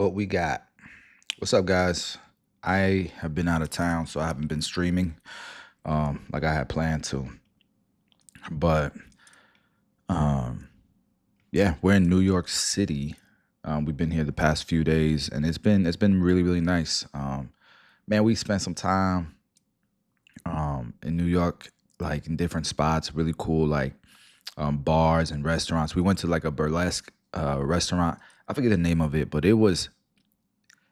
What we got? What's up, guys? I have been out of town, so I haven't been streaming like I had planned to. But um, yeah, we're in New York City. We've been here the past few days, and it's been really really nice. Man, we spent some time in New York, like in different spots, really cool, like bars and restaurants. We went to like a burlesque restaurant. I forget the name of it, but it was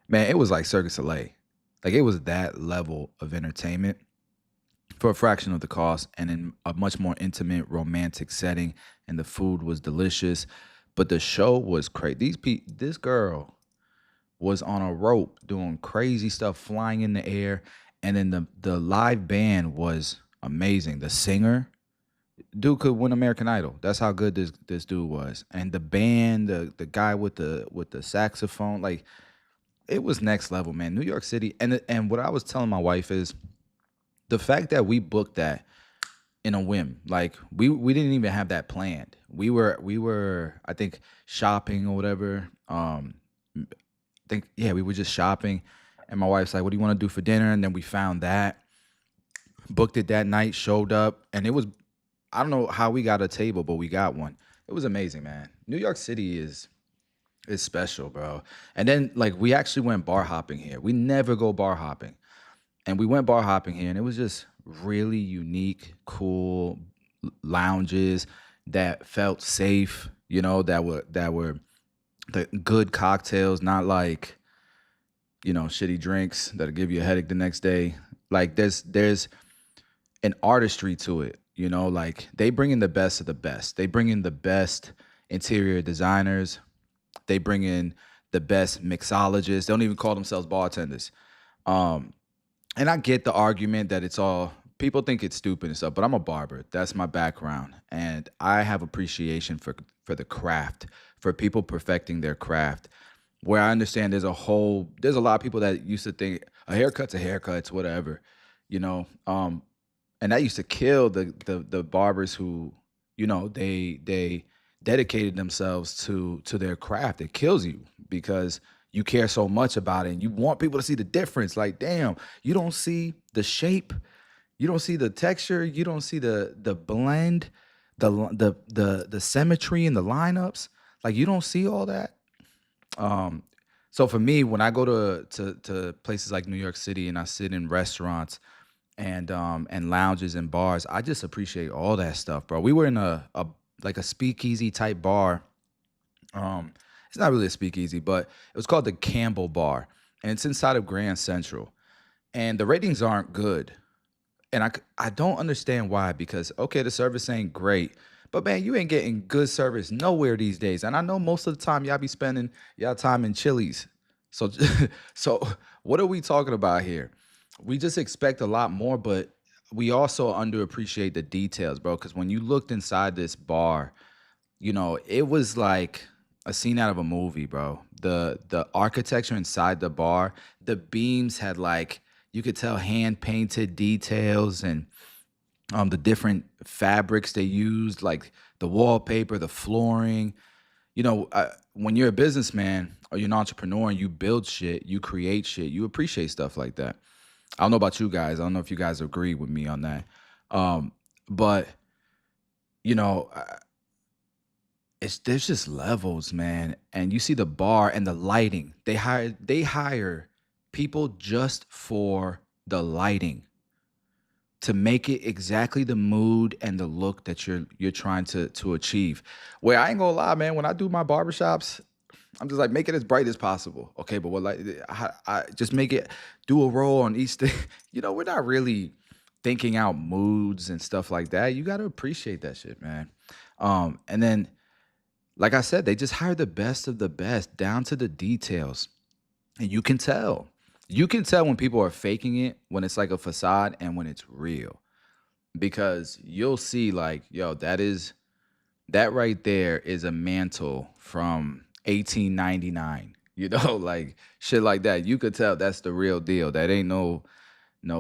like Circus Soleil. Like it was that level of entertainment for a fraction of the cost and in a much more intimate, romantic setting. And the food was delicious, but the show was crazy. This girl was on a rope doing crazy stuff, flying in the air, and then the live band was amazing. The singer, dude could win American Idol. That's how good this dude was. And the band, the guy with the saxophone, like it was next level, man. New York City, and what I was telling my wife is the fact that we booked that in a whim. Like we didn't even have that planned. We were I think shopping or whatever. I think yeah, we were just shopping, and my wife's like, "What do you want to do for dinner?" And then we found that, booked it that night, showed up, and it was I don't know how we got a table, but we got one. It was amazing, man. New York City is special, bro. And then like we actually went bar hopping here. We never go bar hopping. And we went bar hopping here, and it was just really unique, cool lounges that felt safe, that were the good cocktails, not like, shitty drinks that'll give you a headache the next day. Like there's an artistry to it, like they bring in the best of the best. They bring in the best interior designers. They bring in the best mixologists. They don't even call themselves bartenders. Um, and I get the argument that it's all people think it's stupid and stuff, but I'm a barber. That's my background, and I have appreciation for the craft, for people perfecting their craft. Where I understand there's a lot of people that used to think a haircut's a haircut, it's whatever, you know. And that used to kill the barbers who, they dedicated themselves to their craft. It kills you because you care so much about it and you want people to see the difference. Like, damn, you don't see the shape, you don't see the texture, you don't see the blend, the symmetry in the lineups. Like you don't see all that. Um, so for me, when I go to places like New York City and I sit in restaurants and lounges and bars, I just appreciate all that stuff, bro. We were in a like a speakeasy type bar. Um, it's not really a speakeasy, but it was called the Campbell Bar, and it's inside of Grand Central. And the ratings aren't good, and I don't understand why. Because okay, the service ain't great, but man, you ain't getting good service nowhere these days. And I know most of the time y'all be spending y'all time in Chili's. So so what are we talking about here? We just expect a lot more, but we also underappreciate the details, bro. Because when you looked inside this bar, it was like a scene out of a movie, bro. The architecture inside the bar, the beams had like you could tell hand painted details, and the different fabrics they used, like the wallpaper, the flooring. When you're a businessman or you're an entrepreneur and you build shit, you create shit, you appreciate stuff like that. I don't know about you guys. I don't know if you guys agree with me on that. But you know, uh, it's there's just levels, man. And you see the bar and the lighting. They hire people just for the lighting to make it exactly the mood and the look that you're trying to achieve. Where I ain't gonna lie, man, when I do my barbershops, I'm just like make it as bright as possible. Okay, but what like I just make it do a roll on each thing. We're not really thinking out moods and stuff like that. You got to appreciate that shit, man. And then like I said, they just hire the best of the best down to the details. And you can tell. You can tell when people are faking it, when it's like a facade and when it's real. Because you'll see like, yo, that right there is a mantle from 1899. Like shit like that. You could tell that's the real deal. That ain't no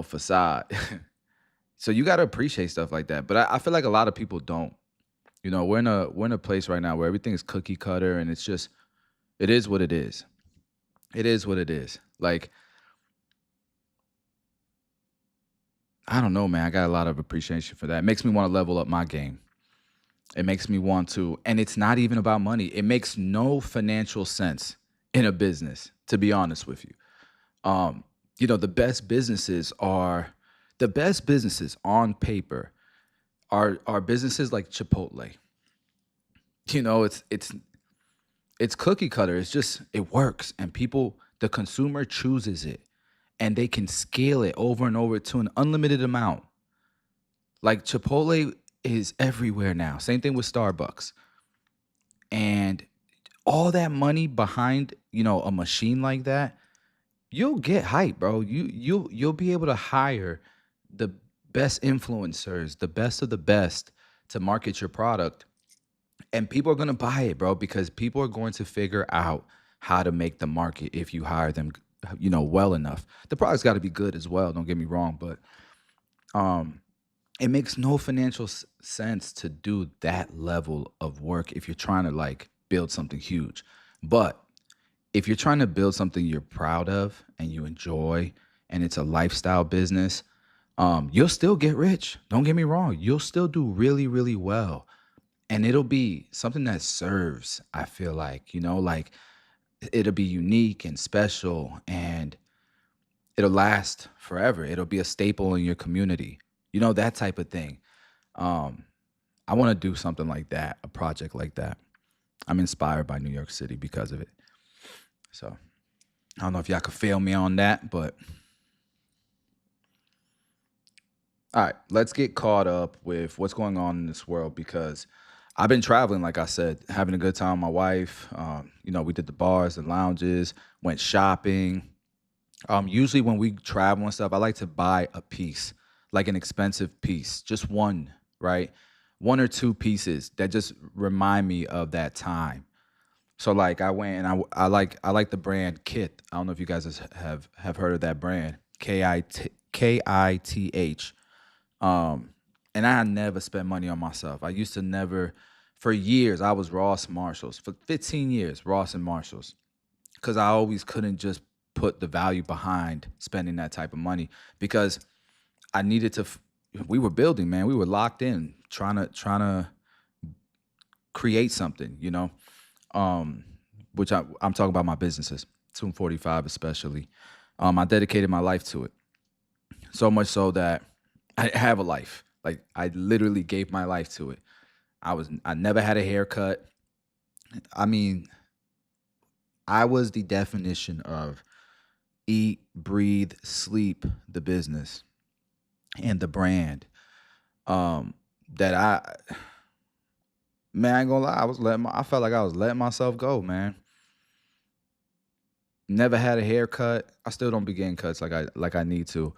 facade. So you gotta appreciate stuff like that. But I feel like a lot of people don't. We're in a place right now where everything is cookie cutter and it is what it is. It is what it is. Like, I don't know, man. I got a lot of appreciation for that. It makes me want to level up my game. It makes me want to, and it's not even about money. It makes no financial sense in a business, to be honest with you. Um, the best businesses are the best businesses on paper are businesses like Chipotle. It's cookie cutter. It's just it works, and the consumer chooses it, and they can scale it over and over to an unlimited amount. Like Chipotle is everywhere now. Same thing with Starbucks. And all that money behind, a machine like that, you'll get hype, bro. You'll be able to hire the best influencers, the best of the best to market your product, and people are going to buy it, bro, because people are going to figure out how to make the market if you hire them, well enough. The product's got to be good as well, don't get me wrong, but um it makes no financial sense to do that level of work if you're trying to like build something huge. But if you're trying to build something you're proud of and you enjoy and it's a lifestyle business, you'll still get rich. Don't get me wrong. You'll still do really, really well. And it'll be something that serves, I feel like it'll be unique and special and it'll last forever. It'll be a staple in your community. That type of thing. Um, I want to do something like that, a project like that. I'm inspired by New York City because of it. So I don't know if y'all could feel me on that, but all right, let's get caught up with what's going on in this world because I've been traveling, like I said, having a good time with my wife. We did the bars and lounges, went shopping. Usually when we travel and stuff, I like to buy a piece, like an expensive piece, just one, right? One or two pieces that just remind me of that time. So like I went and I like the brand Kith. I don't know if you guys have heard of that brand. Kith. Um, and I never spent money on myself. I used to never, for years, I was Ross Marshalls. For 15 years, Ross and Marshalls. Because I always couldn't just put the value behind spending that type of money because I needed to. We were building, man. We were locked in, trying to create something, um, which I'm talking about my businesses, 245 especially. I dedicated my life to it so much so that I have a life. Like I literally gave my life to it. I never had a haircut. I mean, I was the definition of eat, breathe, sleep the business and the brand. Um, that man, I ain't gonna lie, I felt like I was letting myself go, man. Never had a haircut. I still don't be getting cuts like I need to.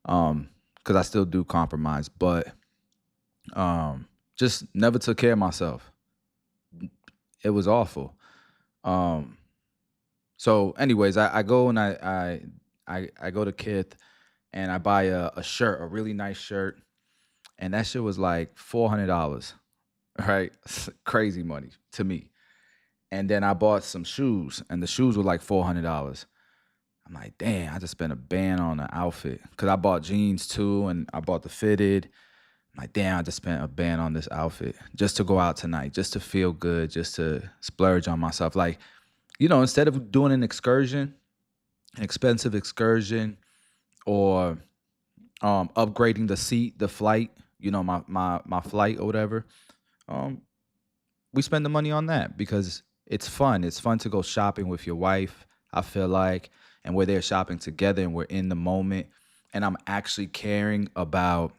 Because I still do compromise, but just never took care of myself. It was awful. Um, so anyways, I go and I go to Kith and I buy a shirt, a really nice shirt, and that shit was like $400, right? Crazy money to me. And then I bought some shoes, and the shoes were like $400. I'm like, damn, I just spent a band on an outfit because I bought jeans too, and I bought the fitted. I'm like, damn, I just spent a band on this outfit just to go out tonight, just to feel good, just to splurge on myself. Like, instead of doing an expensive excursion, or upgrading the seat, the flight, my flight or whatever, um, we spend the money on that because it's fun. It's fun to go shopping with your wife, I feel like, and we're there shopping together and we're in the moment. And I'm actually caring about,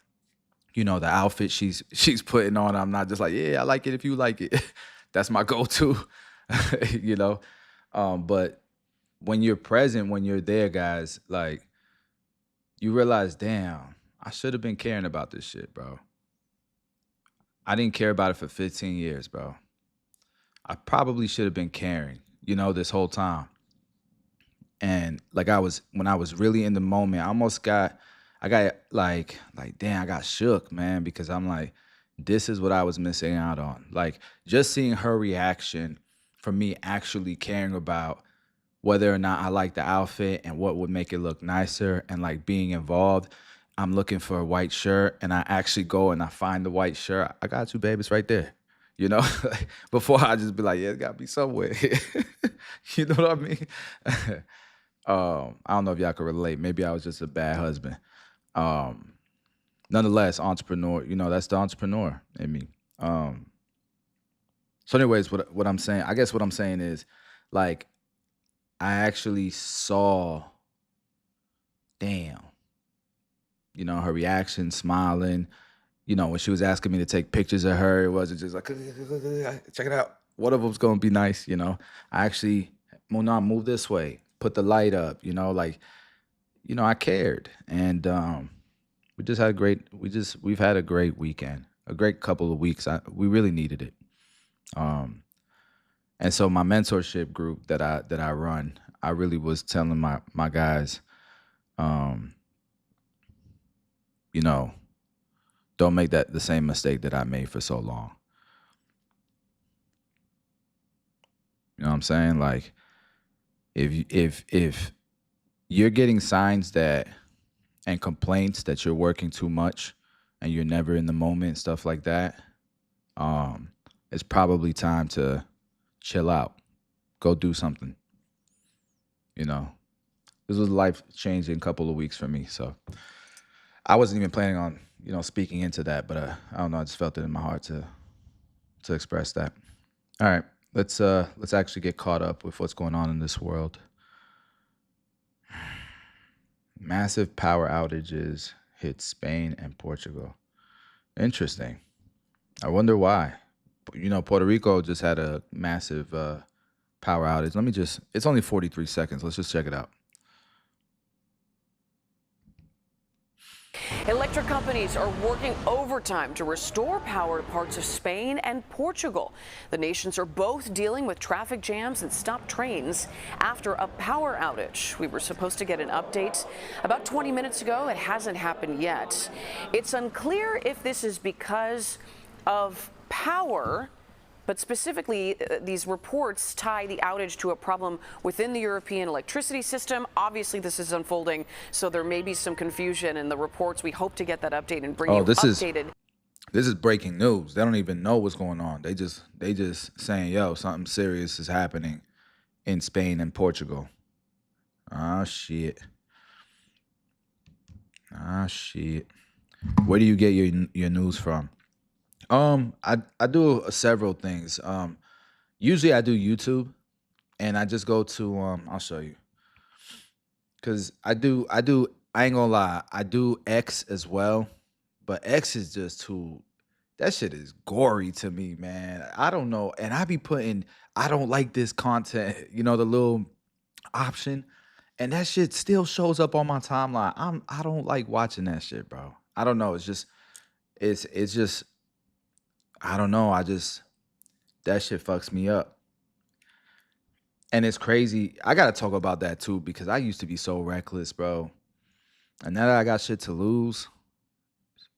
the outfit she's putting on. I'm not just like, yeah, I like it if you like it. That's my go-to, you know. But when you're present, when you're there, guys, like you realize, damn, I should have been caring about this shit, bro. I didn't care about it for 15 years, bro. I probably should have been caring, this whole time. And like when I was really in the moment, I got like damn, I got shook, man, because I'm like, this is what I was missing out on. Like just seeing her reaction from me actually caring about whether or not I like the outfit and what would make it look nicer and like being involved. I'm looking for a white shirt and I actually go and I find the white shirt. I got you, babe. It's right there. You know, before I just be like, yeah, it's got to be somewhere. You know what I mean? I don't know if y'all can relate. Maybe I was just a bad husband. Um, Nonetheless, entrepreneur, that's the entrepreneur in me. Um, so, anyways, what I'm saying, I guess what I'm saying is, like, I actually saw, damn, her reaction, smiling. When she was asking me to take pictures of her, it wasn't just like, check it out. One of them's gonna be nice. I actually, Mona, move this way, put the light up. Like, I cared, and we just had a great. We've had a great weekend, a great couple of weeks. We really needed it. Um, and so my mentorship group that I run, I really was telling my guys, um, you know, don't make that the same mistake that I made for so long. You know what I'm saying? Like, if you're getting signs that and complaints that you're working too much and you're never in the moment, stuff like that, um, it's probably time to chill out, go do something. You know, this was a life changing couple of weeks for me. So I wasn't even planning on speaking into that, but I don't know. I just felt it in my heart to express that. All right, let's actually get caught up with what's going on in this world. Massive power outages hit Spain and Portugal. Interesting. I wonder why. Puerto Rico just had a massive power outage. It's only 43 seconds. Let's just check it out. Electric companies are working overtime to restore power to parts of Spain and Portugal. The nations are both dealing with traffic jams and stopped trains after a power outage. We were supposed to get an update about 20 minutes ago. It hasn't happened yet. It's unclear if this is because of power, but specifically, these reports tie the outage to a problem within the European electricity system. Obviously, this is unfolding, so there may be some confusion in the reports. We hope to get that update and bring you updated. This is breaking news. They don't even know what's going on. They just saying, yo, something serious is happening in Spain and Portugal. Ah, shit. Where do you get your news from? I do several things. Usually I do YouTube, and I just go to I'll show you, cause I do. I ain't gonna lie, I do X as well, but X is just too. That shit is gory to me, man. I don't know, and I be putting I don't like this content, the little option, and that shit still shows up on my timeline. I don't like watching that shit, bro. I don't know. It's just I don't know. That shit fucks me up. And it's crazy. I gotta talk about that too because I used to be so reckless, bro. And now that I got shit to lose,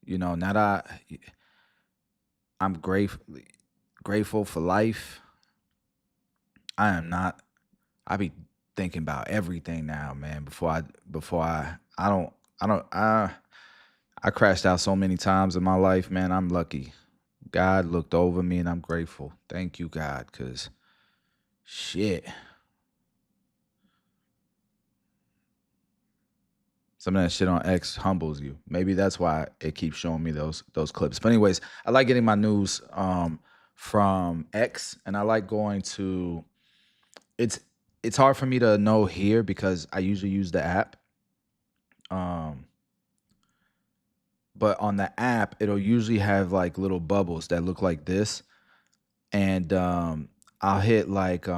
now that I'm grateful for life, I am not. I be thinking about everything now, man. I crashed out so many times in my life, man. I'm lucky. God looked over me and I'm grateful. Thank you, God, because shit. Some of that shit on X humbles you. Maybe that's why it keeps showing me those clips. But anyways, I like getting my news from X, and I like going to. It's hard for me to know here because I usually use the app. Um, but on the app, it'll usually have like little bubbles that look like this, and I'll hit like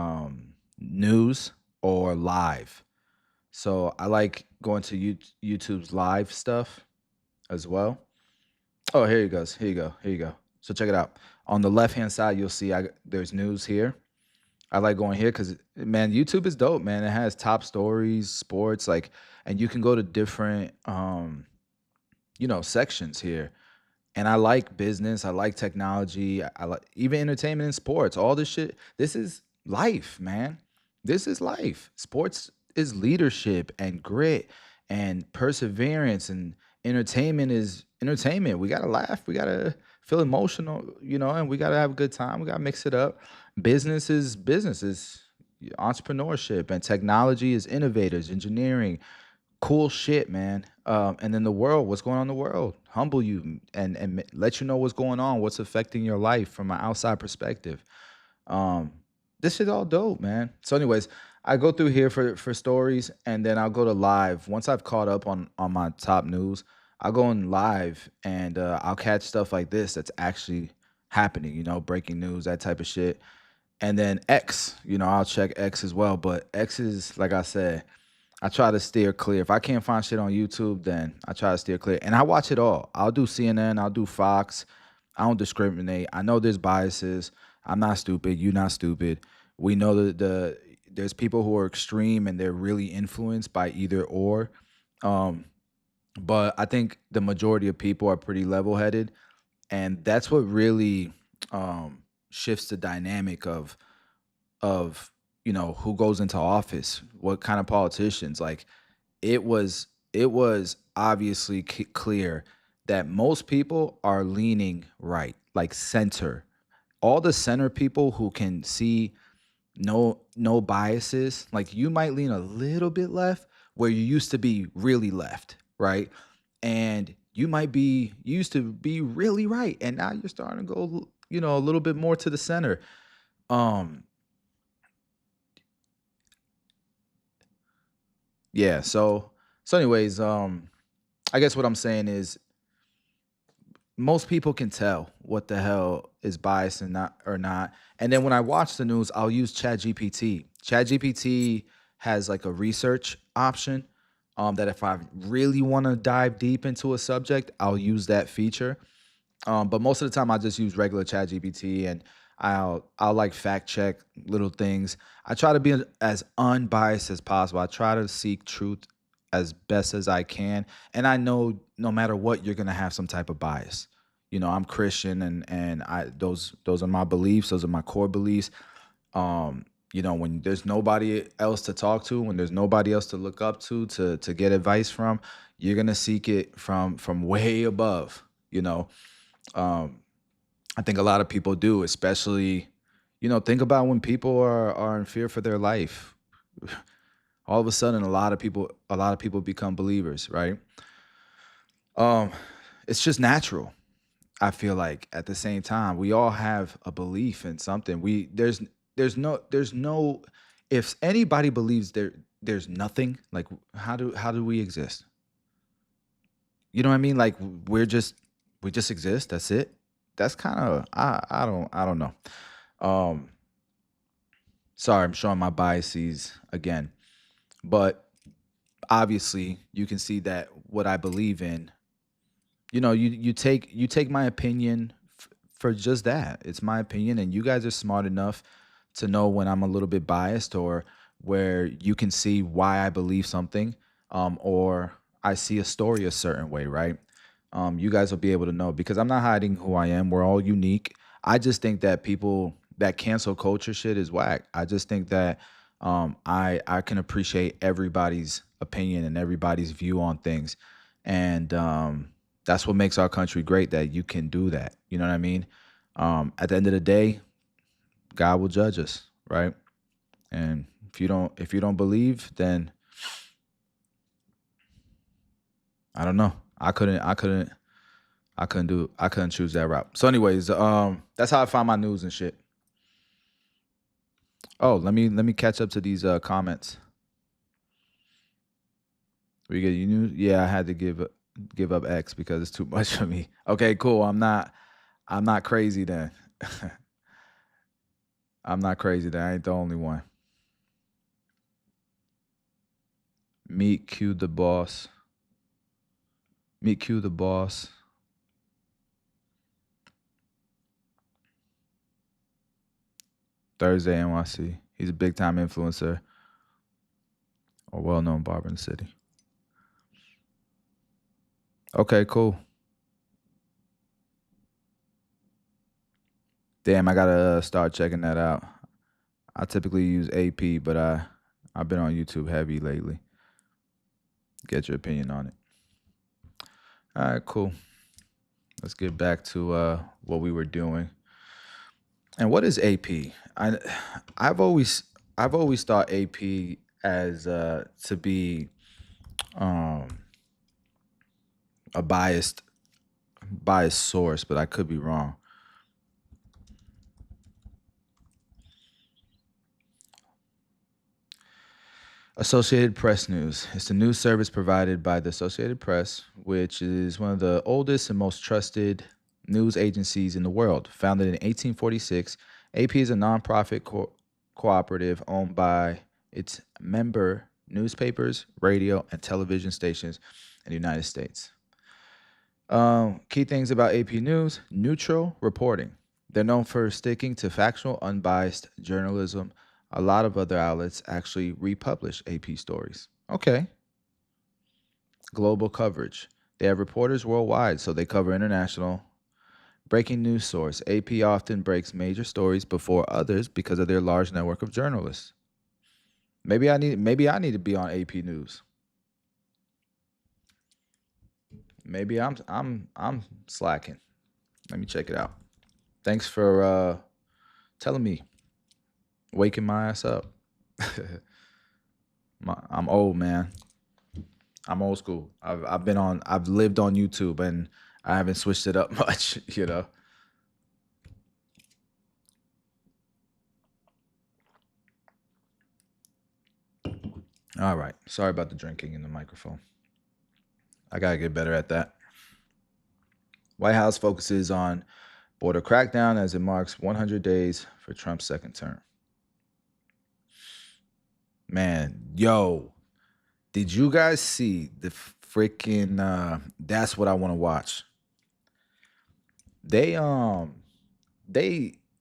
news or live. So I like going to YouTube's live stuff as well. Oh, here he goes. Here you go. Here you go. So check it out. On the left hand side, you'll see there's news here. I like going here because man, YouTube is dope, man. It has top stories, sports, like, and you can go to different sections here. And I like business. I like technology. I like even entertainment and sports. All this shit. This is life, man. This is life. Sports is leadership and grit and perseverance, and entertainment is entertainment. We gotta laugh. We gotta feel emotional, and we gotta have a good time. We gotta mix it up. Business is business is entrepreneurship, and technology is innovators, engineering, cool shit, man. And then the world, what's going on in the world? Humble you and let you know what's going on, what's affecting your life from an outside perspective. Um, this is all dope, man. So, anyways, I go through here for stories, and then I'll go to live. Once I've caught up on my top news, I'll go in live, and I'll catch stuff like this that's actually happening. Breaking news, that type of shit. And then X, I'll check X as well. But X is, like I said, I try to steer clear. If I can't find shit on YouTube, then I try to steer clear. And I watch it all. I'll do CNN, I'll do Fox. I don't discriminate. I know there's biases. I'm not stupid. You're not stupid. We know that there's people who are extreme and they're really influenced by either or. Um, but I think the majority of people are pretty level headed, and that's what really shifts the dynamic of who goes into office, what kind of politicians. Like, it was obviously clear that most people are leaning right, like center. All the center people who can see no biases, like you might lean a little bit left where you used to be really left, right? And you used to be really right, and now you're starting to go, a little bit more to the center. Um, yeah, so anyways, I guess what I'm saying is most people can tell what the hell is biased and not or not. And then when I watch the news, I'll use ChatGPT. ChatGPT has like a research option, that if I really want to dive deep into a subject, I'll use that feature. But most of the time, I just use regular Chat GPT, and I'll like fact check little things. I try to be as unbiased as possible. I try to seek truth as best as I can, and I know no matter what, you're gonna have some type of bias. I'm Christian, and those are my beliefs. Those are my core beliefs. When there's nobody else to talk to, when there's nobody else to look up to get advice from, you're gonna seek it from way above. You know, um, I think a lot of people do, especially, think about when people are in fear for their life. All of a sudden, a lot of people become believers, right? Um, it's just natural. I feel like at the same time, we all have a belief in something. There's no if anybody believes there's nothing, like how do we exist? You know what I mean? Like we just exist. That's it. That's kind of I don't know. Um, Sorry, I'm showing my biases again, but obviously you can see that what I believe in. You take my opinion for just that. It's my opinion, and you guys are smart enough to know when I'm a little bit biased, or where you can see why I believe something, or I see a story a certain way, right? You guys will be able to know because I'm not hiding who I am. We're all unique. I just think that people that cancel culture shit is whack. I just think that I can appreciate everybody's opinion and everybody's view on things, and that's what makes our country great. That you can do that. You know what I mean? At the end of the day, God will judge us, right? And if you don't believe, then I don't know. I couldn't choose that route. So, anyways, that's how I find my news and shit. Oh, let me catch up to these comments. We get you news? Yeah, I had to give up X because it's too much for me. Okay, cool. I'm not crazy then. I'm not crazy then. I ain't the only one. Meet Q the boss. Meet Q the boss. Thursday NYC. He's a big time influencer or well known barber in the city. Okay, cool. Damn, I gotta start checking that out. I typically use AP, but I've been on YouTube heavy lately. Get your opinion on it. All right, cool. Let's get back to what we were doing. And what is AP? I've always I've always thought AP as to be um, a biased source, but I could be wrong. Associated Press News. It's the news service provided by the Associated Press, which is one of the oldest and most trusted news agencies in the world. Founded in 1846, AP is a nonprofit cooperative owned by its member newspapers, radio, and television stations in the United States. Key things about AP News: neutral reporting. They're known for sticking to factual, unbiased journalism. A lot of other outlets actually republish AP stories. Okay. Global coverage. They have reporters worldwide, so they cover international. Breaking news source. AP often breaks major stories before others because of their large network of journalists. Maybe I need to be on AP News. Maybe I'm slacking. Let me check it out. Thanks for telling me, waking my ass up. I'm old, man. I'm old school. I've lived on YouTube and I haven't switched it up much, you know. All right. Sorry about the drinking in the microphone. I gotta get better at that. White House focuses on border crackdown as it marks 100 days for Trump's second term. Man, yo, did you guys see the freaking that's what I want to watch? They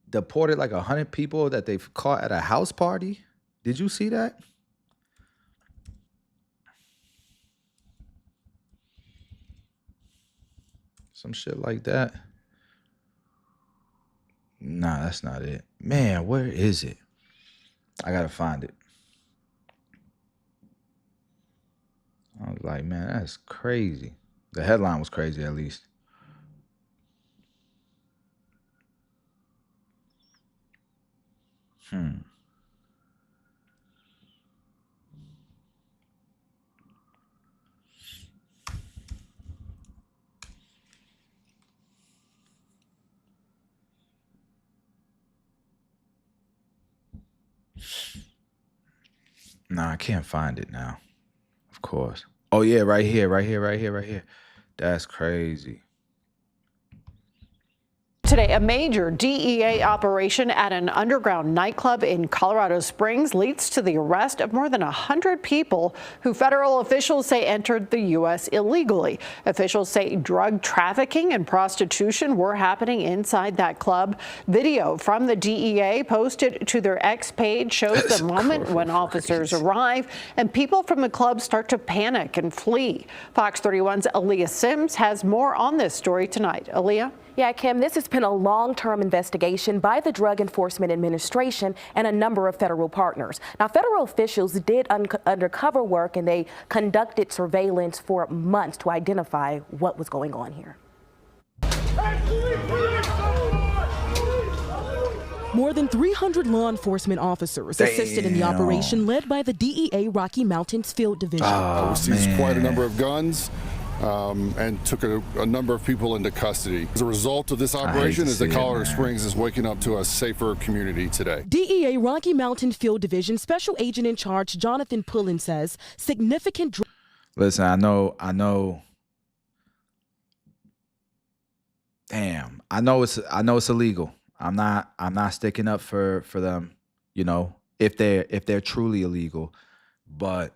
deported like 100 people that they've caught at a house party. Did you see that? Some shit like that. Nah, that's not it. Man, where is it? I gotta find it. I was like, man, that's crazy. The headline was crazy, at least. Nah, I can't find it now. Of course. Oh yeah, right here, right here, right here, right here. That's crazy. Today, a major DEA operation at an underground nightclub in Colorado Springs leads to the arrest of more than 100 people who federal officials say entered the U.S. illegally. Officials say drug trafficking and prostitution were happening inside that club. Video from the DEA posted to their X page shows the moment when officers arrive and people from the club start to panic and flee. Fox 31's Aaliyah Sims has more on this story tonight. Aaliyah? Yeah, Kim, this has been a long-term investigation by the Drug Enforcement Administration and a number of federal partners. Now, federal officials did undercover work and they conducted surveillance for months to identify what was going on here. More than 300 law enforcement officers assisted in the operation led by the DEA Rocky Mountains Field Division. We seized quite a number of guns. And took a number of people into custody. As a result of this operation, is that Colorado Springs is waking up to a safer community today. DEA Rocky Mountain Field Division Special Agent in Charge Jonathan Pullen says significant. Listen, I know. Damn, I know it's illegal. I'm not sticking up for them, you know, if they're truly illegal. But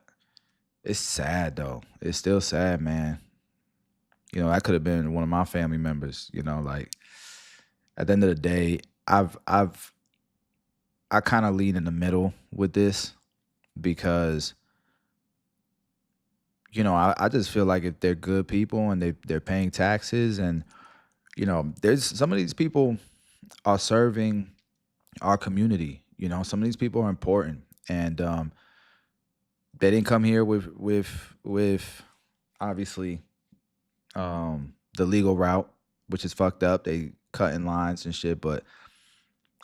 it's sad though. It's still sad, man. You know, that could have been one of my family members, you know, like at the end of the day, I kind of lean in the middle with this because, you know, I just feel like if they're good people and they're paying taxes and, you know, there's some of these people are serving our community, You know, some of these people are important, and they didn't come here with obviously the legal route, which is fucked up. They cut in lines and shit, but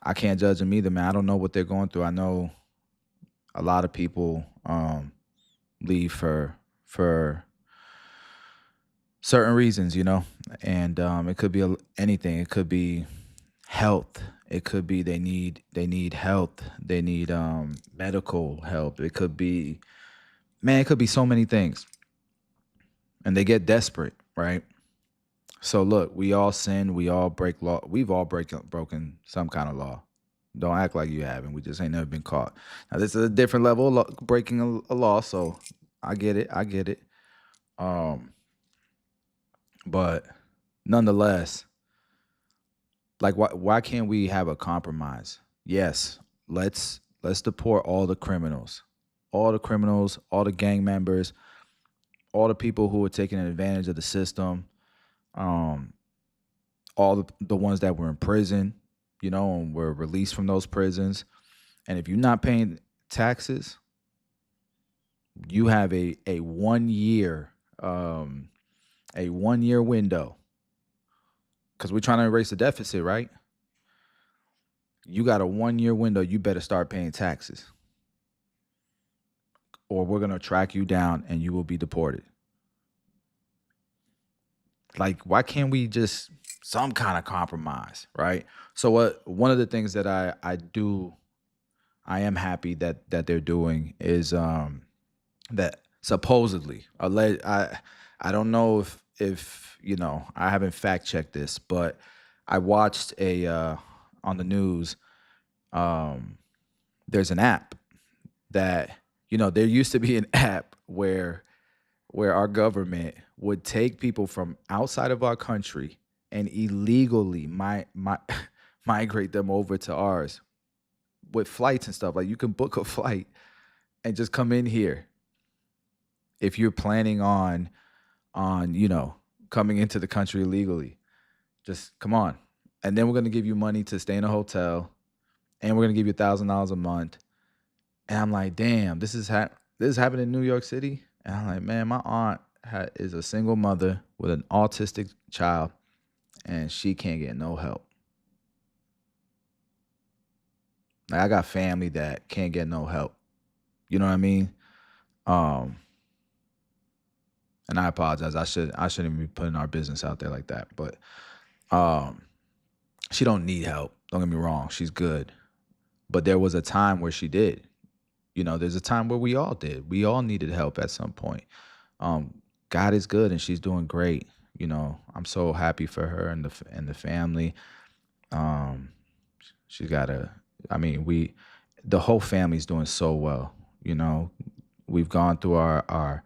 I can't judge them either, man. I don't know what they're going through. I know a lot of people leave for certain reasons, you know, and it could be anything. It could be health. It could be they need health. They need medical help. It could be, man, it could be so many things, and they get desperate, right? So look, we all sin. We all break law. We've all broken some kind of law. Don't act like you haven't. We just ain't never been caught. Now this is a different level of breaking a law, so I get it. I get it. But nonetheless, like, why can't we have a compromise? Yes, let's deport all the criminals, all the gang members, all the people who are taking advantage of the system, all the ones that were in prison, you know, and were released from those prisons. And if you're not paying taxes, you have a 1 year window, because we're trying to erase the deficit, right? You got a 1 year window. You better start paying taxes, or we're going to track you down and you will be deported. Like, why can't we just some kind of compromise, right? So one of the things that I am happy that they're doing is that supposedly, I don't know if you know, I haven't fact checked this, but I watched on the news, there's an app that, you know, there used to be an app where our government would take people from outside of our country and illegally migrate them over to ours with flights and stuff. Like, you can book a flight and just come in here if you're planning on you know, coming into the country illegally. Just come on, and then we're gonna give you money to stay in a hotel, and we're gonna give you $1,000 a month. And I'm like, damn, this is happening in New York City. And I'm like, man, my aunt is a single mother with an autistic child, and she can't get no help. Like, I got family that can't get no help. You know what I mean? And I apologize. I shouldn't be putting our business out there like that. But she don't need help. Don't get me wrong. She's good. But there was a time where she did. You know, there's a time where we all did. We all needed help at some point. God is good, and she's doing great. You know, I'm so happy for her and the family. She's got the whole family's doing so well. You know, we've gone through our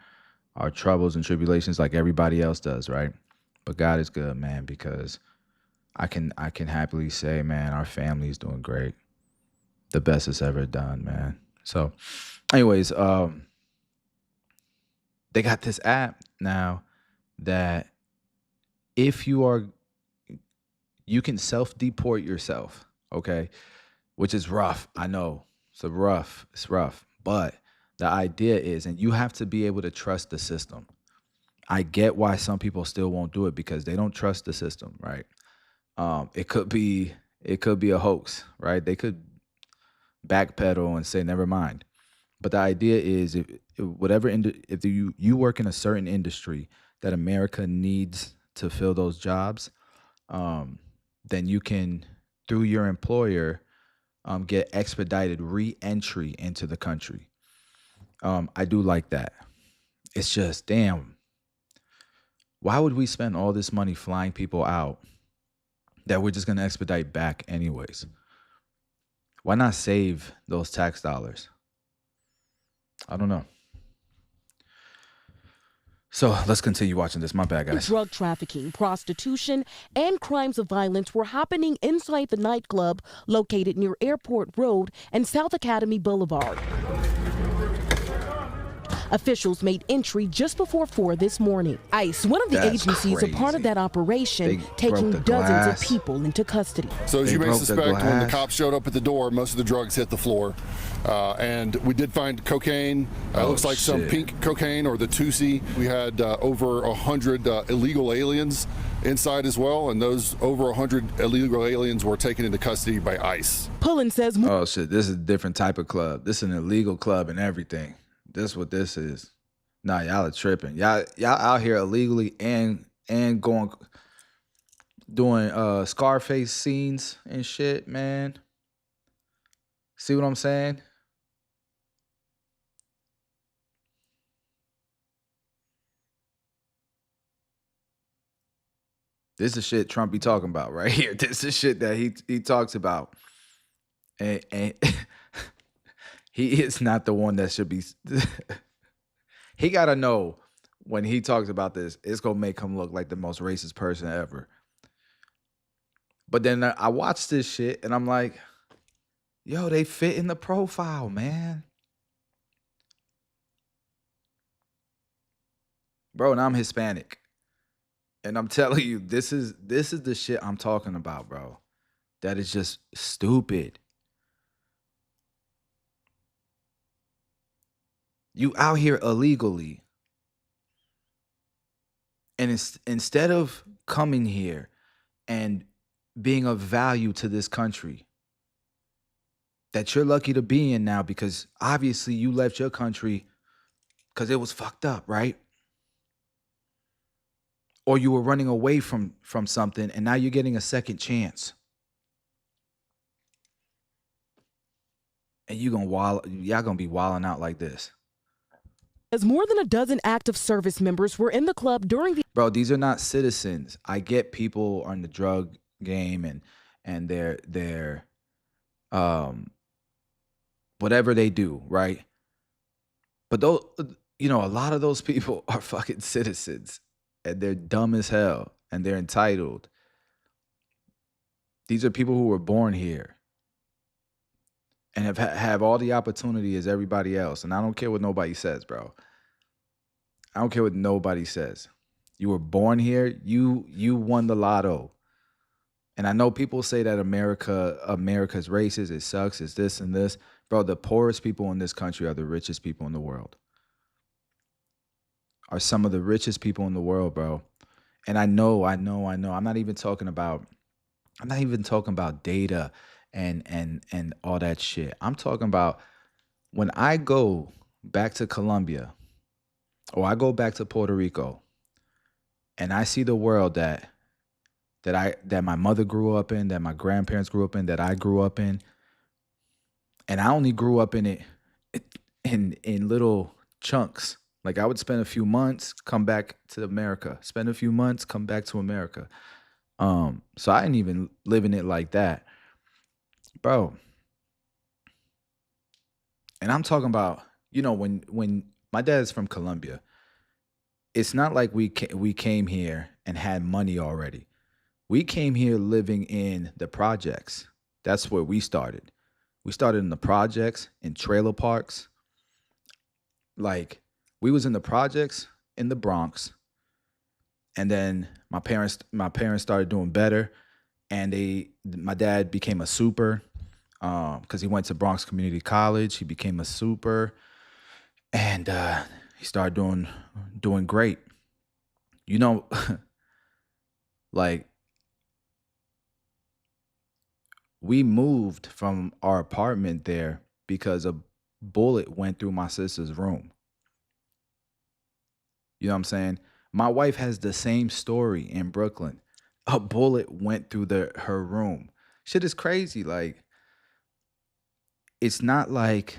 troubles and tribulations like everybody else does, right? But God is good, man, because I can happily say, man, our family is doing great. The best it's ever done, man. So anyways, they got this app now that if you can self-deport yourself, okay? Which is rough. I know. It's rough. But the idea is, and you have to be able to trust the system. I get why some people still won't do it, because they don't trust the system, right? It could be a hoax, right? They could backpedal and say, never mind. But the idea is, if you work in a certain industry that America needs to fill those jobs, then you can, through your employer, get expedited re-entry into the country. I do like that. It's just, damn, why would we spend all this money flying people out that we're just going to expedite back anyways? Why not save those tax dollars? I don't know. So let's continue watching this. My bad, guys. Drug trafficking, prostitution, and crimes of violence were happening inside the nightclub located near Airport Road and South Academy Boulevard. Officials made entry just before 4 this morning. ICE, one of the That's agencies a part of crazy. that operation, They taking broke the dozens glass. of people into custody. So as They you may broke the suspect, when the glass. cops showed up at the door, most of the drugs hit the floor. And we did find cocaine. Oh, looks like some shit. pink cocaine or the Tusi. We had over 100 illegal aliens inside as well, and those over 100 illegal aliens were taken into custody by ICE. Pullen says Oh shit, this is a different type of club. This is an illegal club and everything. This is what this is. Nah, y'all are tripping. Y'all out here illegally and doing Scarface scenes and shit, man. See what I'm saying? This is shit Trump be talking about right here. This is shit that he talks about. And he is not the one that should be. He got to know when he talks about this, it's going to make him look like the most racist person ever. But then I watched this shit and I'm like, yo, they fit in the profile, man. Bro, and I'm Hispanic. And I'm telling you, this is the shit I'm talking about, bro. That is just stupid. You out here illegally. And instead of coming here and being of value to this country that you're lucky to be in now, because obviously you left your country because it was fucked up, right? Or you were running away from something and now you're getting a second chance. And y'all gonna be wilding out like this. as more than a dozen active service members were in the club during the Bro, these are not citizens. I get people on the drug game and they're whatever they do, right? But those, a lot of those people are fucking citizens and they're dumb as hell and they're entitled. These are people who were born here and have all the opportunity as everybody else. And I don't care what nobody says, bro. I don't care what nobody says. You were born here. You won the lotto. And I know people say that America's racist. It sucks. It's this and this. Bro, the poorest people in this country are the richest people in the world. Are some of the richest people in the world, bro. And I know. I'm not even talking about data and all that shit. I'm talking about when I go back to Colombia or I go back to Puerto Rico and I see the world that my mother grew up in, that my grandparents grew up in, that I grew up in, and I only grew up in it in little chunks. Like I would spend a few months, come back to America, spend a few months, come back to America. So I didn't even live in it like that, bro. And I'm talking about, when my dad's from Colombia, it's not like we came here and had money already. We came here living in the projects. That's where we started. We started in the projects, in trailer parks. Like we was in the projects in the Bronx. And then my parents started doing better, and my dad became a super because he went to Bronx Community College. He became a super, and he started doing great. Like we moved from our apartment there because a bullet went through my sister's room. You know what I'm saying? My wife has the same story in Brooklyn. A bullet went through her room. Shit is crazy. Like, it's not like,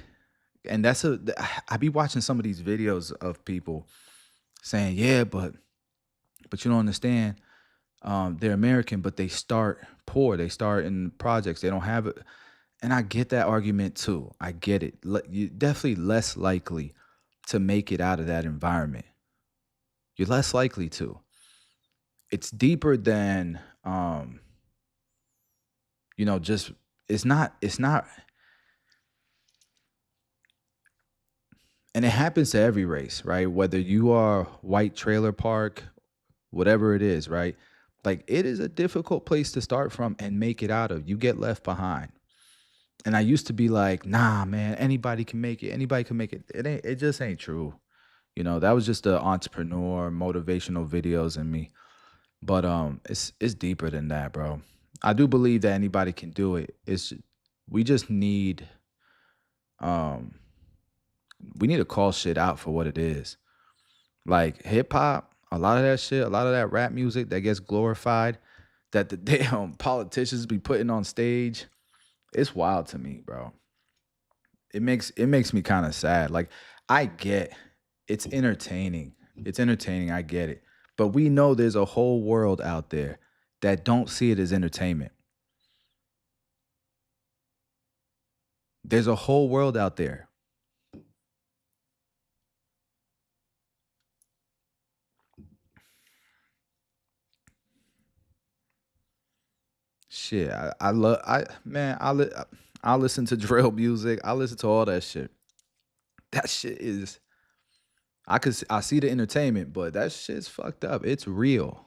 and I be watching some of these videos of people saying, yeah, but you don't understand. They're American, but they start poor. They start in projects. They don't have it. And I get that argument too. I get it. You're definitely less likely to make it out of that environment. You're less likely to. It's deeper than, just, it's not, And it happens to every race, right? Whether you are white trailer park, whatever it is, right? Like it is a difficult place to start from and make it out of. You get left behind. And I used to be like, nah, man, anybody can make it. Anybody can make it. It just ain't true. You know, that was just the entrepreneur motivational videos in me. But it's deeper than that, bro. I do believe that anybody can do it. We just need um we need to call shit out for what it is. Like hip hop, a lot of that shit, a lot of that rap music that gets glorified, that the damn politicians be putting on stage, it's wild to me, bro. It makes me kind of sad. Like I get it's entertaining. It's entertaining, I get it. But we know there's a whole world out there that don't see it as entertainment. There's a whole world out there. Shit, I love man, I listen to drill music. I listen to all that shit. That shit is I see the entertainment, but that shit's fucked up. It's real.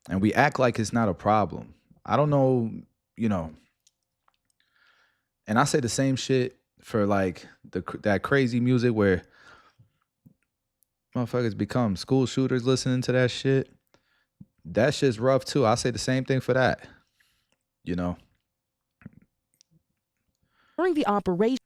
And we act like it's not a problem. I don't know, you know, and I say the same shit for like that crazy music where motherfuckers become school shooters listening to that shit. That shit's rough too. I say the same thing for that. You know. During the operation,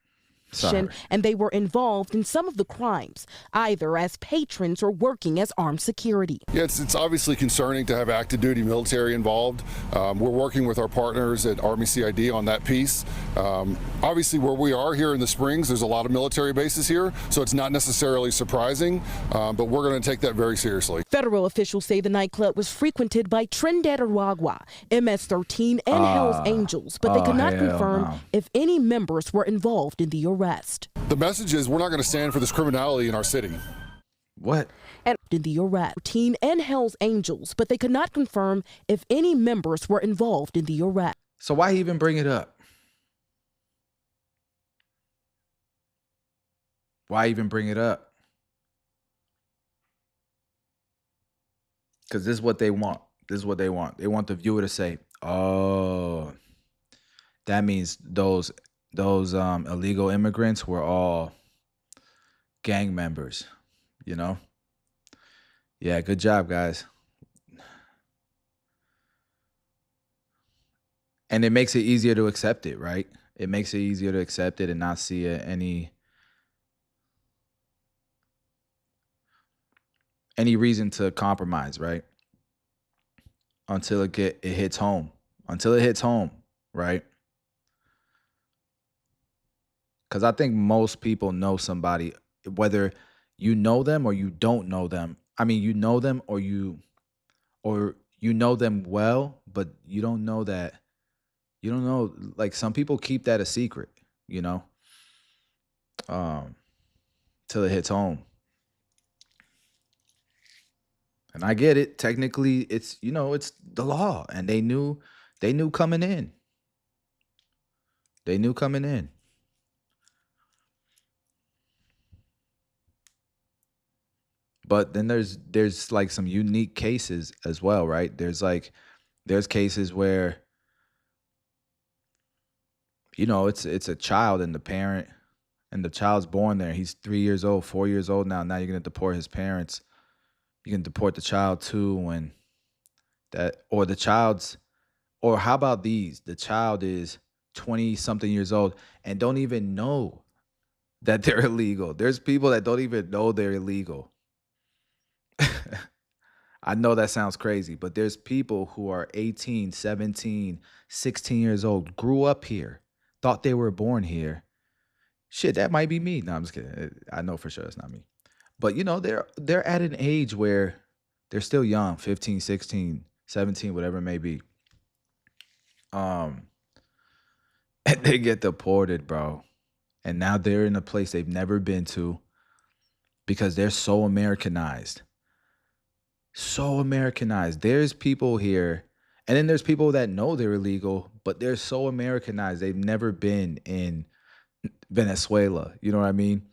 Sorry. and they were involved in some of the crimes, either as patrons or working as armed security. Yeah, it's obviously concerning to have active duty military involved. We're working with our partners at Army CID on that piece. Obviously, where we are here in the Springs, there's a lot of military bases here, so it's not necessarily surprising, but we're going to take that very seriously. Federal officials say the nightclub was frequented by Trinidad Aragua, MS-13, and Hell's Angels, but they could not confirm if any members were involved in the arrest. The message is we're not going to stand for this criminality in our city. What? And in the arrest, Teen and Hell's Angels, but they could not confirm if any members were involved in the arrest. So why even bring it up? Why even bring it up? Because this is what they want. This is what they want. They want the viewer to say, oh, that means those illegal immigrants were all gang members, you know? Yeah, good job, guys. And it makes it easier to accept it, right? It makes it easier to accept it and not see any reason to compromise, right? Until it hits home. Until it hits home, right? Because I think most people know somebody, whether you know them or you don't know them. I mean, you know them or you know them well, but you don't know that. You don't know, like some people keep that a secret, you know, till it hits home. And I get it. Technically, it's, you know, it's the law, and they knew coming in. They knew coming in. But then there's like some unique cases as well, right? There's cases where, you know, it's a child and the parent, and the child's born there. He's 3 years old, 4 years old now. Now you're gonna deport his parents. You can deport the child too, or how about these? The child is 20 something years old and don't even know that they're illegal. There's people that don't even know they're illegal. I know that sounds crazy, but there's people who are 18, 17, 16 years old, grew up here, thought they were born here. Shit, that might be me. No, I'm just kidding. I know for sure it's not me. But, you know, they're at an age where they're still young, 15, 16, 17, whatever it may be. And they get deported, bro. And now they're in a place they've never been to because they're so Americanized. So Americanized. There's people here, and then there's people that know they're illegal, but they're so Americanized. They've never been in Venezuela. You know what I mean?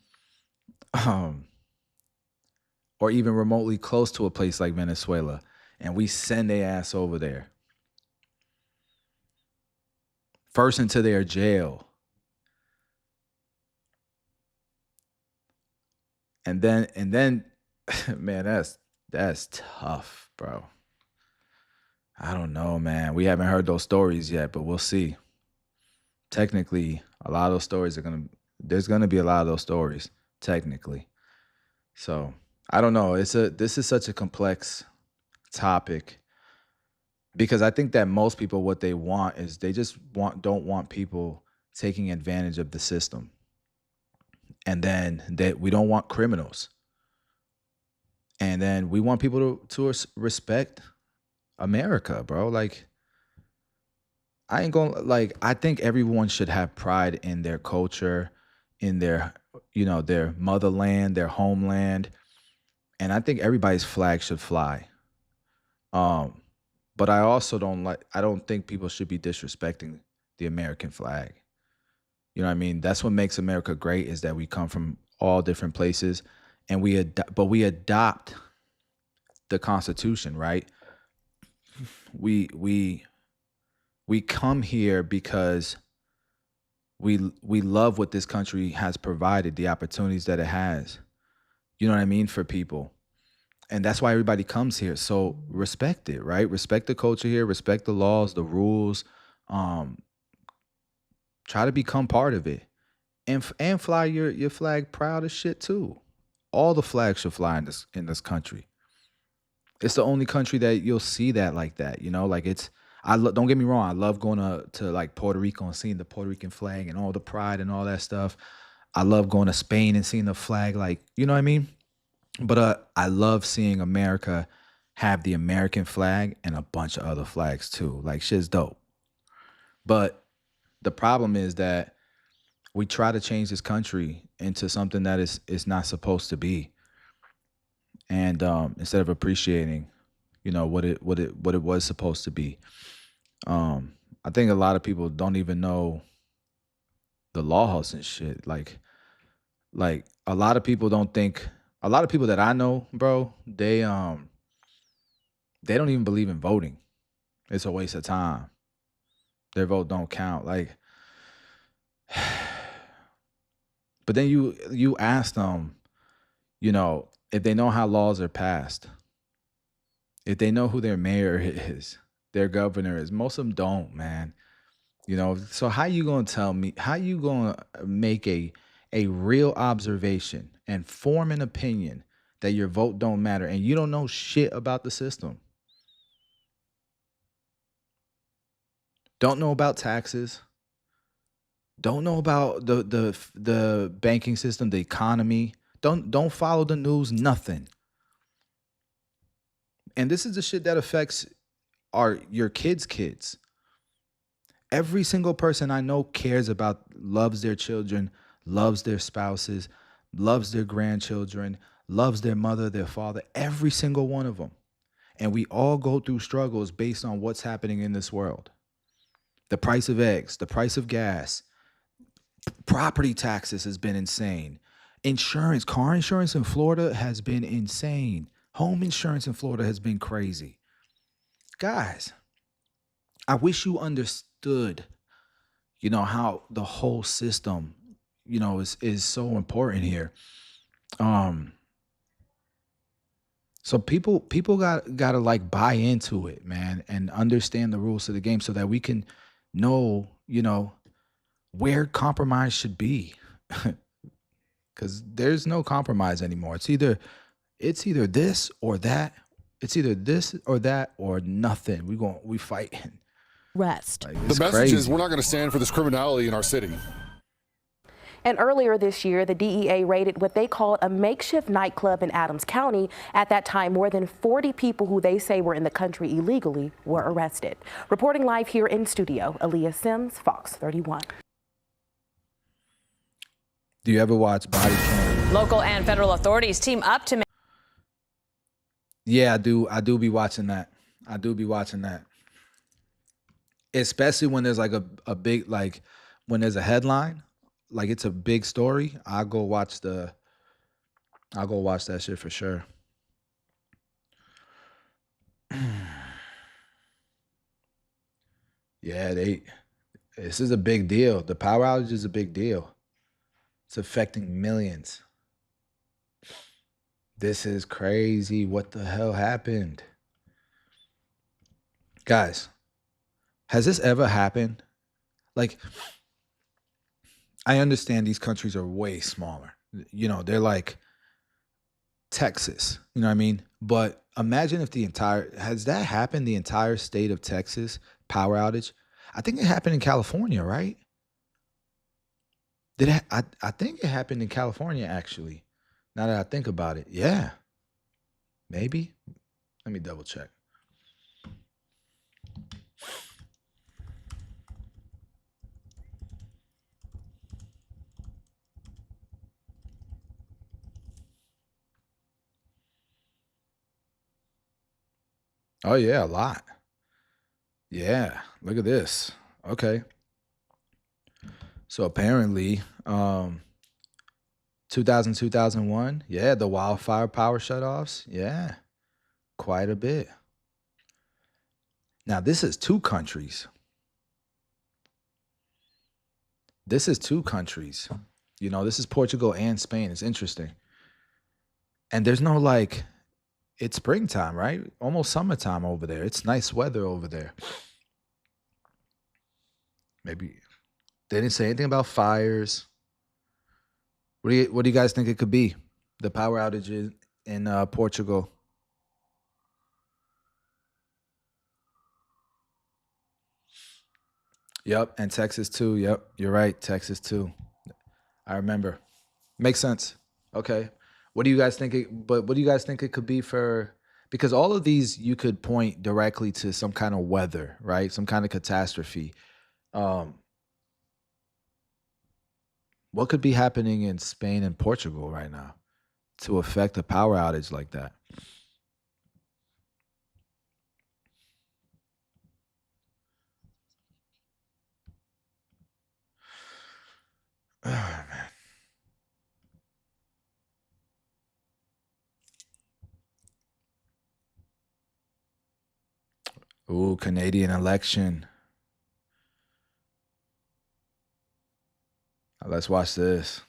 um, or even remotely close to a place like Venezuela, and we send their ass over there, first into their jail, and then, man, that's tough, bro. I don't know, man. We haven't heard those stories yet, but we'll see. Technically, a lot of those stories there's gonna be a lot of those stories, technically. So I don't know. This is such a complex topic because I think that most people, what they want is they just don't want people taking advantage of the system. And then we don't want criminals. And then we want people to respect America, bro. Like, I ain't gonna, like, I think everyone should have pride in their culture, in their, their motherland, their homeland. And I think everybody's flag should fly. But I also I don't think people should be disrespecting the American flag. You know what I mean? That's what makes America great, is that we come from all different places and we adopt the Constitution, right? We come here because we love what this country has provided, the opportunities that it has. You know what I mean, for people. And that's why everybody comes here. So respect it, right? Respect the culture here, respect the laws, the rules. Try to become part of it. And fly your flag proud as shit too. All the flags should fly in this country. It's the only country that you'll see that like that, like don't get me wrong. I love going to like Puerto Rico and seeing the Puerto Rican flag and all the pride and all that stuff. I love going to Spain and seeing the flag, like, you know what I mean? But I love seeing America have the American flag and a bunch of other flags too. Like, shit's dope. But the problem is that we try to change this country into something that is not supposed to be. And instead of appreciating, what it was supposed to be. I think a lot of people don't even know the laws and shit. Like a lot of people that I know, bro, they don't even believe in voting. It's a waste of time. Their vote don't count. Like, but then you ask them, if they know how laws are passed, if they know who their mayor is, their governor is. Most of them don't, man. So how you gonna tell me? How you gonna make a real observation and form an opinion that your vote don't matter and you don't know shit about the system? Don't know about taxes. Don't know about the banking system, the economy. Don't follow the news, nothing. And this is the shit that affects your kids. Every single person I know loves their children, loves their spouses, loves their grandchildren, loves their mother, their father, every single one of them. And we all go through struggles based on what's happening in this world. The price of eggs, the price of gas, property taxes has been insane. Insurance, car insurance in Florida has been insane. Home insurance in Florida has been crazy. Guys, I wish you understood, how the whole system, is so important here. So people gotta like buy into it, man, and understand the rules of the game so that we can know, where compromise should be. Because there's no compromise anymore. It's either this or that. It's either this or that or nothing. We fighting. Rest. Like, The message crazy. is we're not going to stand for this criminality in our city. And earlier this year, the DEA raided what they called a makeshift nightclub in Adams County. At that time, more than 40 people who they say were in the country illegally were arrested. Reporting live here in studio, Aaliyah Sims, Fox 31. Do you ever watch Body Cam? Local and federal authorities team up to make. Yeah, I do. I do be watching that. Especially when there's like a big, like when there's a headline, like it's a big story. I'll go watch the I'll go watch that shit for sure. Yeah, this is a big deal. The power outage is a big deal. It's affecting millions. This is crazy. What the hell happened? Guys, has this ever happened? Like, I understand these countries are way smaller. You know, they're like Texas, you know what I mean? But imagine if has that happened, the entire state of Texas, power outage? I think it happened in California, right? I think it happened in California, actually. Now that I think about it. Yeah, maybe. Let me double check. Oh yeah, a lot. Yeah, look at this. Okay. So apparently, 2000, 2001, yeah, the wildfire power shutoffs, yeah, quite a bit. Now, this is two countries. This is two countries. You know, this is Portugal and Spain. It's interesting. And there's no like, it's springtime, right? Almost summertime over there. It's nice weather over there. Maybe they didn't say anything about fires. What do you guys think it could be? The power outages in Portugal. Yep, and Texas too. Yep, you're right. Texas too. I remember. Makes sense. Okay. What do you guys think but what do you guys think it could be for, because all of these you could point directly to some kind of weather, right? Some kind of catastrophe. Um what could be happening in Spain and Portugal right now to affect a power outage like that? Oh, man. Ooh, Canadian election. Let's watch this.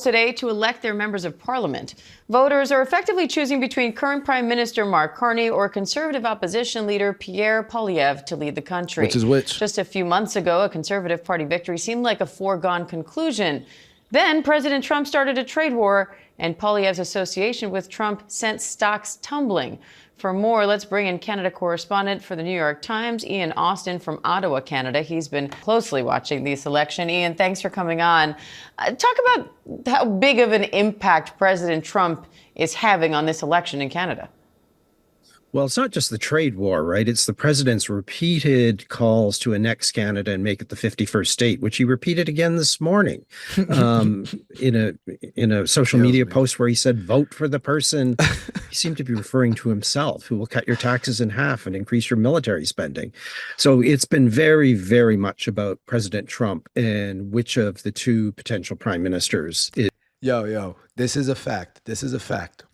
Today to elect their members of parliament. Voters are effectively choosing between current Prime Minister Mark Carney or Conservative opposition leader Pierre Poilievre to lead the country. Which is which? Just a few months ago, a Conservative Party victory seemed like a foregone conclusion. Then President Trump started a trade war, and Poilievre's association with Trump sent stocks tumbling. For more, let's bring in Canada correspondent for the New York Times, Ian Austin from Ottawa, Canada. He's been closely watching this election. Ian, thanks for coming on. Talk about how big of an impact President Trump is having on this election in Canada. Well, it's not just the trade war, right? It's the president's repeated calls to annex Canada and make it the 51st state, which he repeated again this morning in a social media post where he said, vote for the person. He seemed to be referring to himself, who will cut your taxes in half and increase your military spending. So it's been very, very much about President Trump and which of the two potential prime ministers is. Yo, this is a fact. This is a fact.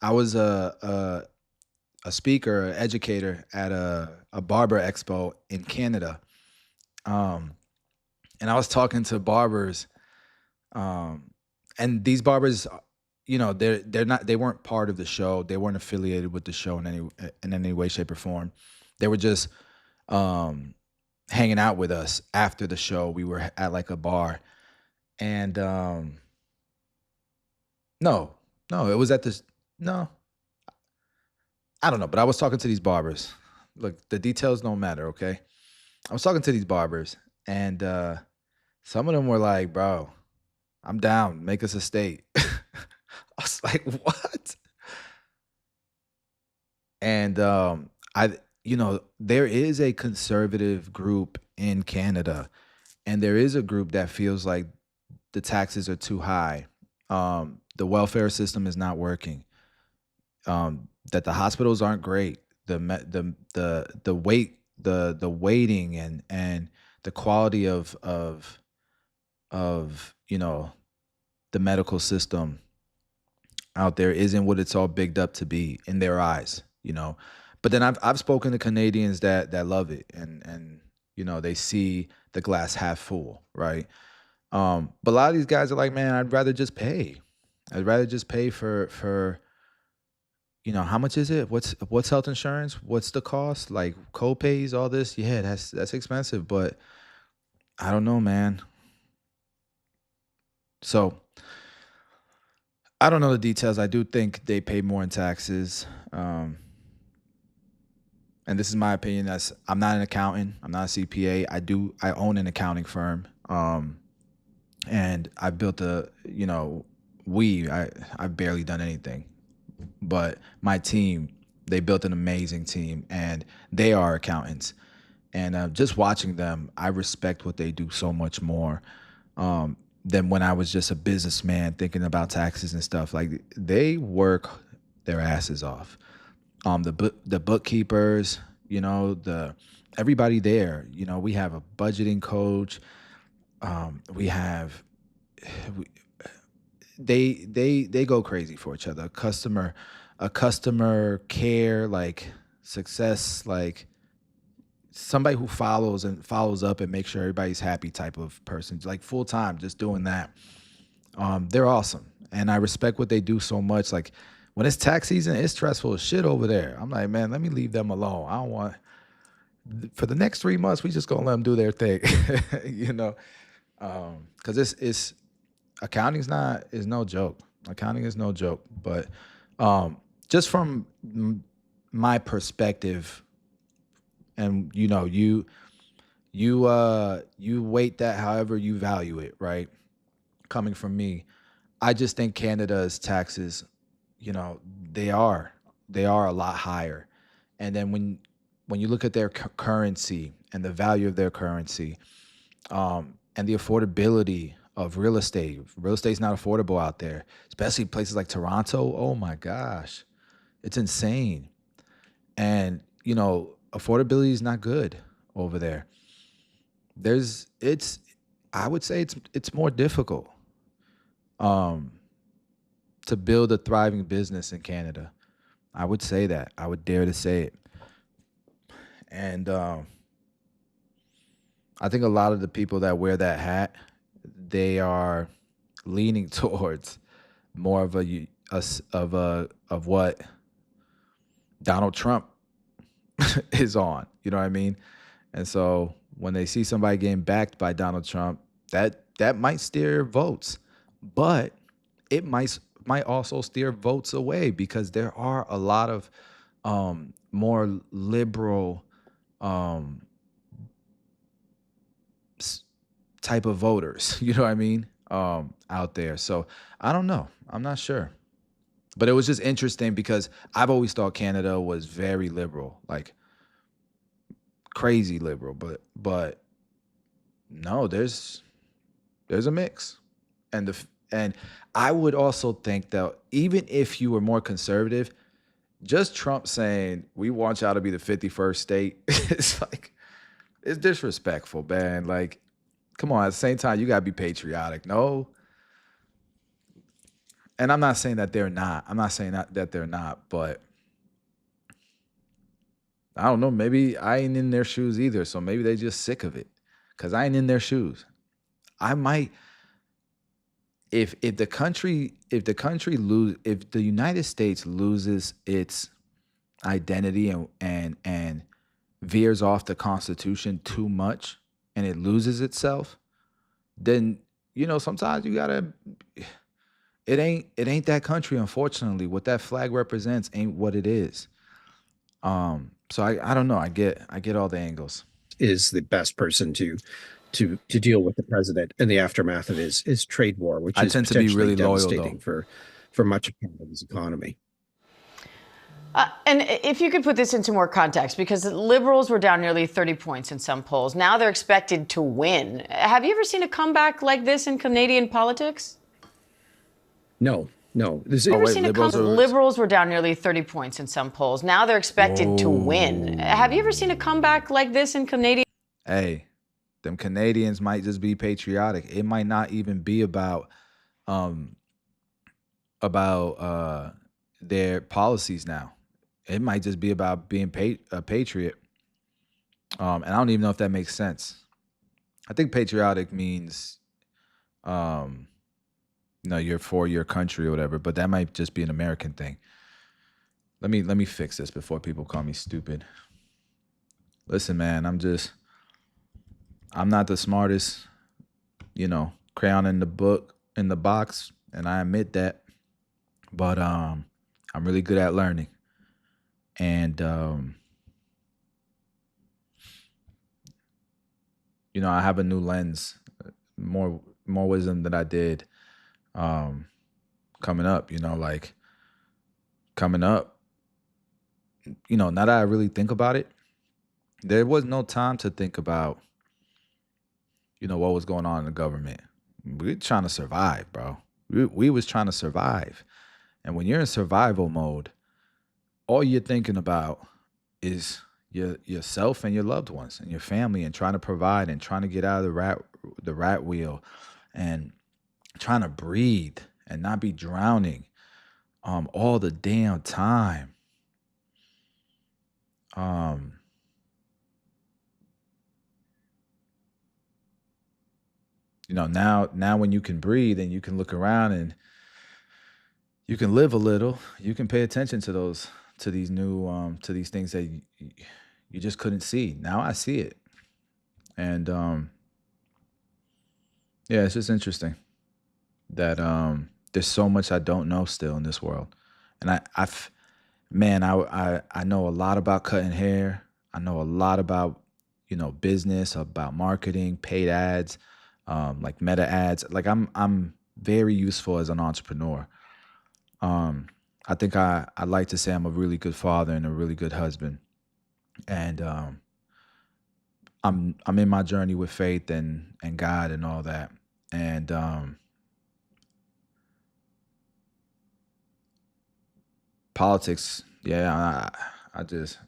I was a speaker, an educator at a barber expo in Canada, and I was talking to barbers, and these barbers, you know, they weren't part of the show, they weren't affiliated with the show in any way, shape, or form. They were just hanging out with us after the show. We were at like a bar, and no, it was at this. No, I don't know, but I was talking to these barbers. Look, the details don't matter, okay? I was talking to these barbers, and some of them were like, bro, I'm down, make us a state. I was like, what? And there is a conservative group in Canada, and there is a group that feels like the taxes are too high. The welfare system is not working. that the hospitals aren't great. The waiting and the quality of the medical system out there isn't what it's all bigged up to be in their eyes. But then I've spoken to Canadians that love it and they see the glass half full, right? But a lot of these guys are like, man, I'd rather just pay. I'd rather just pay for how much is it? What's health insurance? What's the cost? Like co-pays, all this? Yeah, that's expensive, but I don't know, man. So I don't know the details. I do think they pay more in taxes. And this is my opinion. I'm not an accountant. I'm not a CPA. I own an accounting firm. And I built I've barely done anything. But my team, they built an amazing team, and they are accountants. And just watching them, I respect what they do so much more than when I was just a businessman thinking about taxes and stuff. Like, they work their asses off. The bookkeepers, everybody there. We have a budgeting coach. They go crazy for each other. A customer care, like success, like somebody who follows up and makes sure everybody's happy type of person, like full time, just doing that. They're awesome, and I respect what they do so much. Like when it's tax season, it's stressful as shit over there. I'm like, man, let me leave them alone. I don't want for the next 3 months. We just gonna let them do their thing, because it's accounting is no joke. Accounting is no joke. But just from my perspective, and you weight that however you value it, right? Coming from me, I just think Canada's taxes, they are a lot higher. And then when you look at their currency and the value of their currency, and the affordability of real estate. Real estate's not affordable out there, especially places like Toronto. Oh my gosh, it's insane. And affordability is not good over there. I would say it's more difficult to build a thriving business in Canada. I would say that. I would dare to say it. And I think a lot of the people that wear that hat, they are leaning towards more of what Donald Trump is on. You know what I mean? And so when they see somebody getting backed by Donald Trump, that might steer votes, but it might also steer votes away, because there are a lot of more liberal type of voters, you know what I mean, out there. So I don't know. I'm not sure. But it was just interesting because I've always thought Canada was very liberal, like crazy liberal. But no, there's a mix. And I would also think that even if you were more conservative, just Trump saying, we want y'all to be the 51st state, it's like, it's disrespectful, man. Like, come on, at the same time, you got to be patriotic. No. And I'm not saying that they're not. I'm not saying that they're not, but I don't know. Maybe I ain't in their shoes either. So maybe they just sick of it, because I ain't in their shoes. I might, if the United States loses its identity and veers off the Constitution too much, and it loses itself, then sometimes you gotta. It ain't that country, unfortunately. What that flag represents ain't what it is. So I don't know. I get all the angles. Is the best person to deal with the president in the aftermath of his trade war, which is tend to be really devastating loyal, for much of Canada's economy. And if you could put this into more context, because Liberals were down nearly 30 points in some polls. Now they're expected to win. Have you ever seen a comeback like this in Canadian politics? No, No. Ever wait, seen it liberals come? are- Liberals were down nearly 30 points in some polls. Now they're expected to win. Have you ever seen a comeback like this in Canadian? Hey, them Canadians might just be patriotic. It might not even be um about their policies now. It might just be about being a patriot. And I don't even know if that makes sense. I think patriotic means you're for your country or whatever, but that might just be an American thing. Let me fix this before people call me stupid. Listen, man, I'm not the smartest, crayon in the box, and I admit that. But I'm really good at learning. And I have a new lens, more wisdom than I did coming up, like coming up, now that I really think about it, there was no time to think about, what was going on in the government. We were trying to survive, bro. We was trying to survive. And when you're in survival mode, all you're thinking about is yourself and your loved ones and your family, and trying to provide and trying to get out of the rat wheel, and trying to breathe and not be drowning all the damn time. Now when you can breathe and you can look around and you can live a little, you can pay attention to these new to these things that you just couldn't see. Now I see it. And yeah, it's just interesting that there's so much I don't know still in this world. And I know a lot about cutting hair. I know a lot about, business, about marketing, paid ads, like meta ads. Like I'm very useful as an entrepreneur. I think I'd like to say I'm a really good father and a really good husband. And I'm in my journey with faith and God and all that. And politics, yeah, is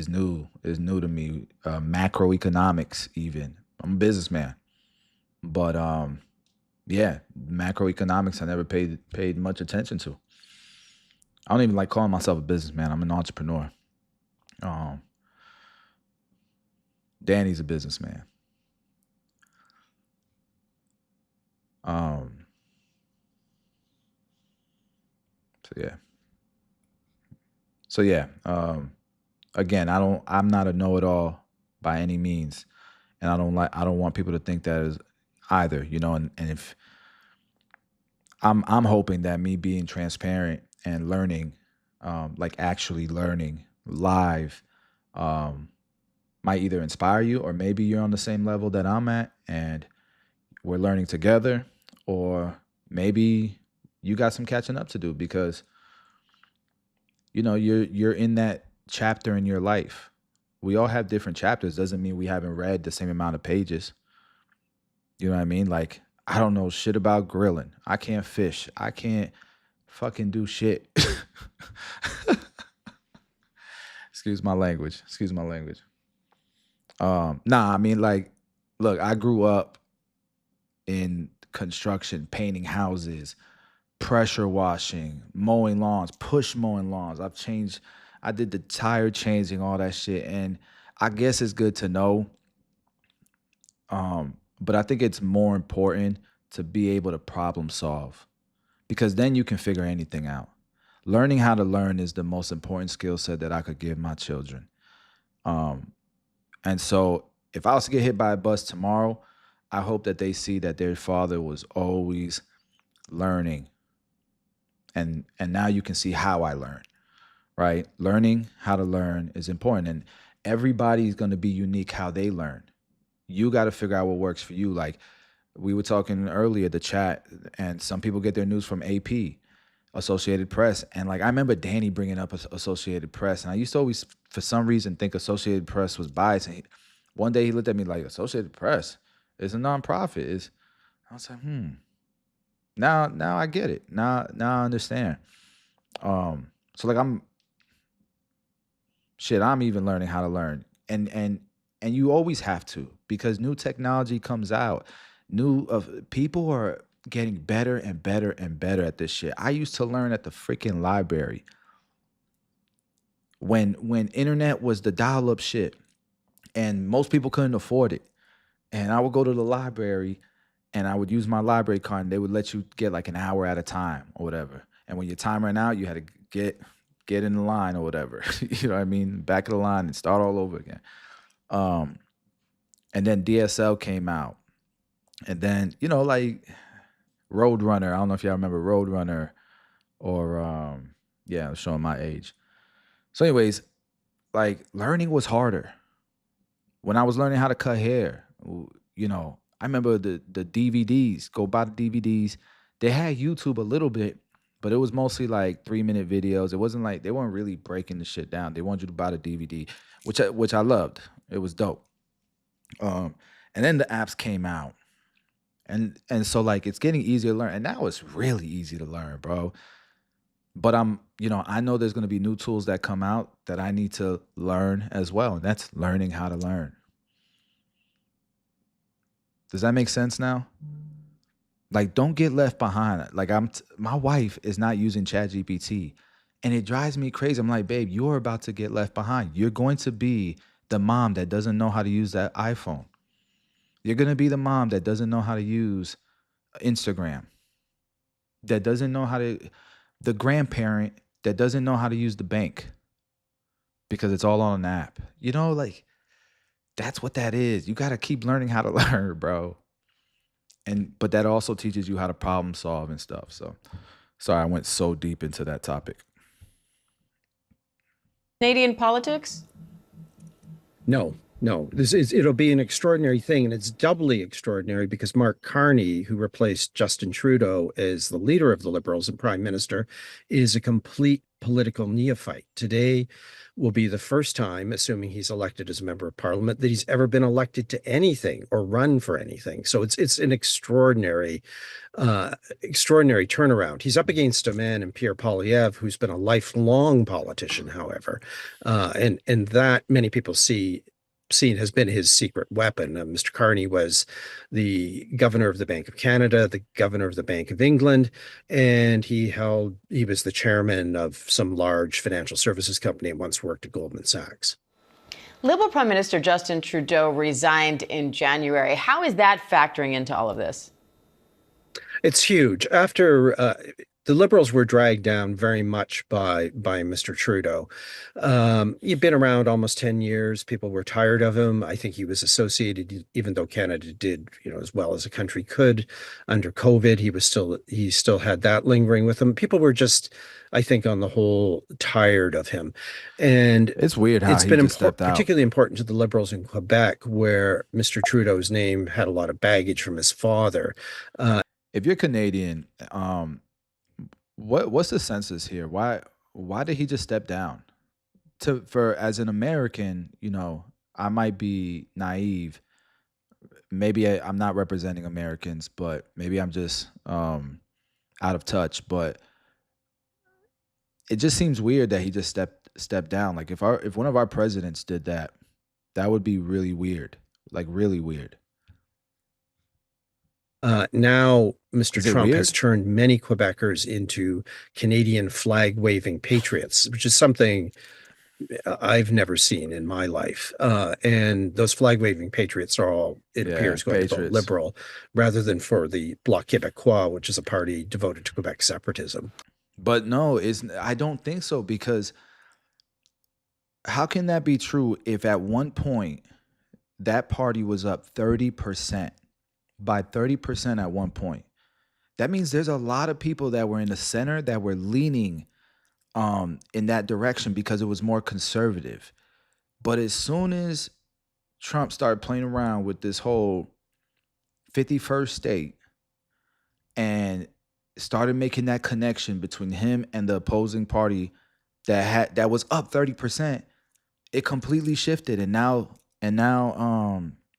new to me. Macroeconomics, even. I'm a businessman, but yeah, macroeconomics I never paid much attention to. I don't even like calling myself a businessman. I'm an entrepreneur. Danny's a businessman. So yeah. Again, I'm not a know-it-all by any means, and I don't want people to think that is either. And if I'm hoping that me being transparent and learning, like actually learning live, might either inspire you, or maybe you're on the same level that I'm at and we're learning together, or maybe you got some catching up to do because you're in that chapter in your life. We all have different chapters. Doesn't mean we haven't read the same amount of pages. You know what I mean? Like, I don't know shit about grilling. I can't fish. I can't fucking do shit. Excuse my language. Nah, I mean, like, look, I grew up in construction, painting houses, pressure washing, mowing lawns, push mowing lawns. I did the tire changing, all that shit. And I guess it's good to know. But I think it's more important to be able to problem solve, because then you can figure anything out. Learning how to learn is the most important skill set that I could give my children. And so if I was to get hit by a bus tomorrow, I hope that they see that their father was always learning. And now you can see how I learn, right? Learning how to learn is important. And everybody's going to be unique how they learn. You got to figure out what works for you. Like we were talking earlier, the chat, and some people get their news from AP, Associated Press. And like, I remember Danny bringing up Associated Press. And I used to always, for some reason, think Associated Press was biased. And one day he looked at me like, Associated Press is a nonprofit. I was like, Now I get it. Now I understand. So like I'm even learning how to learn. And you always have to, because new technology comes out. People are getting better and better and better at this shit. I used to learn at the freaking library when internet was the dial-up shit and most people couldn't afford it. And I would go to the library and I would use my library card and they would let you get like an hour at a time or whatever. And when your time ran out, you had to get in the line or whatever. You know what I mean? Back of the line and start all over again. And then DSL came out. And then, like Roadrunner. I don't know if y'all remember Roadrunner or yeah, I'm showing my age. So anyways, like learning was harder. When I was learning how to cut hair, I remember the DVDs, go buy the DVDs. They had YouTube a little bit, but it was mostly like 3-minute videos. It wasn't like, they weren't really breaking the shit down. They wanted you to buy the DVD, which I loved. It was dope. And then the apps came out. And so like it's getting easier to learn. And now it's really easy to learn, bro. But I know there's gonna be new tools that come out that I need to learn as well. And that's learning how to learn. Does that make sense now? Like, don't get left behind. Like my wife is not using ChatGPT. And it drives me crazy. I'm like, babe, you're about to get left behind. You're going to be the mom that doesn't know how to use that iPhone. You're going to be the mom that doesn't know how to use Instagram, that doesn't know how to, the grandparent that doesn't know how to use the bank because it's all on an app. Like that's what that is. You got to keep learning how to learn, bro. But that also teaches you how to problem solve and stuff. So sorry, I went so deep into that topic. Canadian politics? No. It'll be an extraordinary thing, and it's doubly extraordinary because Mark Carney, who replaced Justin Trudeau as the leader of the Liberals and Prime Minister, is a complete political neophyte. Today will be the first time, assuming he's elected as a member of Parliament, that he's ever been elected to anything or run for anything. So it's an extraordinary turnaround. He's up against a man in Pierre Poilievre, who's been a lifelong politician, however, and that many people seen has been his secret weapon. Mr. Carney was the governor of the Bank of Canada, the governor of the Bank of England, and he was the chairman of some large financial services company and once worked at Goldman Sachs. Liberal Prime Minister Justin Trudeau resigned in January. How is that factoring into all of this? It's huge. After the Liberals were dragged down very much by Mr. Trudeau. He'd been around almost 10 years. People were tired of him. I think he was associated, even though Canada did, as well as a country could under COVID. He still had that lingering with him. People were just, I think, on the whole, tired of him. And it's weird how it's been particularly important to the Liberals in Quebec, where Mr. Trudeau's name had a lot of baggage from his father. If you're Canadian, what's the census here? Why did he just step down? As an American, I might be naive. Maybe I'm not representing Americans, but maybe I'm just out of touch. But it just seems weird that he just stepped down. Like if one of our presidents did that, that would be really weird. Like really weird. Now, Mr. Trump has turned many Quebecers into Canadian flag-waving patriots, which is something I've never seen in my life. And those flag-waving patriots are all, it appears, going to vote Liberal rather than for the Bloc Québécois, which is a party devoted to Quebec separatism. But no, I don't think so, because how can that be true if at one point that party was up 30%? By 30% at one point. That means there's a lot of people that were in the center that were leaning in that direction because it was more conservative. But as soon as Trump started playing around with this whole 51st state and started making that connection between him and the opposing party that was up 30%, it completely shifted. And now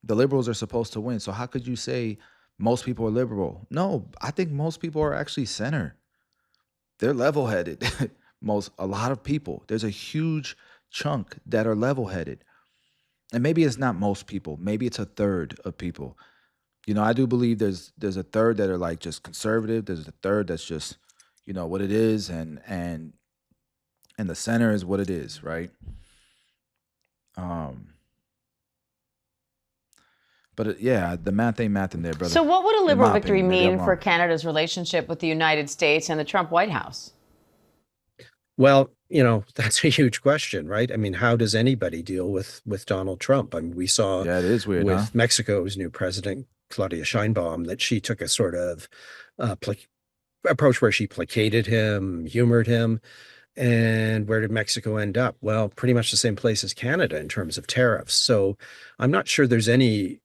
the Liberals are supposed to win. So how could you say most people are liberal. No, I think most people are actually center. They're level-headed. A lot of people. There's a huge chunk that are level-headed. And maybe it's not most people. Maybe it's a third of people. I do believe there's a third that are like just conservative. There's a third that's just, what it is, and the center is what it is, right? But yeah, the math ain't math in there, brother. So what would a In liberal my victory opinion. Maybe I'm mean for wrong. Canada's relationship with the United States and the Trump White House? Well, that's a huge question, right? I mean, how does anybody deal with Donald Trump? I mean, we saw Yeah, it is weird, with huh? Mexico's new president, Claudia Sheinbaum, that she took a sort of approach where she placated him, humored him. And where did Mexico end up? Well, pretty much the same place as Canada in terms of tariffs. So I'm not sure there's any,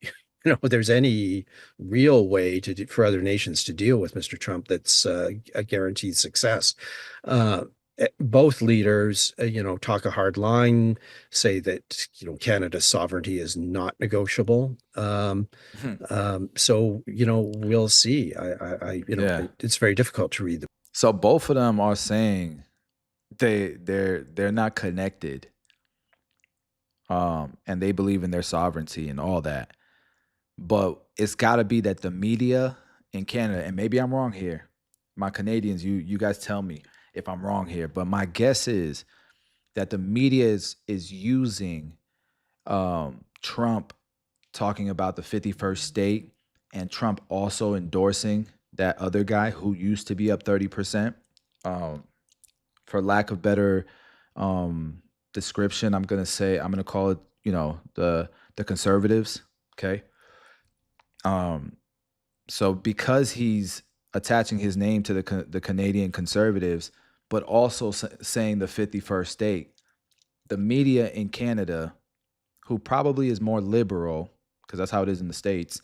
there's any real way for other nations to deal with Mr. Trump that's a guaranteed success. Both leaders, talk a hard line, say that, Canada's sovereignty is not negotiable. So, we'll see. Yeah. It's very difficult to read. So both of them are saying they're not connected. And they believe in their sovereignty and all that. But it's got to be that the media in Canada, and maybe I'm wrong here. My Canadians, you guys tell me if I'm wrong here. But my guess is that the media is using Trump talking about the 51st state and Trump also endorsing that other guy who used to be up 30%. For lack of better description, I'm gonna call it, the conservatives. Okay. So because he's attaching his name to the Canadian conservatives, but also saying the 51st state, the media in Canada, who probably is more liberal, because that's how it is in the States,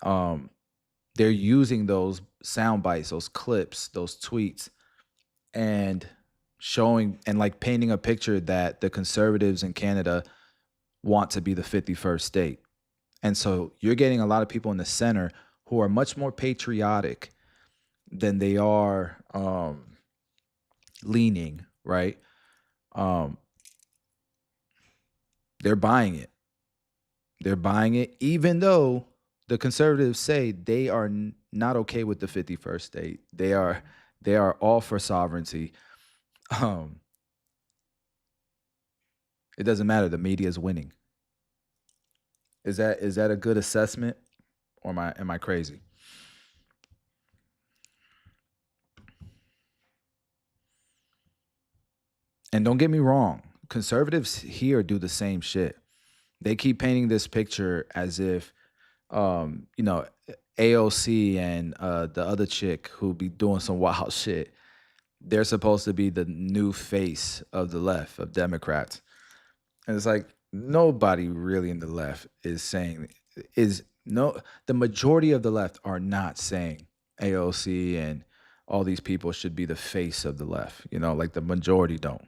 they're using those sound bites, those clips, those tweets, and showing and like painting a picture that the conservatives in Canada want to be the 51st state. And so you're getting a lot of people in the center who are much more patriotic than they are leaning, right? They're buying it. They're buying it, even though the conservatives say they are not okay with the 51st state. They are all for sovereignty. It doesn't matter. The media is winning. Is that a good assessment, or am I crazy? And don't get me wrong, conservatives here do the same shit. They keep painting this picture as if, AOC and the other chick who be doing some wild shit, they're supposed to be the new face of the left, of Democrats. And it's like, nobody really in the left the majority of the left are not saying AOC and all these people should be the face of the left. Like the majority don't.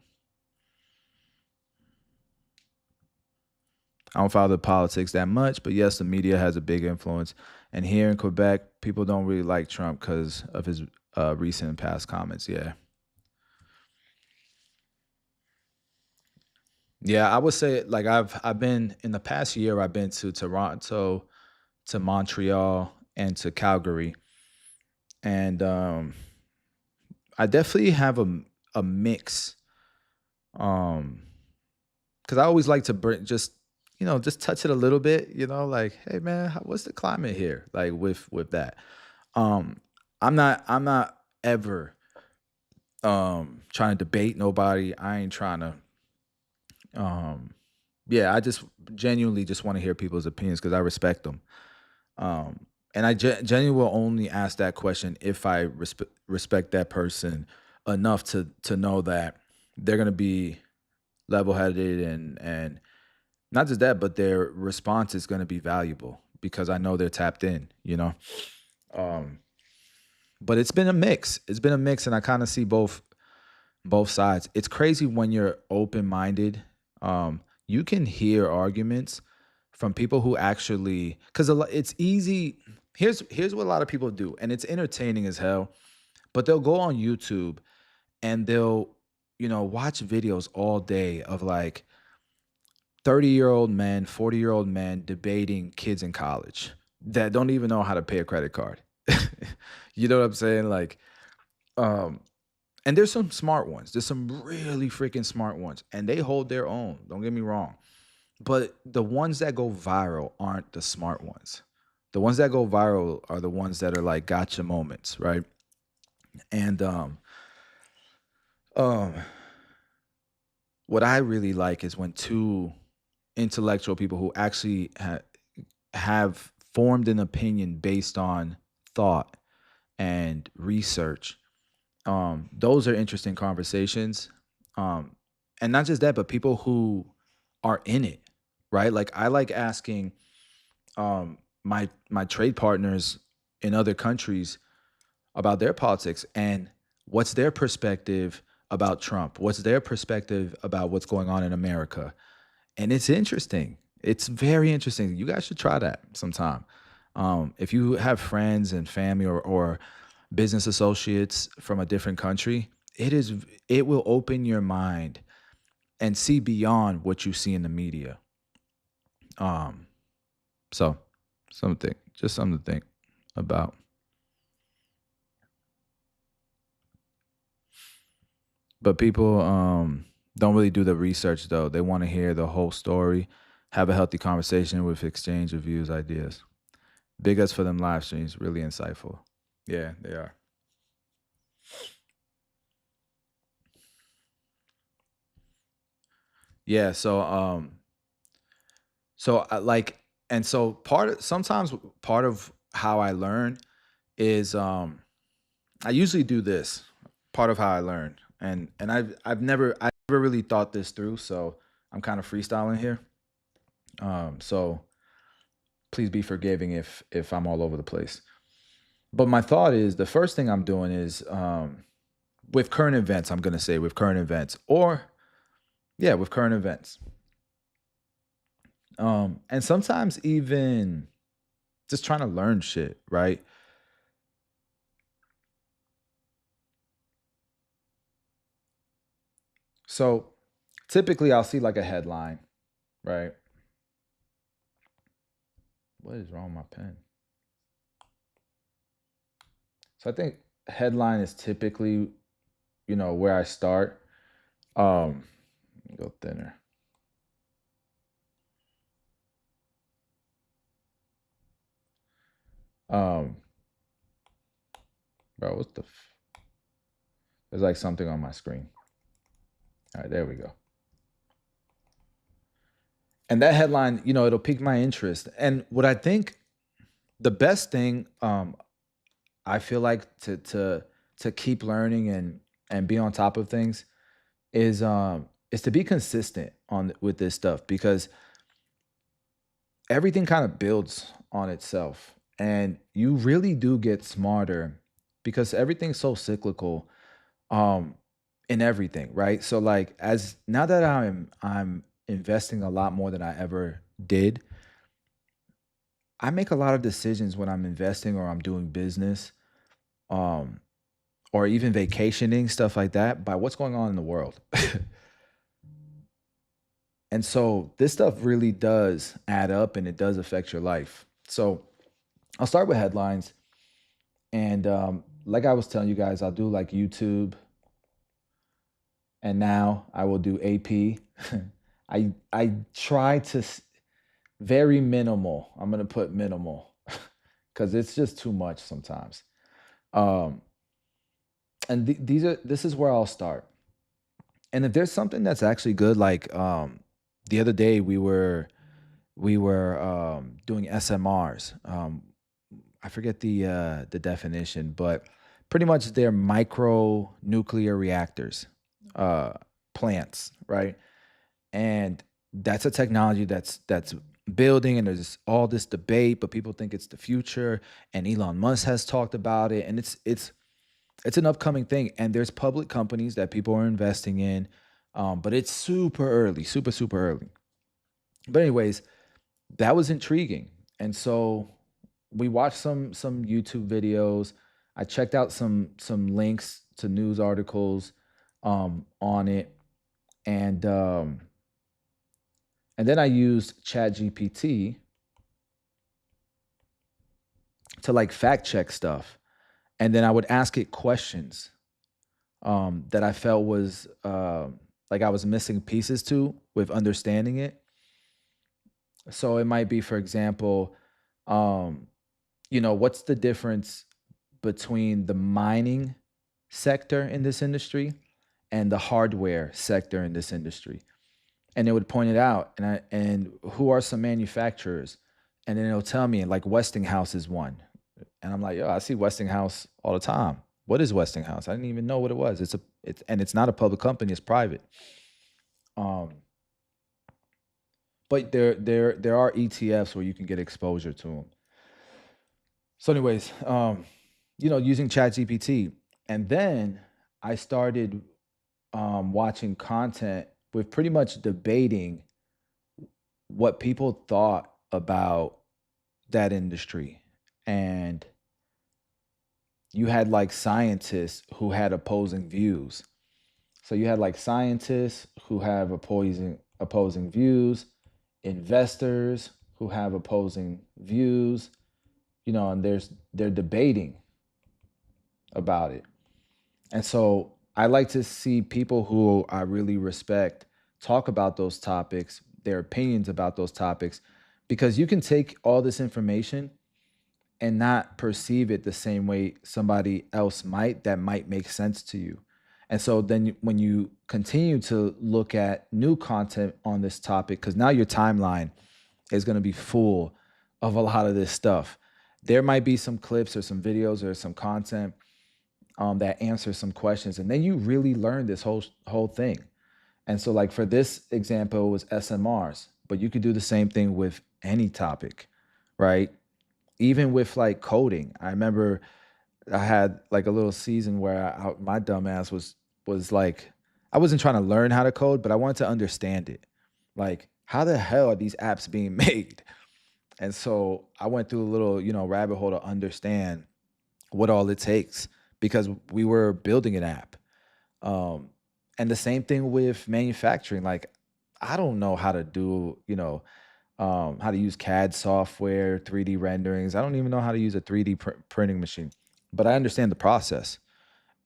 I don't follow the politics that much, but yes, the media has a big influence. And here in Quebec, people don't really like Trump because of his recent and past comments. Yeah. Yeah, I would say like I've been in the past year, I've been to Toronto, to Montreal, and to Calgary. And I definitely have a mix. Because I always like to bring just touch it a little bit, like, hey man, what's the climate here? Like with that. I'm not ever trying to debate nobody. I ain't trying to yeah, I just genuinely just want to hear people's opinions because I respect them. And I genuinely will only ask that question if I respect that person enough to know that they're gonna be level-headed and not just that, but their response is gonna be valuable because I know they're tapped in. But it's been a mix. It's been a mix, and I kind of see both sides. It's crazy when you're open-minded. You can hear arguments from people who actually, because it's easy. here's what a lot of people do, and it's entertaining as hell. But they'll go on YouTube and they'll, watch videos all day of like 30-year-old men, 40-year-old men debating kids in college that don't even know how to pay a credit card. You know what I'm saying? Like, um, and there's some smart ones. There's some really freaking smart ones, and they hold their own. Don't get me wrong. But the ones that go viral aren't the smart ones. The ones that go viral are the ones that are like gotcha moments, right? And um, what I really like is when two intellectual people who actually have formed an opinion based on thought and research. Those are interesting conversations. Um, and not just that, but people who are in it, right? Like I like asking my trade partners in other countries about their politics and what's their perspective about Trump? What's their perspective about what's going on in America? And it's interesting. It's very interesting. You guys should try that sometime. If you have friends and family or business associates from a different country, it will open your mind and see beyond what you see in the media. Um, so just something to think about. But people don't really do the research though. They want to hear the whole story, have a healthy conversation with exchange of views, ideas. Big ups for them live streams, really insightful. Yeah, they are. Yeah, so like, and so sometimes part of how I learn is I usually do this. Part of how I learn, and I've never really thought this through, so I'm kind of freestyling here. So please be forgiving if I'm all over the place. But my thought is the first thing I'm doing is with current events. I'm gonna say with current events, or yeah, with current events. And sometimes even just trying to learn shit, right? So typically I'll see like a headline, right? What is wrong with my pen? So I think headline is typically, where I start. Let me go thinner. Um, bro, what's there's like something on my screen. All right, there we go. And that headline, it'll pique my interest. And what I think the best thing, I feel like to keep learning and be on top of things is to be consistent with this stuff, because everything kind of builds on itself, and you really do get smarter because everything's so cyclical in everything, right? So like as now that I'm investing a lot more than I ever did, I make a lot of decisions when I'm investing or I'm doing business, um, or even vacationing, stuff like that, by what's going on in the world. And so this stuff really does add up and it does affect your life. So I'll start with headlines. And like I was telling you guys, I'll do like YouTube. And now I will do AP. I try to very minimal. I'm gonna put minimal because it's just too much sometimes. Um, and this is where I'll start. And if there's something that's actually good, like the other day we were doing SMRs. I forget the definition, but pretty much they're micro nuclear reactors, uh, plants, right? And that's a technology that's building, and there's all this debate, but people think it's the future, and Elon Musk has talked about it, and it's an upcoming thing, and there's public companies that people are investing in, but it's super early, super early. But anyways, that was intriguing, and so we watched some YouTube videos. I checked out some links to news articles on it, and then I used ChatGPT to like fact check stuff, and then I would ask it questions that I felt was like I was missing pieces to with understanding it. So it might be, for example, um, what's the difference between the mining sector in this industry and the hardware sector in this industry? And it would point it out, and who are some manufacturers, and then it'll tell me like Westinghouse is one, and I'm like, yo, I see Westinghouse all the time. What is Westinghouse? I didn't even know what it was. It's not a public company; it's private. Um, but there are ETFs where you can get exposure to them. So, anyways, using ChatGPT, and then I started watching content with pretty much debating what people thought about that industry. And you had like scientists who had opposing views. So you had like scientists who have opposing views, investors who have opposing views, and they're debating about it. And so I like to see people who I really respect talk about those topics, their opinions about those topics, because you can take all this information and not perceive it the same way somebody else might, that might make sense to you. And so then when you continue to look at new content on this topic, because now your timeline is going to be full of a lot of this stuff. There might be some clips or some videos or some content that answer some questions, and then you really learn this whole thing. And so, like for this example, it was SMRs, but you could do the same thing with any topic, right? Even with like coding. I remember I had like a little season where my dumb ass was like, I wasn't trying to learn how to code, but I wanted to understand it. Like, how the hell are these apps being made? And so I went through a little, rabbit hole to understand what all it takes, because we were building an app. And the same thing with manufacturing. Like, I don't know how to do, how to use CAD software, 3D renderings. I don't even know how to use a 3D printing machine, but I understand the process,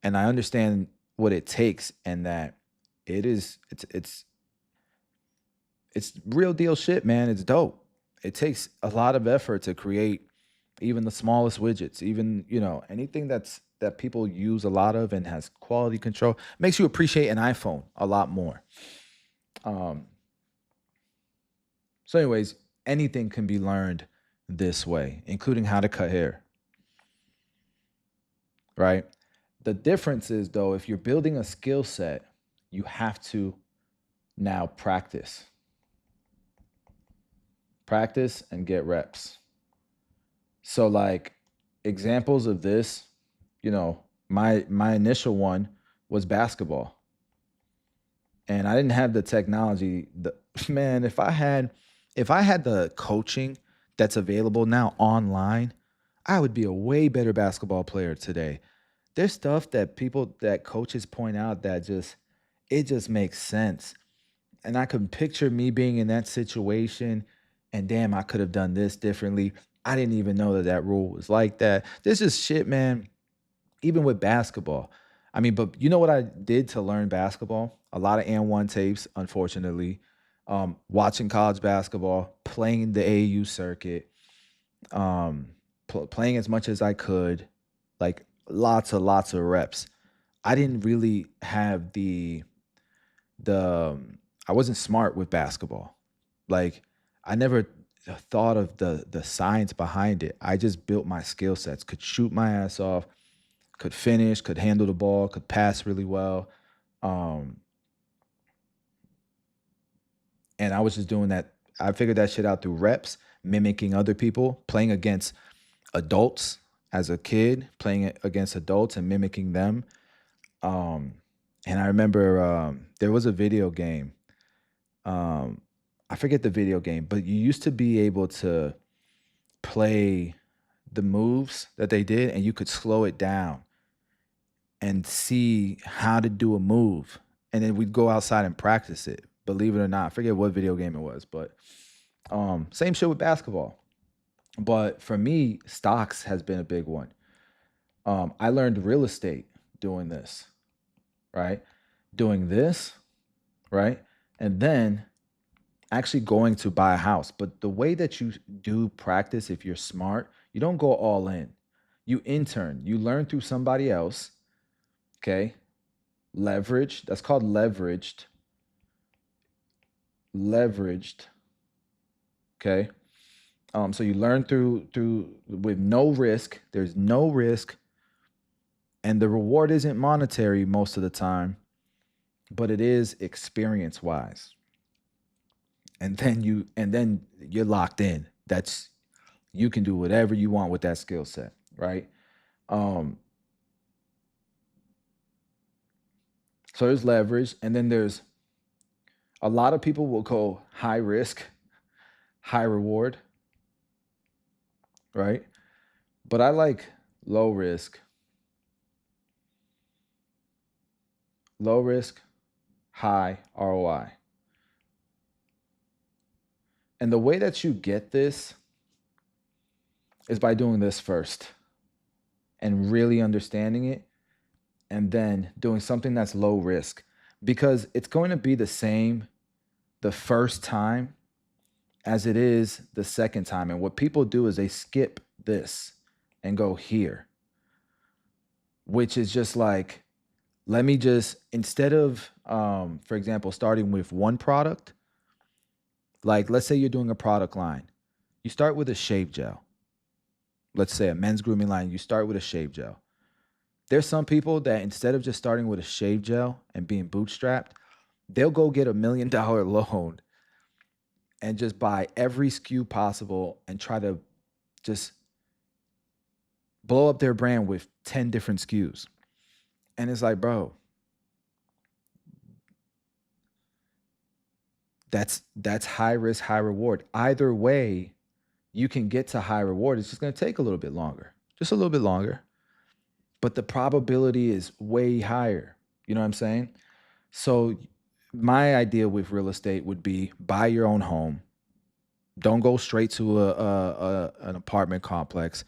and I understand what it takes, and that it's real deal shit, man. It's dope. It takes a lot of effort to create even the smallest widgets, even, anything that people use a lot of and has quality control, makes you appreciate an iPhone a lot more. So anyways, anything can be learned this way, including how to cut hair, right? The difference is, though, if you're building a skill set, you have to now practice and get reps. So like examples of this, my initial one was basketball, and I didn't have the technology. Man, if I had the coaching that's available now online, I would be a way better basketball player today. There's stuff that coaches point out that just makes sense. And I can picture me being in that situation, and damn, I could have done this differently. I didn't even know that rule was like that. This is shit, man. Even with basketball. I mean, but you know what I did to learn basketball? A lot of and one tapes, unfortunately. Watching college basketball, playing the AAU circuit, playing as much as I could, like lots of reps. I didn't really have I wasn't smart with basketball. Like, I never thought of the science behind it. I just built my skill sets, could shoot my ass off, could finish, could handle the ball, could pass really well. And I was just doing that. I figured that shit out through reps, mimicking other people, playing against adults as a kid, playing against adults and mimicking them. And I remember there was a video game. I forget the video game, but you used to be able to play the moves that they did, and you could slow it down and see how to do a move. And then we'd go outside and practice it. Believe it or not, I forget what video game it was, but same shit with basketball. But for me, stocks has been a big one. I learned real estate doing this, right? Doing this, right? And then actually going to buy a house. But the way that you do practice, if you're smart, you don't go all in. You intern, you learn through somebody else, okay? Leverage, that's called leveraged. Leveraged, okay? So you learn through with no risk. There's no risk. And the reward isn't monetary most of the time, but it is experience wise. And then you're locked in. That's, you can do whatever you want with that skill set, right? So there's leverage, and then there's a lot of people will go high risk, high reward, right? But I like low risk, high ROI. And the way that you get this is by doing this first and really understanding it, and then doing something that's low risk, because it's going to be the same the first time as it is the second time. And what people do is they skip this and go here, which is just like, let me just, instead of, for example, starting with one product, like let's say you're doing a product line, you start with a shave gel. Let's say a men's grooming line, you start with a shave gel. There's some people that instead of just starting with a shave gel and being bootstrapped, they'll go get $1 million loan and just buy every SKU possible and try to just blow up their brand with 10 different SKUs. And it's like, bro, that's high risk, high reward. Either way, you can get to high reward. It's just going to take a little bit longer, just a little bit longer. But the probability is way higher. You know what I'm saying? So my idea with real estate would be buy your own home. Don't go straight to an apartment complex.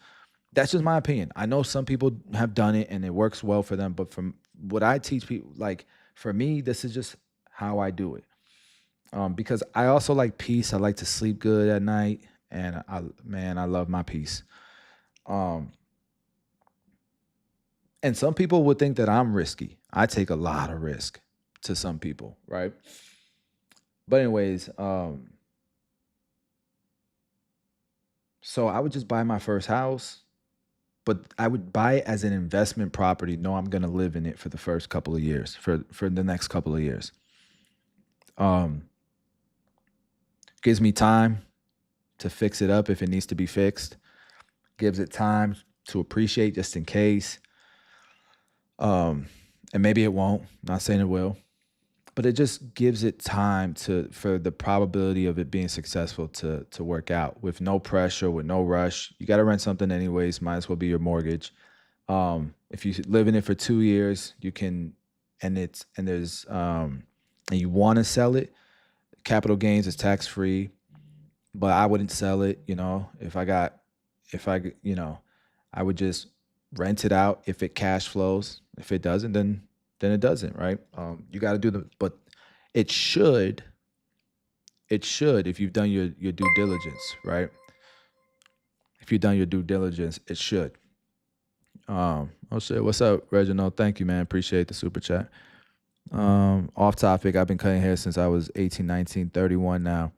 That's just my opinion. I know some people have done it and it works well for them, but from what I teach people, like for me, this is just how I do it. Because I also like peace. I like to sleep good at night, and I love my peace. And some people would think that I'm risky. I take a lot of risk to some people, right? But anyways, so I would just buy my first house, but I would buy it as an investment property. No, I'm going to live in it for the first couple of years, for the next couple of years. Gives me time to fix it up if it needs to be fixed. Gives it time to appreciate just in case. And maybe it won't. Not saying it will. But it just gives it time for the probability of it being successful to work out with no pressure, with no rush. You got to rent something anyways. Might as well be your mortgage. If you live in it for 2 years, you can, and you want to sell it, capital gains is tax free. But I wouldn't sell it. I would just rent it out if it cash flows. If it doesn't, then it doesn't, right? You got to but it should, if you've done your due diligence, right? If you've done your due diligence, it should. Oh shit, what's up, Reginald? Thank you, man. Appreciate the super chat. Off topic, I've been cutting hair since I was 18, 19, 31 now.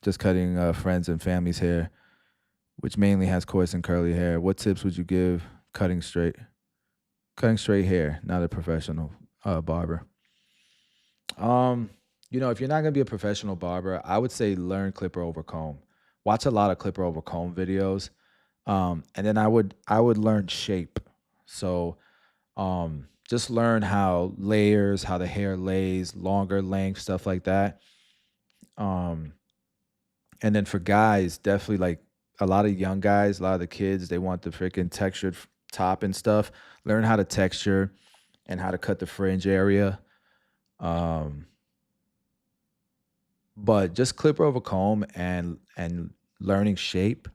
Just cutting friends and family's hair, which mainly has coarse and curly hair. What tips would you give cutting straight hair, not a professional barber? If you're not gonna be a professional barber, I would say learn clipper over comb. Watch a lot of clipper over comb videos, and then I would learn shape. So just learn how the hair lays, longer length, stuff like that. And then for guys, definitely like a lot of young guys, a lot of the kids, they want the freaking textured top and stuff. Learn how to texture and how to cut the fringe area. But just clipper over comb and learning shape,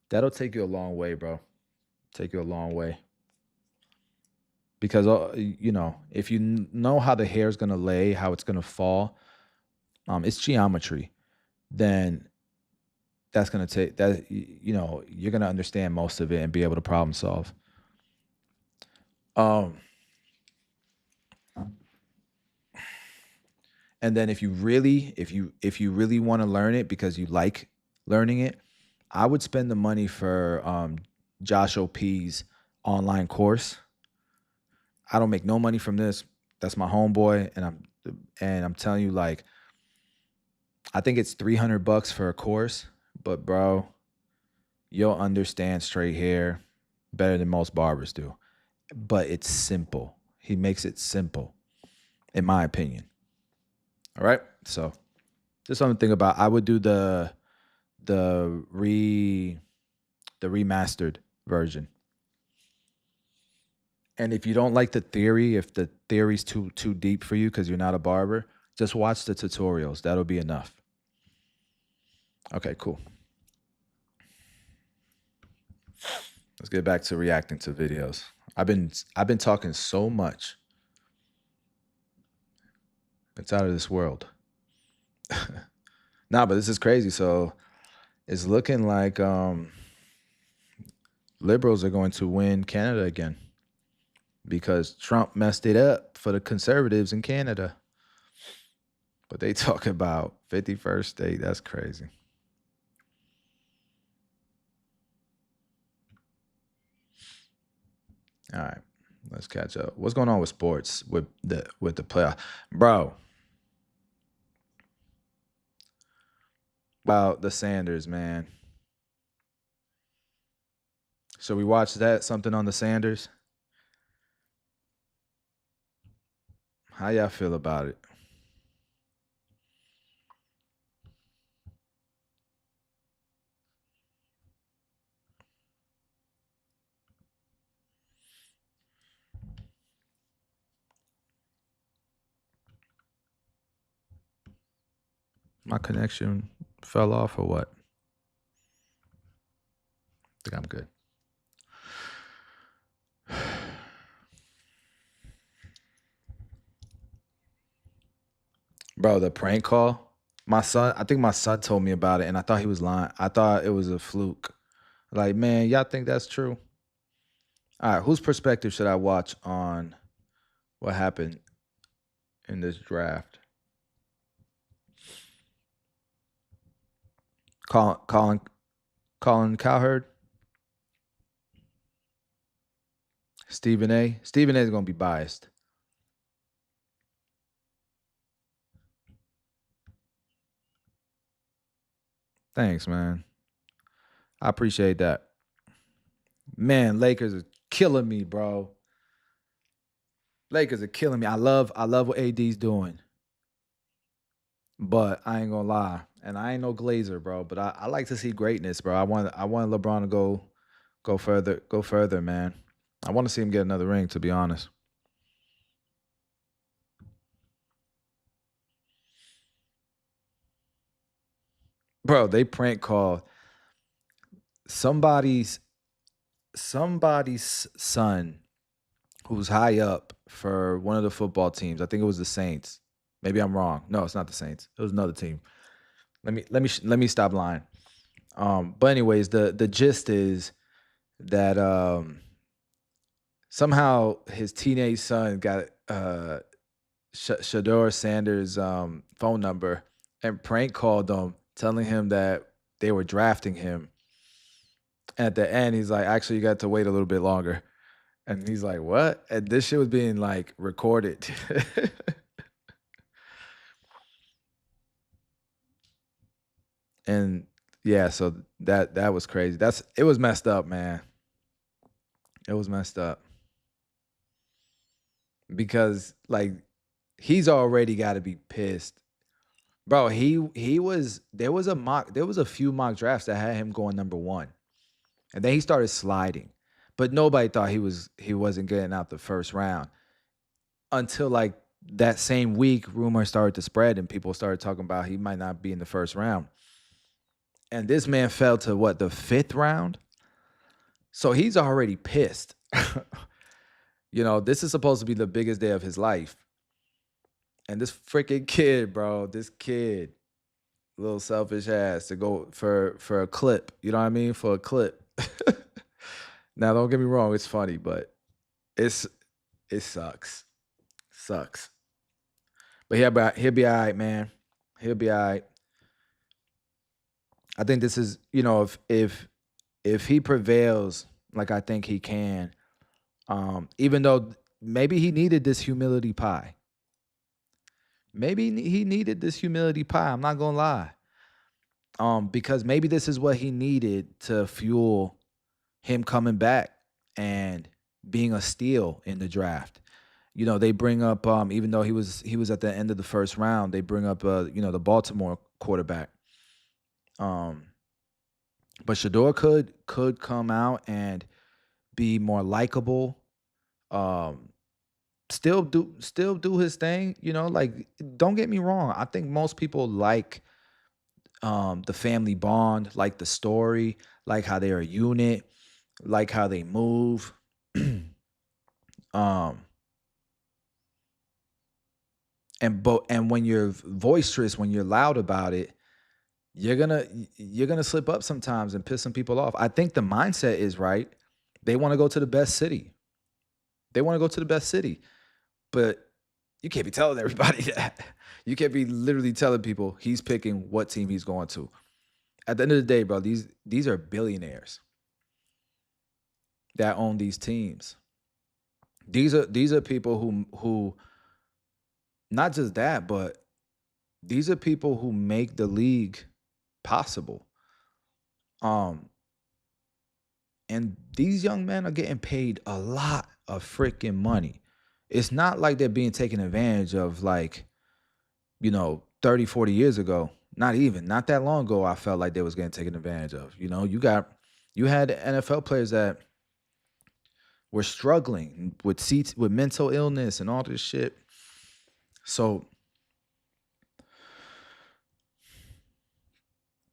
that'll take you a long way, bro. Take you a long way. Because if you know how the hair is gonna lay, how it's gonna fall, it's geometry. Then that's gonna take that. You're gonna understand most of it and be able to problem solve. And then if you really want to learn it because you like learning it, I would spend the money for Josh OP's online course. I don't make no money from this. That's my homeboy, and I'm telling you, like, I think it's $300 for a course, but bro, you'll understand straight hair better than most barbers do. But it's simple. He makes it simple, in my opinion. All right, so just something to think about. I would do the remastered version. And if you don't like the theory, if the theory's too deep for you because you're not a barber, just watch the tutorials. That'll be enough. Okay, cool. Let's get back to reacting to videos. I've been talking so much. It's out of this world. Nah, but this is crazy. So it's looking like liberals are going to win Canada again because Trump messed it up for the conservatives in Canada. But they talk about 51st state. That's crazy. All right, let's catch up. What's going on with sports with the playoff, bro? About the Sanders, man. So we watched that, something on the Sanders. How y'all feel about it? My connection fell off or what? I think I'm good. Bro, the prank call. I think my son told me about it, and I thought he was lying. I thought it was a fluke. Like, man, y'all think that's true? All right, whose perspective should I watch on what happened in this draft? Colin Cowherd? Stephen A? Stephen A is going to be biased. Thanks, man. I appreciate that. Man, Lakers are killing me, bro. Lakers are killing me. I love what AD's doing. But I ain't gonna lie. And I ain't no Glazer, bro. But I like to see greatness, bro. I want LeBron to go further, man. I want to see him get another ring, to be honest. Bro, they prank called somebody's son who's high up for one of the football teams. I think it was the Saints. Maybe I'm wrong. No, it's not the Saints. It was another team. Let me stop lying. But anyways, the gist is that somehow his teenage son got Shador Sanders' phone number and prank called him, telling him that they were drafting him. At the end, he's like, actually, you got to wait a little bit longer. And he's like, what? And this shit was being like recorded. And yeah, so that was crazy. It was messed up, man. It was messed up. Because like he's already got to be pissed Bro, he was there was a few mock drafts that had him going number 1. And then he started sliding. But nobody thought he wasn't getting out the first round until like that same week rumors started to spread and people started talking about he might not be in the first round. And this man fell to what, the 5th round? So he's already pissed. You know, this is supposed to be the biggest day of his life. And this freaking kid, bro, this kid, little selfish ass to go for a clip. You know what I mean? For a clip. Now, don't get me wrong, it's funny, but it sucks. Sucks. But he'll be all right, man. He'll be all right. I think this is, you know, if he prevails like I think he can, even though maybe he needed this humility pie. Maybe he needed this humility pie. I'm not gonna lie. Because maybe this is what he needed to fuel him coming back and being a steal in the draft. You know, they bring up even though he was at the end of the first round, they bring up you know, the Baltimore quarterback. But Shador could come out and be more likable. Still do his thing, you know, like, don't get me wrong. I think most people like the family bond, like the story, like how they're a unit, like how they move. And when you're boisterous, when you're loud about it, you're gonna slip up sometimes and piss some people off. I think the mindset is right. They want to go to the best city. But you can't be telling everybody that. You can't be literally telling people he's picking what team he's going to. At the end of the day, bro, these are billionaires that own these teams. These are people who not just that, but these are people who make the league possible. And these young men are getting paid a lot of freaking money. It's not like they're being taken advantage of, like, you know, 30, 40 years ago. Not that long ago, I felt like they was getting taken advantage of. You know, you had NFL players that were struggling with mental illness and all this shit. So,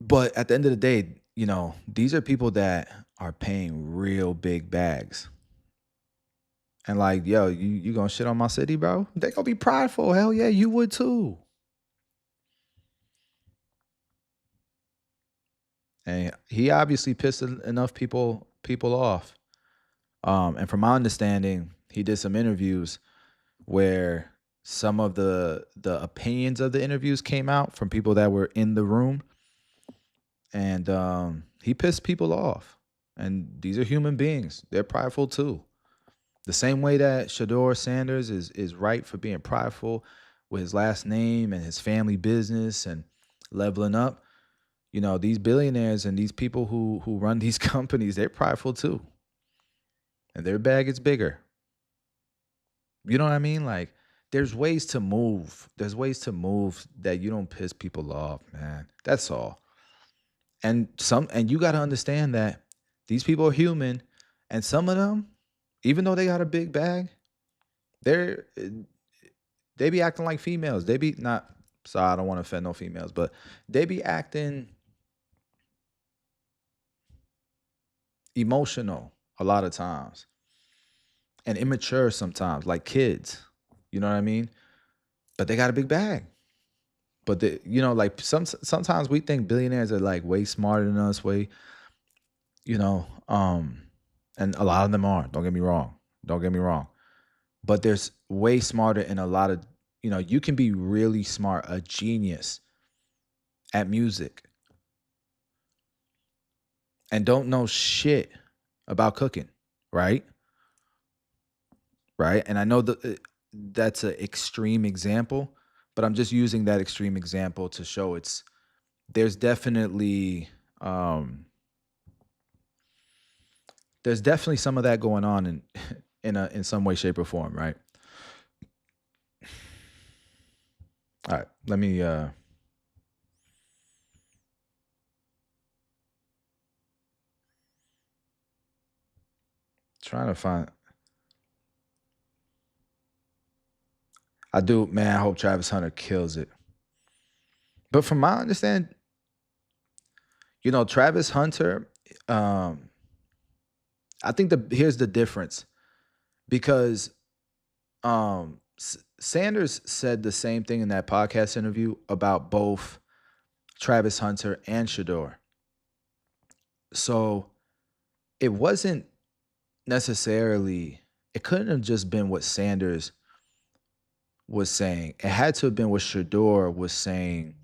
but at the end of the day, you know, these are people that are paying real big bags. And like, yo, you gonna shit on my city, bro? They gonna be prideful. Hell yeah, you would too. And he obviously pissed enough people off. And from my understanding, he did some interviews where some of the opinions of the interviews came out from people that were in the room. And he pissed people off. And these are human beings. They're prideful too. The same way that Shador Sanders is right for being prideful with his last name and his family business and leveling up. You know, these billionaires and these people who run these companies, they're prideful too. And their bag is bigger. You know what I mean? Like, there's ways to move. There's ways to move that you don't piss people off, man. That's all. And you got to understand that these people are human, and some of them, even though they got a big bag, they be acting like females. They be not, sorry, I don't want to offend no females, but they be acting emotional a lot of times and immature sometimes, like kids. You know what I mean? But they got a big bag. But you know, like sometimes we think billionaires are like way smarter than us, you know, and a lot of them are. Don't get me wrong. But there's way smarter in a lot of, you know, you can be really smart, a genius at music, and don't know shit about cooking, right? Right? And I know that's an extreme example, but I'm just using that extreme example to show there's definitely some of that going on in some way, shape, or form, right? All right, let me Trying to find. I do, man. I hope Travis Hunter kills it. But from my understanding, Travis Hunter, I think here's the difference, because Sanders said the same thing in that podcast interview about both Travis Hunter and Shador. So it wasn't necessarily, it couldn't have just been what Sanders was saying. It had to have been what Shador was saying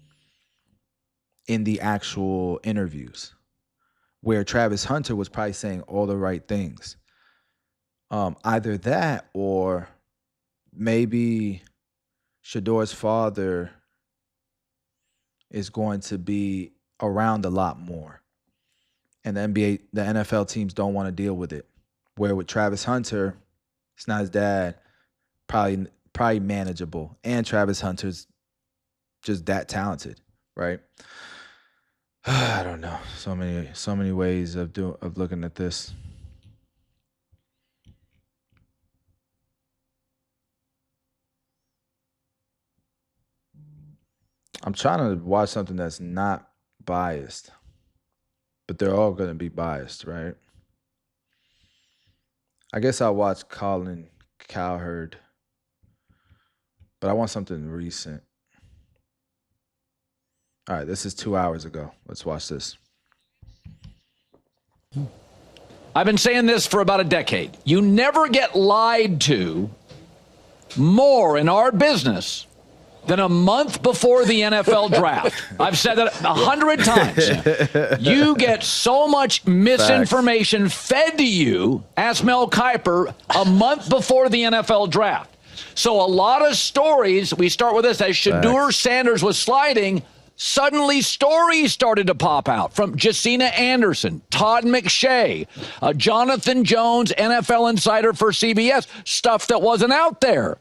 in the actual interviews, where Travis Hunter was probably saying all the right things. Either that, or maybe Shador's father is going to be around a lot more, and the NFL teams don't want to deal with it. Where with Travis Hunter, it's not his dad, probably manageable, and Travis Hunter's just that talented, right? I don't know. So many ways of looking at this. I'm trying to watch something that's not biased, but they're all going to be biased, right? I guess I'll watch Colin Cowherd, but I want something recent. All right, this is 2 hours ago. Let's watch this. I've been saying this for about a decade. You never get lied to more in our business than a month before the NFL draft. I've said that 100 times. You get so much misinformation fed to you, ask Mel Kiper, a month before the NFL draft. So a lot of stories, we start with this, as Shador Sanders was sliding, suddenly stories started to pop out from Jacina Anderson, Todd McShay, Jonathan Jones, NFL insider for CBS, stuff that wasn't out there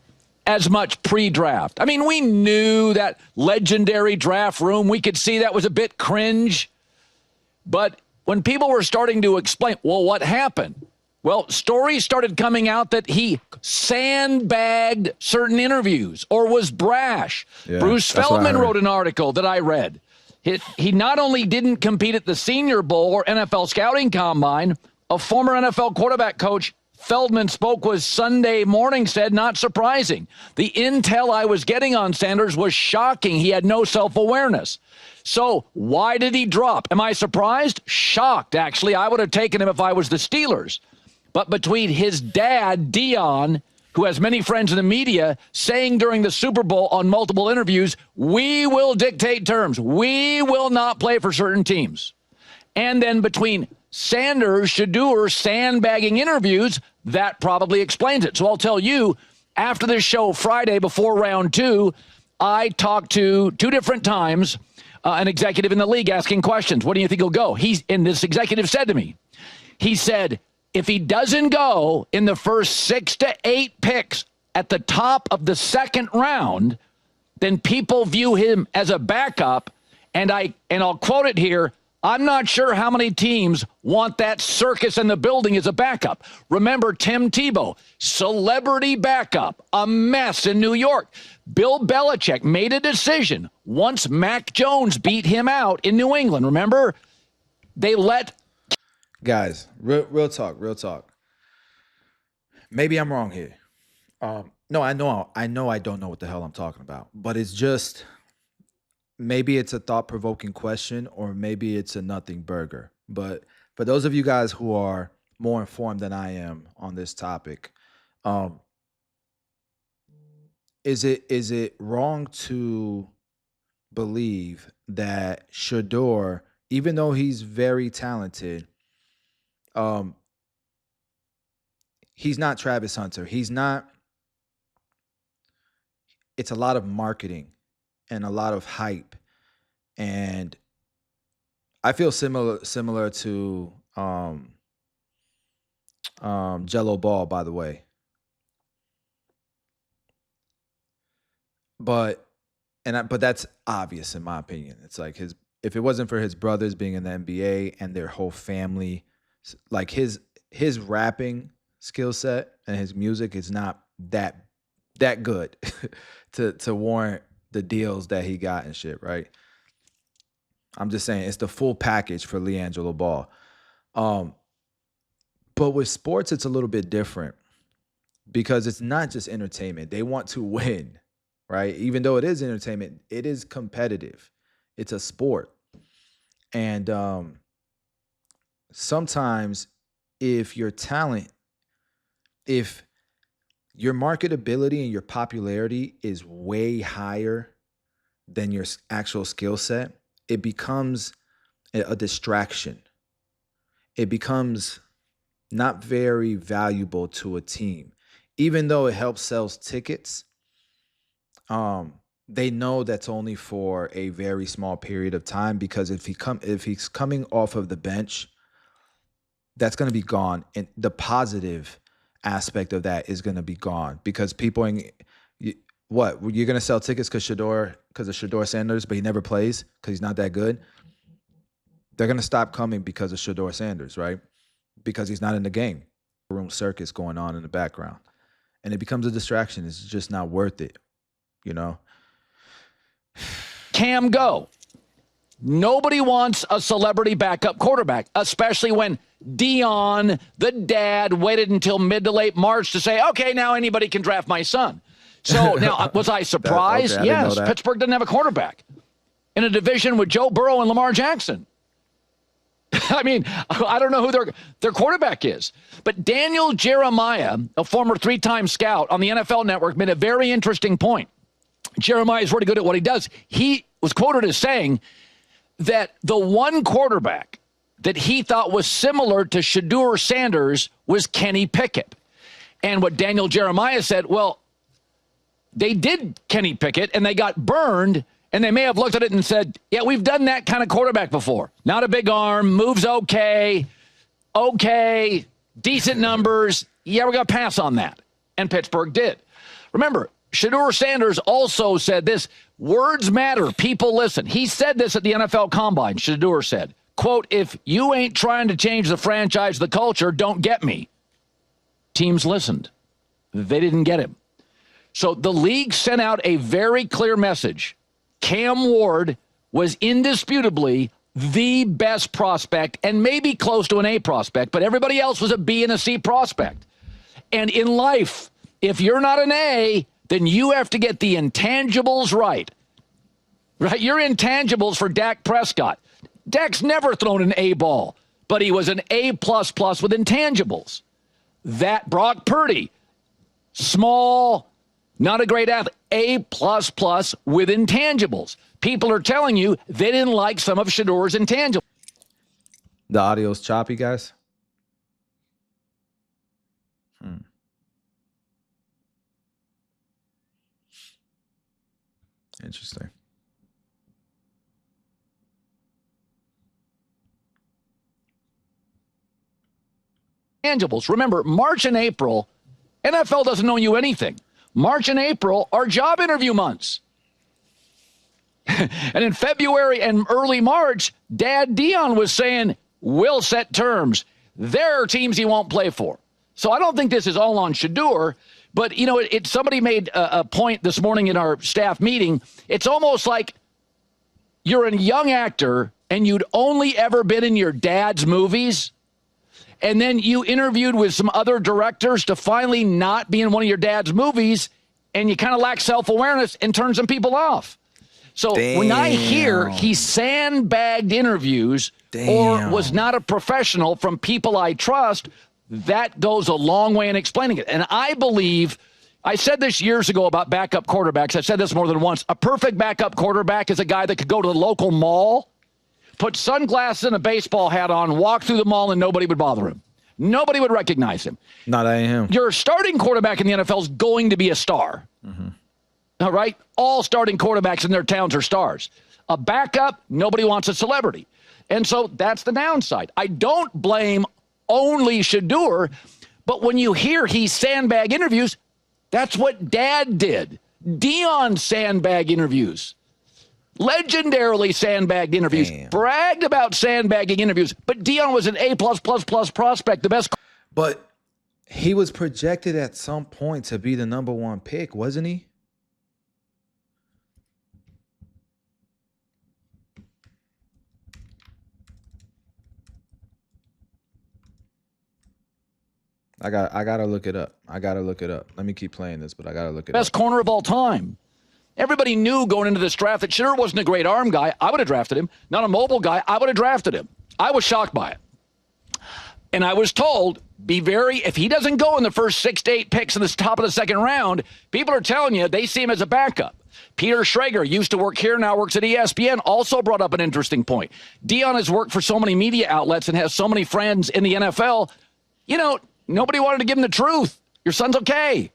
as much pre-draft. I mean, we knew that legendary draft room. We could see that was a bit cringe. But when people were starting to explain, well, what happened? Well, stories started coming out that he sandbagged certain interviews or was brash. Yeah, Bruce Feldman wrote an article that I read. He not only didn't compete at the Senior Bowl or NFL Scouting Combine, a former NFL quarterback coach Feldman spoke with Sunday Morning said, not surprising. The intel I was getting on Sanders was shocking. He had no self-awareness. So why did he drop? Am I surprised? Shocked, actually. I would have taken him if I was the Steelers. But between his dad, Dion, who has many friends in the media, saying during the Super Bowl on multiple interviews, we will dictate terms. We will not play for certain teams. And then between Sanders, Shador sandbagging interviews, that probably explains it. So I'll tell you, after this show Friday before round 2, I talked to 2 different times an executive in the league asking questions. What do you think he'll go? And this executive said to me, he said, if he doesn't go in the first 6 to 8 picks at the top of the second round, then people view him as a backup. And I'll quote it here. I'm not sure how many teams want that circus in the building as a backup. Remember Tim Tebow, celebrity backup, a mess in New York. Bill Belichick made a decision once Mac Jones beat him out in New England. Remember? They let... Guys, real talk. Maybe I'm wrong here. No, I know I don't know what the hell I'm talking about. But it's just... maybe it's a thought-provoking question, or maybe it's a nothing burger. But for those of you guys who are more informed than I am on this topic, is it wrong to believe that Shador, even though he's very talented, he's not Travis Hunter. He's not. It's a lot of marketing and a lot of hype. And I feel similar to Jello Ball, by the way. But that's obvious in my opinion. It's like if it wasn't for his brothers being in the NBA and their whole family, like his rapping skill set and his music is not that good to warrant the deals that he got and shit, right? I'm just saying it's the full package for LiAngelo Ball. But with sports, it's a little bit different because it's not just entertainment. They want to win, right? Even though it is entertainment, it is competitive. It's a sport. And sometimes if your talent, if your marketability and your popularity is way higher than your actual skill set, it becomes a distraction. It becomes not very valuable to a team. Even though it helps sell tickets, they know that's only for a very small period of time, because if he's coming off of the bench, that's going to be gone. And the positive aspect of that is going to be gone, because people, what, you're going to sell tickets because of Shador Sanders, but he never plays because he's not that good? They're going to stop coming because of Shador Sanders, right? Because he's not in the game. Room circus going on in the background. And it becomes a distraction. It's just not worth it, you know? Cam, go. Nobody wants a celebrity backup quarterback, especially when Dion, the dad, waited until mid to late March to say, okay, now anybody can draft my son. So now, was I surprised? Okay, yes, Pittsburgh didn't have a quarterback in a division with Joe Burrow and Lamar Jackson. I mean, I don't know who their quarterback is. But Daniel Jeremiah, a former 3-time scout on the NFL Network, made a very interesting point. Jeremiah is really good at what he does. He was quoted as saying that the one quarterback that he thought was similar to Shador Sanders was Kenny Pickett. And what Daniel Jeremiah said, well, they did Kenny Pickett and they got burned, and they may have looked at it and said, yeah, we've done that kind of quarterback before. Not a big arm, moves okay, decent numbers. Yeah, we're going to pass on that. And Pittsburgh did. Remember, Shador Sanders also said this, words matter, people listen. He said this at the NFL Combine, Shador said, quote, if you ain't trying to change the franchise, the culture, don't get me. Teams listened. They didn't get him. So the league sent out a very clear message. Cam Ward was indisputably the best prospect and maybe close to an A prospect, but everybody else was a B and a C prospect. And in life, if you're not an A, then you have to get the intangibles right. Right? Your intangibles for Dak Prescott. Dak's never thrown an A ball, but he was an A++ with intangibles. That Brock Purdy, small, not a great athlete, A++ with intangibles. People are telling you they didn't like some of Shador's intangibles. The audio's choppy, guys. Interesting. Intangibles. Remember, March and April, NFL doesn't owe you anything. March and April are job interview months. And in February and early March, Dad Dion was saying, we'll set terms. There are teams he won't play for. So I don't think this is all on Shador. But, you know, somebody made a point this morning in our staff meeting. It's almost like you're a young actor and you'd only ever been in your dad's movies. And then you interviewed with some other directors to finally not be in one of your dad's movies. And you kind of lack self-awareness and turn some people off. So when I hear he sandbagged interviews or was not a professional from people I trust, that goes a long way in explaining it. And I believe, I said this years ago about backup quarterbacks. I've said this more than once. A perfect backup quarterback is a guy that could go to the local mall, put sunglasses and a baseball hat on, walk through the mall, and nobody would bother him. Nobody would recognize him. Not I am. Your starting quarterback in the NFL is going to be a star. Mm-hmm. All right? All starting quarterbacks in their towns are stars. A backup, nobody wants a celebrity. And so that's the downside. I don't blame only Shador, but when you hear he sandbag interviews, that's what Dad did. Dion sandbag interviews. Legendarily sandbagged interviews. Bragged about sandbagging interviews. But Dion was an A+++ prospect, the best. But He was projected at some point to be the number 1 pick, wasn't he? I gotta look it up. Let me keep playing this, but I gotta look it up. Best corner of all time. Everybody knew going into this draft that Shador wasn't a great arm guy. I would have drafted him. Not a mobile guy. I would have drafted him. I was shocked by it. And I was told, if he doesn't go in the first 6 to 8 picks in the top of the second round, people are telling you they see him as a backup. Peter Schrager used to work here, now works at ESPN, also brought up an interesting point. Dion has worked for so many media outlets and has so many friends in the NFL. You know, nobody wanted to give him the truth. Your son's okay.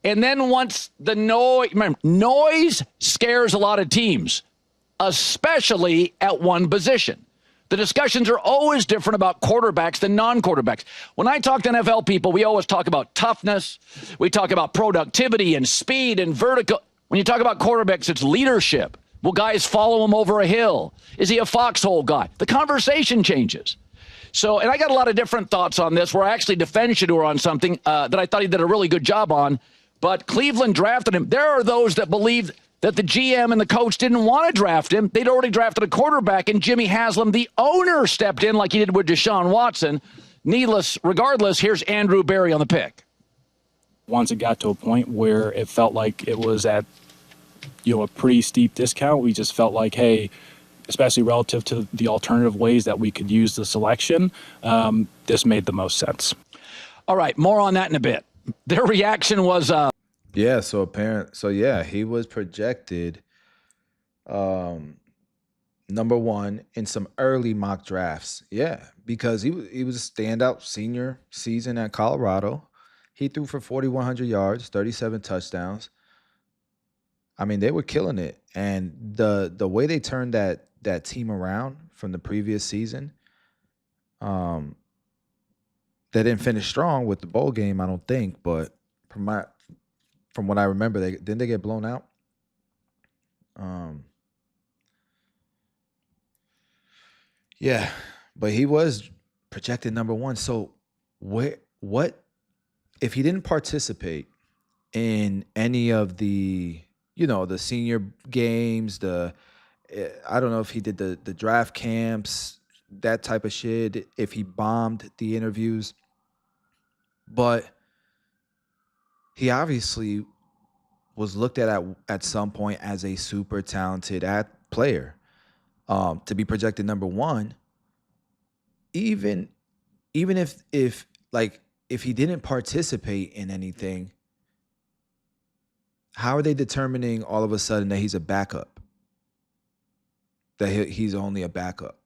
And then once the noise scares a lot of teams, especially at one position. The discussions are always different about quarterbacks than non-quarterbacks. When I talk to NFL people, we always talk about toughness. We talk about productivity and speed and vertical. When you talk about quarterbacks, it's leadership. Will guys follow him over a hill? Is he a foxhole guy? The conversation changes. So, and I got a lot of different thoughts on this where I actually defend Shador on something that I thought he did a really good job on. But Cleveland drafted him. There are those that believe that the GM and the coach didn't want to draft him. They'd already drafted a quarterback, and Jimmy Haslam, the owner, stepped in like he did with Deshaun Watson. Regardless, here's Andrew Berry on the pick. Once it got to a point where it felt like it was at, a pretty steep discount, we just felt like, hey, especially relative to the alternative ways that we could use the selection, this made the most sense. All right, more on that in a bit. Their reaction was... he was projected number 1 in some early mock drafts. Yeah, because he was a standout senior season at Colorado. He threw for 4,100 yards, 37 touchdowns. I mean, they were killing it. And the way they turned that team around from the previous season, they didn't finish strong with the bowl game, I don't think, but from what I remember, didn't they get blown out? Yeah, but he was projected number 1. So what if he didn't participate in any of the, the senior games, I don't know if he did the draft camps, that type of shit, if he bombed the interviews, but he obviously was looked at some point as a super talented player. To be projected number 1, even if he didn't participate in anything, how are they determining all of a sudden that he's a backup? That he's only a backup?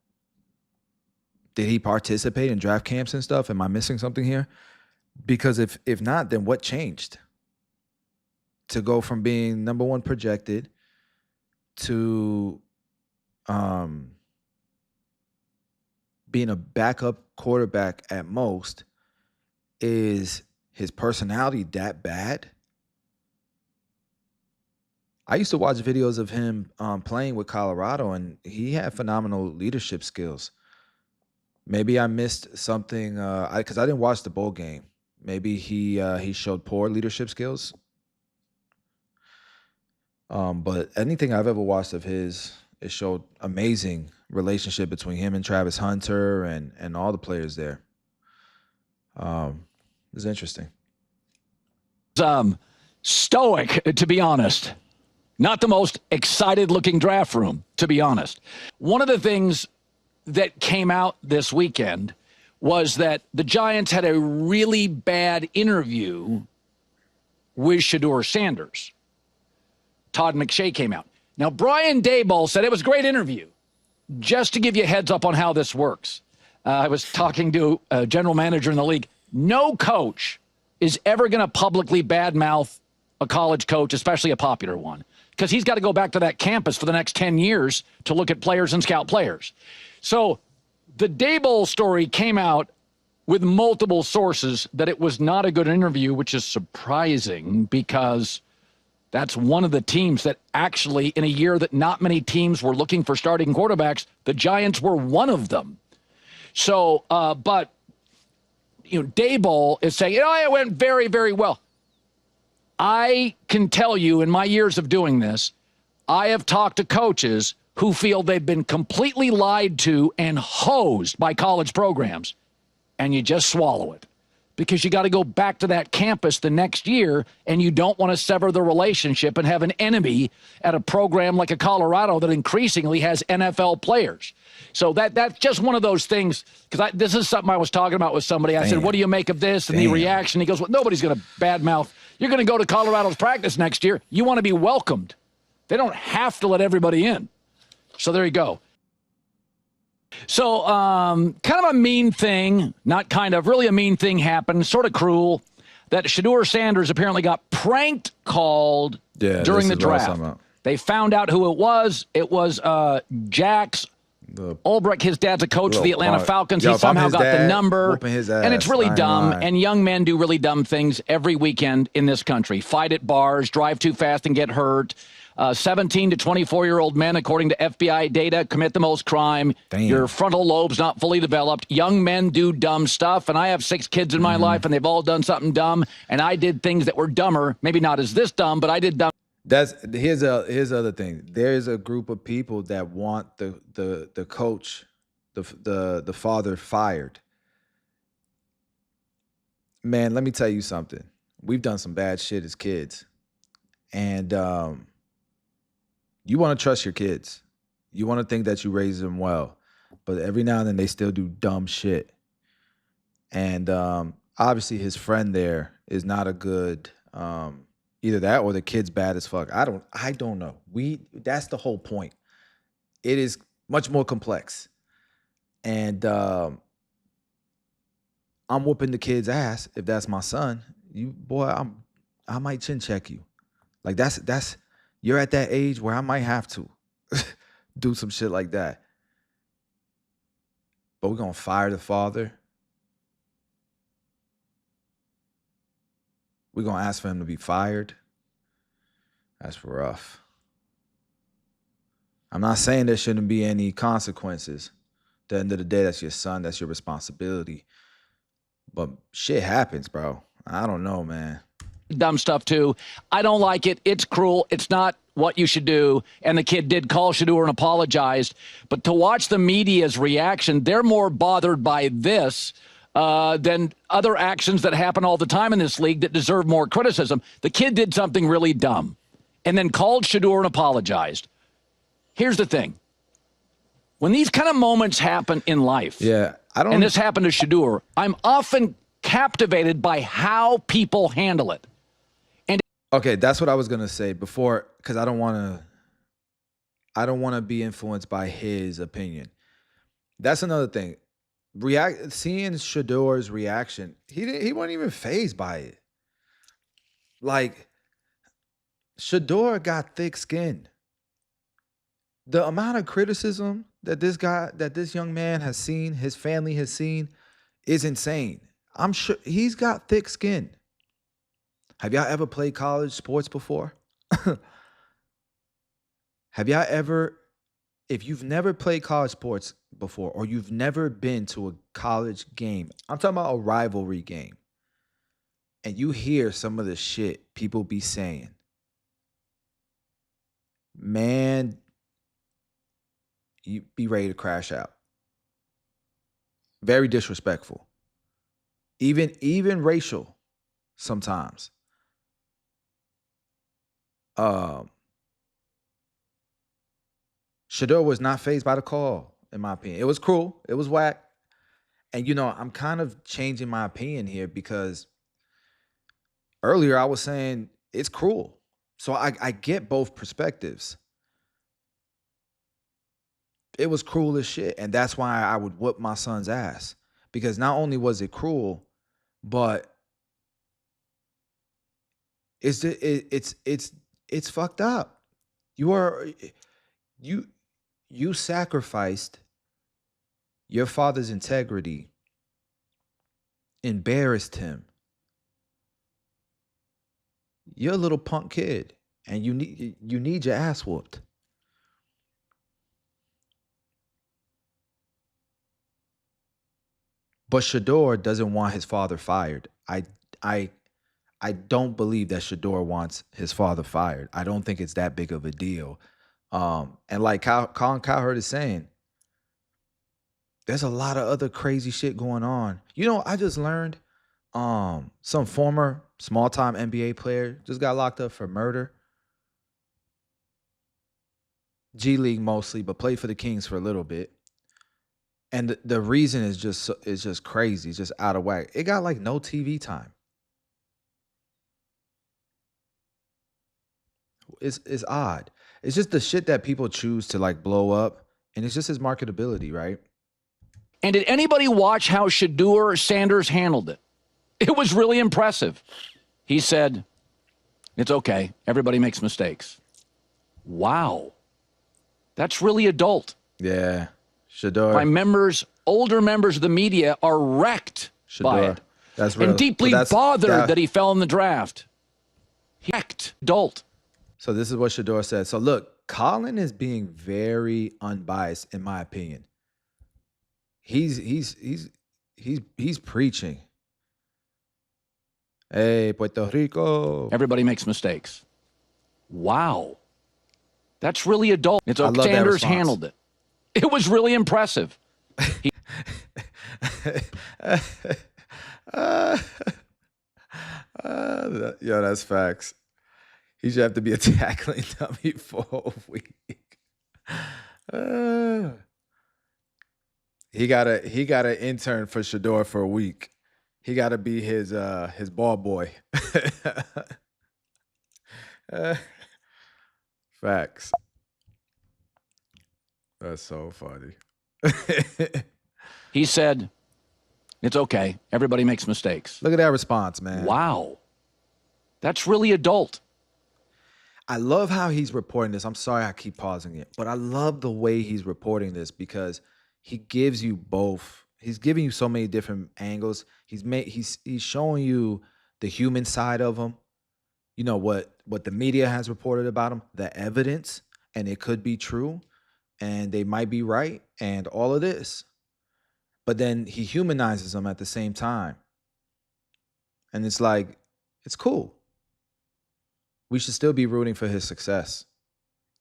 Did he participate in draft camps and stuff? Am I missing something here? Because if not, then what changed to go from being number 1 projected to being a backup quarterback at most? Is his personality that bad? I used to watch videos of him playing with Colorado, and he had phenomenal leadership skills. Maybe I missed something because I didn't watch the bowl game. Maybe he showed poor leadership skills. But anything I've ever watched of his, it showed amazing relationship between him and Travis Hunter and all the players there. It's interesting. Stoic, to be honest. Not the most excited-looking draft room, to be honest. One of the things that came out this weekend was that the Giants had a really bad interview with Shador Sanders. Todd McShay came out. Now, Brian Daboll said it was a great interview. Just to give you a heads up on how this works, I was talking to a general manager in the league. No coach is ever going to publicly badmouth a college coach, especially a popular one, because he's got to go back to that campus for the next 10 years to look at players and scout players. So the Daboll story came out with multiple sources that it was not a good interview, which is surprising because that's one of the teams that actually, in a year that not many teams were looking for starting quarterbacks, the Giants were one of them. So, but Daboll is saying, it went very, very well. I can tell you in my years of doing this, I have talked to coaches who feel they've been completely lied to and hosed by college programs, and you just swallow it because you got to go back to that campus the next year, and you don't want to sever the relationship and have an enemy at a program like a Colorado that increasingly has NFL players. So that's just one of those things, because this is something I was talking about with somebody. I said, what do you make of this? And the reaction, he goes, well, nobody's going to badmouth. You're going to go to Colorado's practice next year. You want to be welcomed. They don't have to let everybody in. So there you go. So kind of a mean thing, not kind of, really a mean thing happened, sort of cruel, that Shador Sanders apparently got prank called during the draft. They found out who it was. It was Jax Ulbrich. His dad's a coach for the Atlanta Falcons. He somehow got the number. And it's really dumb. And young men do really dumb things every weekend in this country. Fight at bars, drive too fast and get hurt. 17 to 24-year-old men, according to FBI data, commit the most crime. Your frontal lobe's not fully developed. Young men do dumb stuff, and I have 6 kids in my life, and they've all done something dumb, and I did things that were dumber. Maybe not as this dumb, but I did dumb. Here's the other thing. There's a group of people that want the coach, the father fired. Man, let me tell you something. We've done some bad shit as kids, and you want to trust your kids. You want to think that you raise them well. But every now and then they still do dumb shit. And obviously his friend there is not a good, either that or the kid's bad as fuck. I don't know. That's the whole point. It is much more complex. And I'm whooping the kid's ass if that's my son. I might chin check you. Like that's you're at that age where I might have to do some shit like that. But we're going to fire the father. We're going to ask for him to be fired. That's rough. I'm not saying there shouldn't be any consequences. At the end of the day, that's your son. That's your responsibility. But shit happens, bro. I don't know, man. Dumb stuff too. I don't like it. It's cruel. It's not what you should do. And the kid did call Shador and apologized. But to watch the media's reaction, they're more bothered by this than other actions that happen all the time in this league that deserve more criticism. The kid did something really dumb and then called Shador and apologized. Here's the thing. When these kind of moments happen in life, and this happened to Shador, I'm often captivated by how people handle it. Okay, that's what I was gonna say before, because I don't want to be influenced by his opinion. That's another thing. Seeing Shador's reaction, he wasn't even fazed by it. Like, Shador got thick skin. The amount of criticism that this young man has seen, his family has seen, is insane. I'm sure he's got thick skin. Have y'all ever played college sports before? Have y'all ever, if you've never played college sports before, or you've never been to a college game, I'm talking about a rivalry game, and you hear some of the shit people be saying, man, you be ready to crash out. Very disrespectful. Even racial sometimes. Shador was not fazed by the call, in my opinion. It was cruel. It was whack. And, I'm kind of changing my opinion here because earlier I was saying it's cruel. So I get both perspectives. It was cruel as shit. And that's why I would whoop my son's ass. Because not only was it cruel, but it's fucked up. You sacrificed your father's integrity, embarrassed him. You're a little punk kid, and you need your ass whooped. But Shador doesn't want his father fired. I I don't believe that Shador wants his father fired. I don't think it's that big of a deal. And like Colin Cowherd is saying, there's a lot of other crazy shit going on. You know, I just learned some former small-time NBA player just got locked up for murder. G League mostly, but played for the Kings for a little bit. And the reason is just crazy. It's just out of whack. It got like no TV time. It's odd. It's just the shit that people choose to like blow up, and it's just his marketability, right? And did anybody watch how Shador Sanders handled it? It was really impressive. He said, "It's okay. Everybody makes mistakes." Wow. That's really adult. Yeah. Shador. Older members of the media are wrecked by it. That's real. And deeply bothered that he fell in the draft. Wrecked. Adult. So this is what Shador said. So look, Colin is being very unbiased, in my opinion. He's preaching. Hey, Puerto Rico. Everybody makes mistakes. Wow. That's really adult. It's I love that Sanders response. handled it. It was really impressive. Yo, that's facts. He should have to be a tackling dummy for a week. He got an intern for Shador for a week. He got to be his ball boy. Facts. That's so funny. He said, "It's okay. Everybody makes mistakes." Look at that response, man. Wow. That's really adult. I love how he's reporting this. I'm sorry I keep pausing it, but I love the way he's reporting this because he gives you both. He's giving you so many different angles. He's showing you the human side of him. You know what the media has reported about him, the evidence, and it could be true, and they might be right, and all of this. But then he humanizes them at the same time. And it's like, it's cool. We should still be rooting for his success.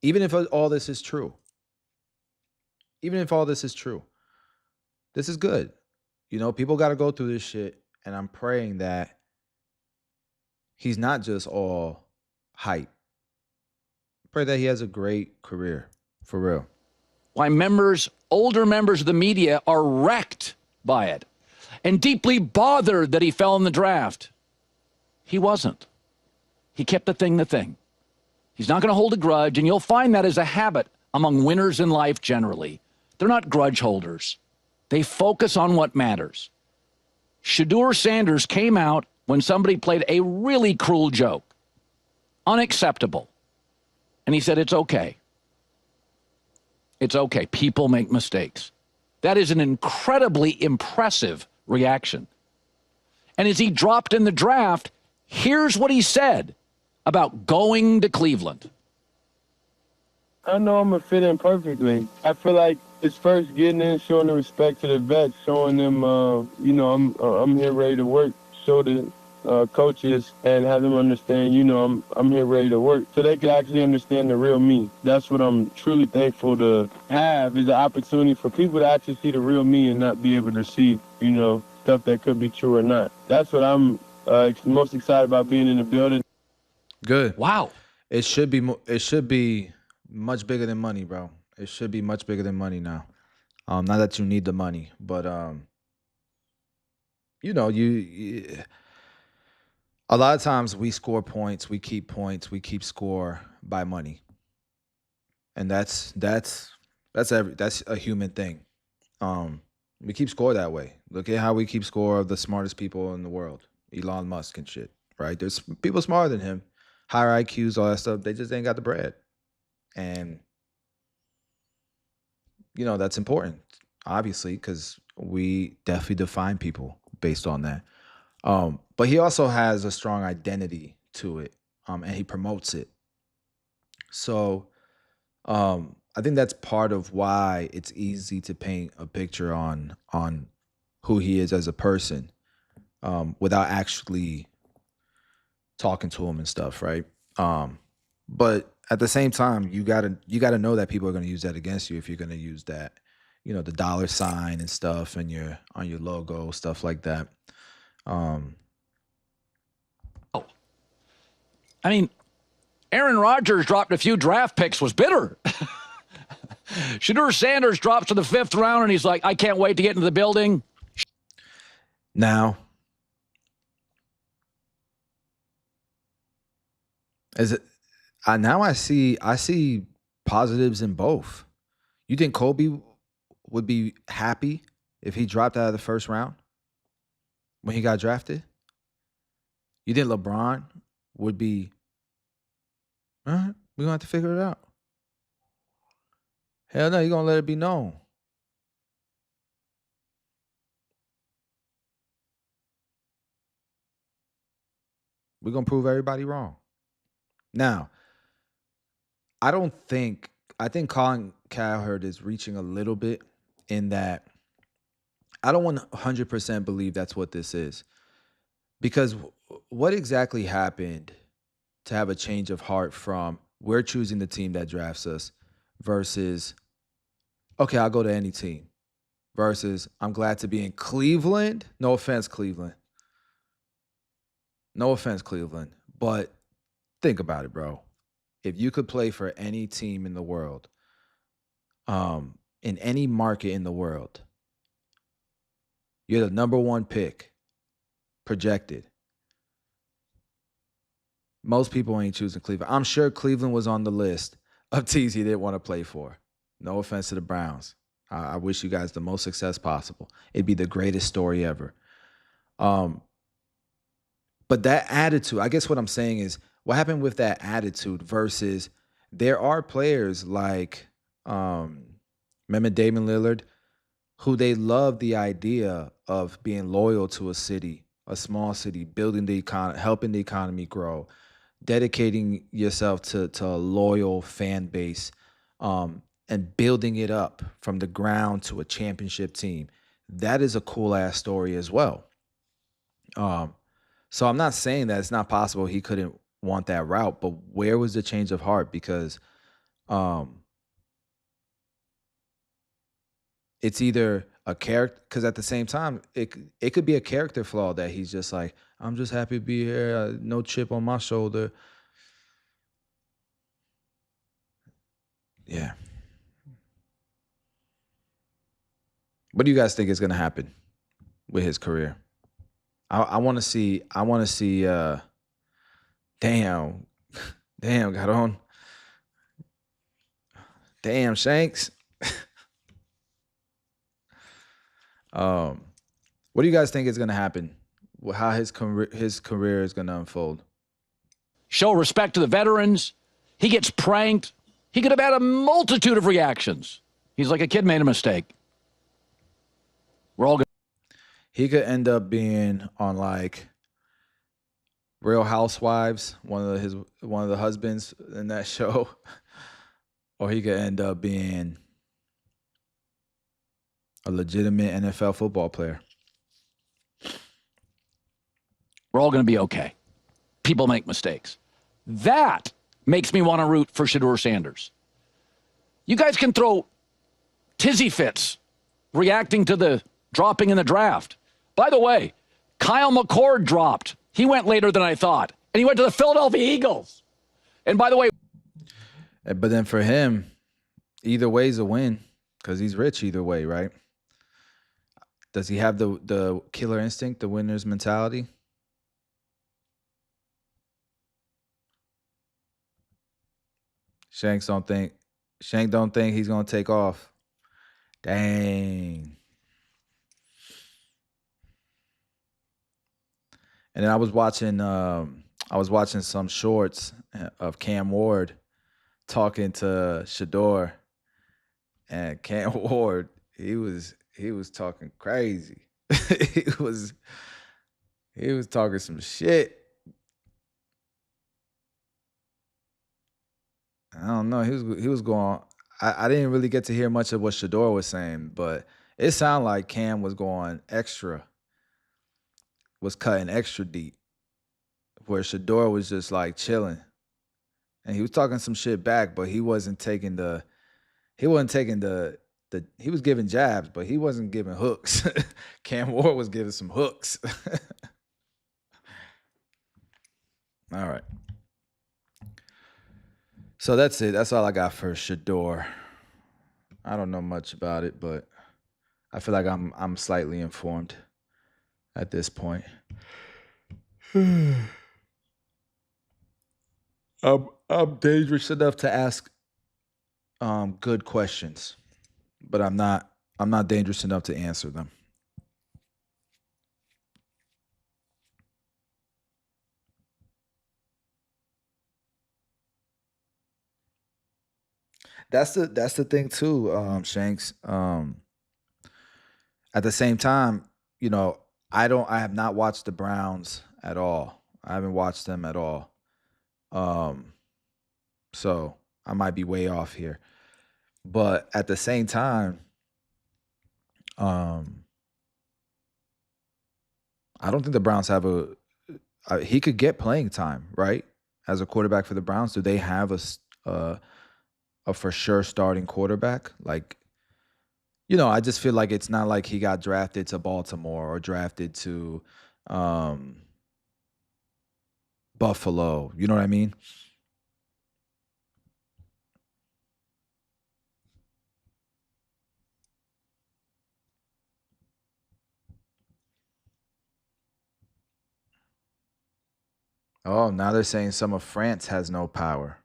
Even if all this is true. Even if all this is true. This is good. You know, people got to go through this shit. And I'm praying that he's not just all hype. Pray that he has a great career. For real. Why older members of the media are wrecked by it and deeply bothered that he fell in the draft. He wasn't. He kept the thing. He's not going to hold a grudge, and you'll find that as a habit among winners in life generally. They're not grudge holders. They focus on what matters. Shador Sanders came out when somebody played a really cruel joke. Unacceptable. And he said, "It's okay. It's okay. People make mistakes." That is an incredibly impressive reaction. And as he dropped in the draft, here's what he said about going to Cleveland. I know I'm going to fit in perfectly. I feel like it's first getting in, showing the respect to the vets, showing them, I'm here ready to work, show the coaches and have them understand, I'm here ready to work so they can actually understand the real me. That's what I'm truly thankful to have, is the opportunity for people to actually see the real me and not be able to see, stuff that could be true or not. That's what I'm most excited about being in the building. Good. Wow. It should be much bigger than money, bro. It should be much bigger than money now. Not that you need the money, but a lot of times we score points, we keep score by money. And that's a human thing. We keep score that way. Look at how we keep score of the smartest people in the world. Elon Musk and shit, right? There's people smarter than him, higher IQs, all that stuff. They just ain't got the bread. And, that's important, obviously, because we definitely define people based on that. But he also has a strong identity to it, and he promotes it. So I think that's part of why it's easy to paint a picture on who he is as a person, without actually talking to him and stuff, right? But at the same time, you gotta know that people are gonna use that against you if you're gonna use that, the dollar sign and stuff and on your logo, stuff like that. I mean, Aaron Rodgers dropped a few draft picks, was bitter. Shador Sanders drops to the 5th round, and he's like, I can't wait to get into the building. Now, now I see positives in both. You think Kobe would be happy if he dropped out of the 1st round when he got drafted? You think LeBron would be, all right, we're going to have to figure it out? Hell no, you're going to let it be known. We're going to prove everybody wrong. Now, I think Colin Cowherd is reaching a little bit in that I don't 100% believe that's what this is. Because what exactly happened to have a change of heart from we're choosing the team that drafts us versus, okay, I'll go to any team, versus I'm glad to be in Cleveland. No offense, Cleveland. No offense, Cleveland. But think about it, bro. If you could play for any team in the world, in any market in the world, you're the number 1 pick, projected. Most people ain't choosing Cleveland. I'm sure Cleveland was on the list of teams he didn't want to play for. No offense to the Browns. I wish you guys the most success possible. It'd be the greatest story ever. But that attitude, I guess what I'm saying is, what happened with that attitude versus there are players like, remember Damian Lillard, who they love the idea of being loyal to a city, a small city, building the economy, helping the economy grow, dedicating yourself to a loyal fan base, and building it up from the ground to a championship team. That is a cool ass story as well. So I'm not saying that it's not possible he couldn't want that route, but where was the change of heart? Because it's either a character, because at the same time, it could be a character flaw that he's just like, I'm just happy to be here, no chip on my shoulder. Yeah. What do you guys think is going to happen with his career? I want to see, damn, got on. Damn, Shanks. What do you guys think is going to happen? How his career is going to unfold? Show respect to the veterans. He gets pranked. He could have had a multitude of reactions. He's like a kid made a mistake. We're all good. He could end up being on like Real Housewives, one of the husbands in that show, or he could end up being a legitimate NFL football player. We're all going to be okay. People make mistakes. That makes me want to root for Shador Sanders. You guys can throw tizzy fits reacting to the dropping in the draft. By the way, Kyle McCord dropped. He went later than I thought. And he went to the Philadelphia Eagles. And by the way... But then for him, either way is a win because he's rich either way, right? Does he have the killer instinct, the winner's mentality? Shank don't think he's gonna take off. Dang. And then I was watching some shorts of Cam Ward talking to Shador, and Cam Ward, he was talking crazy. he was talking some shit. I don't know. He was going. I didn't really get to hear much of what Shador was saying, but It sounded like Cam was cutting extra deep, where Shador was just like chilling. And he was talking some shit back, but he was giving jabs, but he wasn't giving hooks. Cam Ward was giving some hooks. All right. So that's it. That's all I got for Shador. I don't know much about it, but I feel like I'm slightly informed at this point. I'm dangerous enough to ask good questions, but I'm not dangerous enough to answer them. That's the thing too, Shanks. At the same time, I have not watched the Browns at all. I haven't watched them at all. So I might be way off here. But at the same time, I don't think the Browns have he could get playing time, right? As a quarterback for the Browns, do they have a for sure starting quarterback? Like, I just feel like it's not like he got drafted to Baltimore or drafted to Buffalo. You know what I mean? Oh, now they're saying some of France has no power.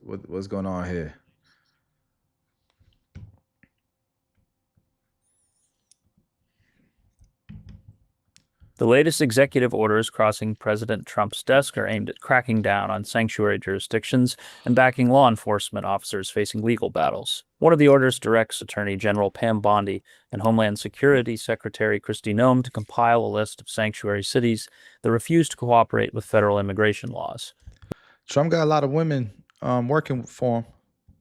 What's going on here? The latest executive orders crossing President Trump's desk are aimed at cracking down on sanctuary jurisdictions and backing law enforcement officers facing legal battles. One of the orders directs Attorney General Pam Bondi and Homeland Security Secretary Kristi Noem to compile a list of sanctuary cities that refuse to cooperate with federal immigration laws. Trump got a lot of women working for him.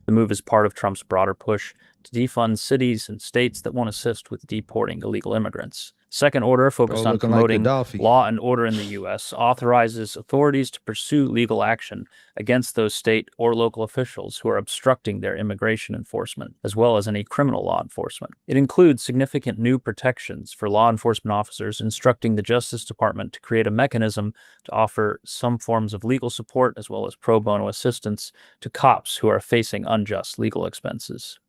The move is part of Trump's broader push to defund cities and states that won't assist with deporting illegal immigrants. Second order, focused on promoting law and order in the U.S., authorizes authorities to pursue legal action against those state or local officials who are obstructing their immigration enforcement, as well as any criminal law enforcement. It includes significant new protections for law enforcement officers, instructing the Justice Department to create a mechanism to offer some forms of legal support as well as pro bono assistance to cops who are facing unjust legal expenses.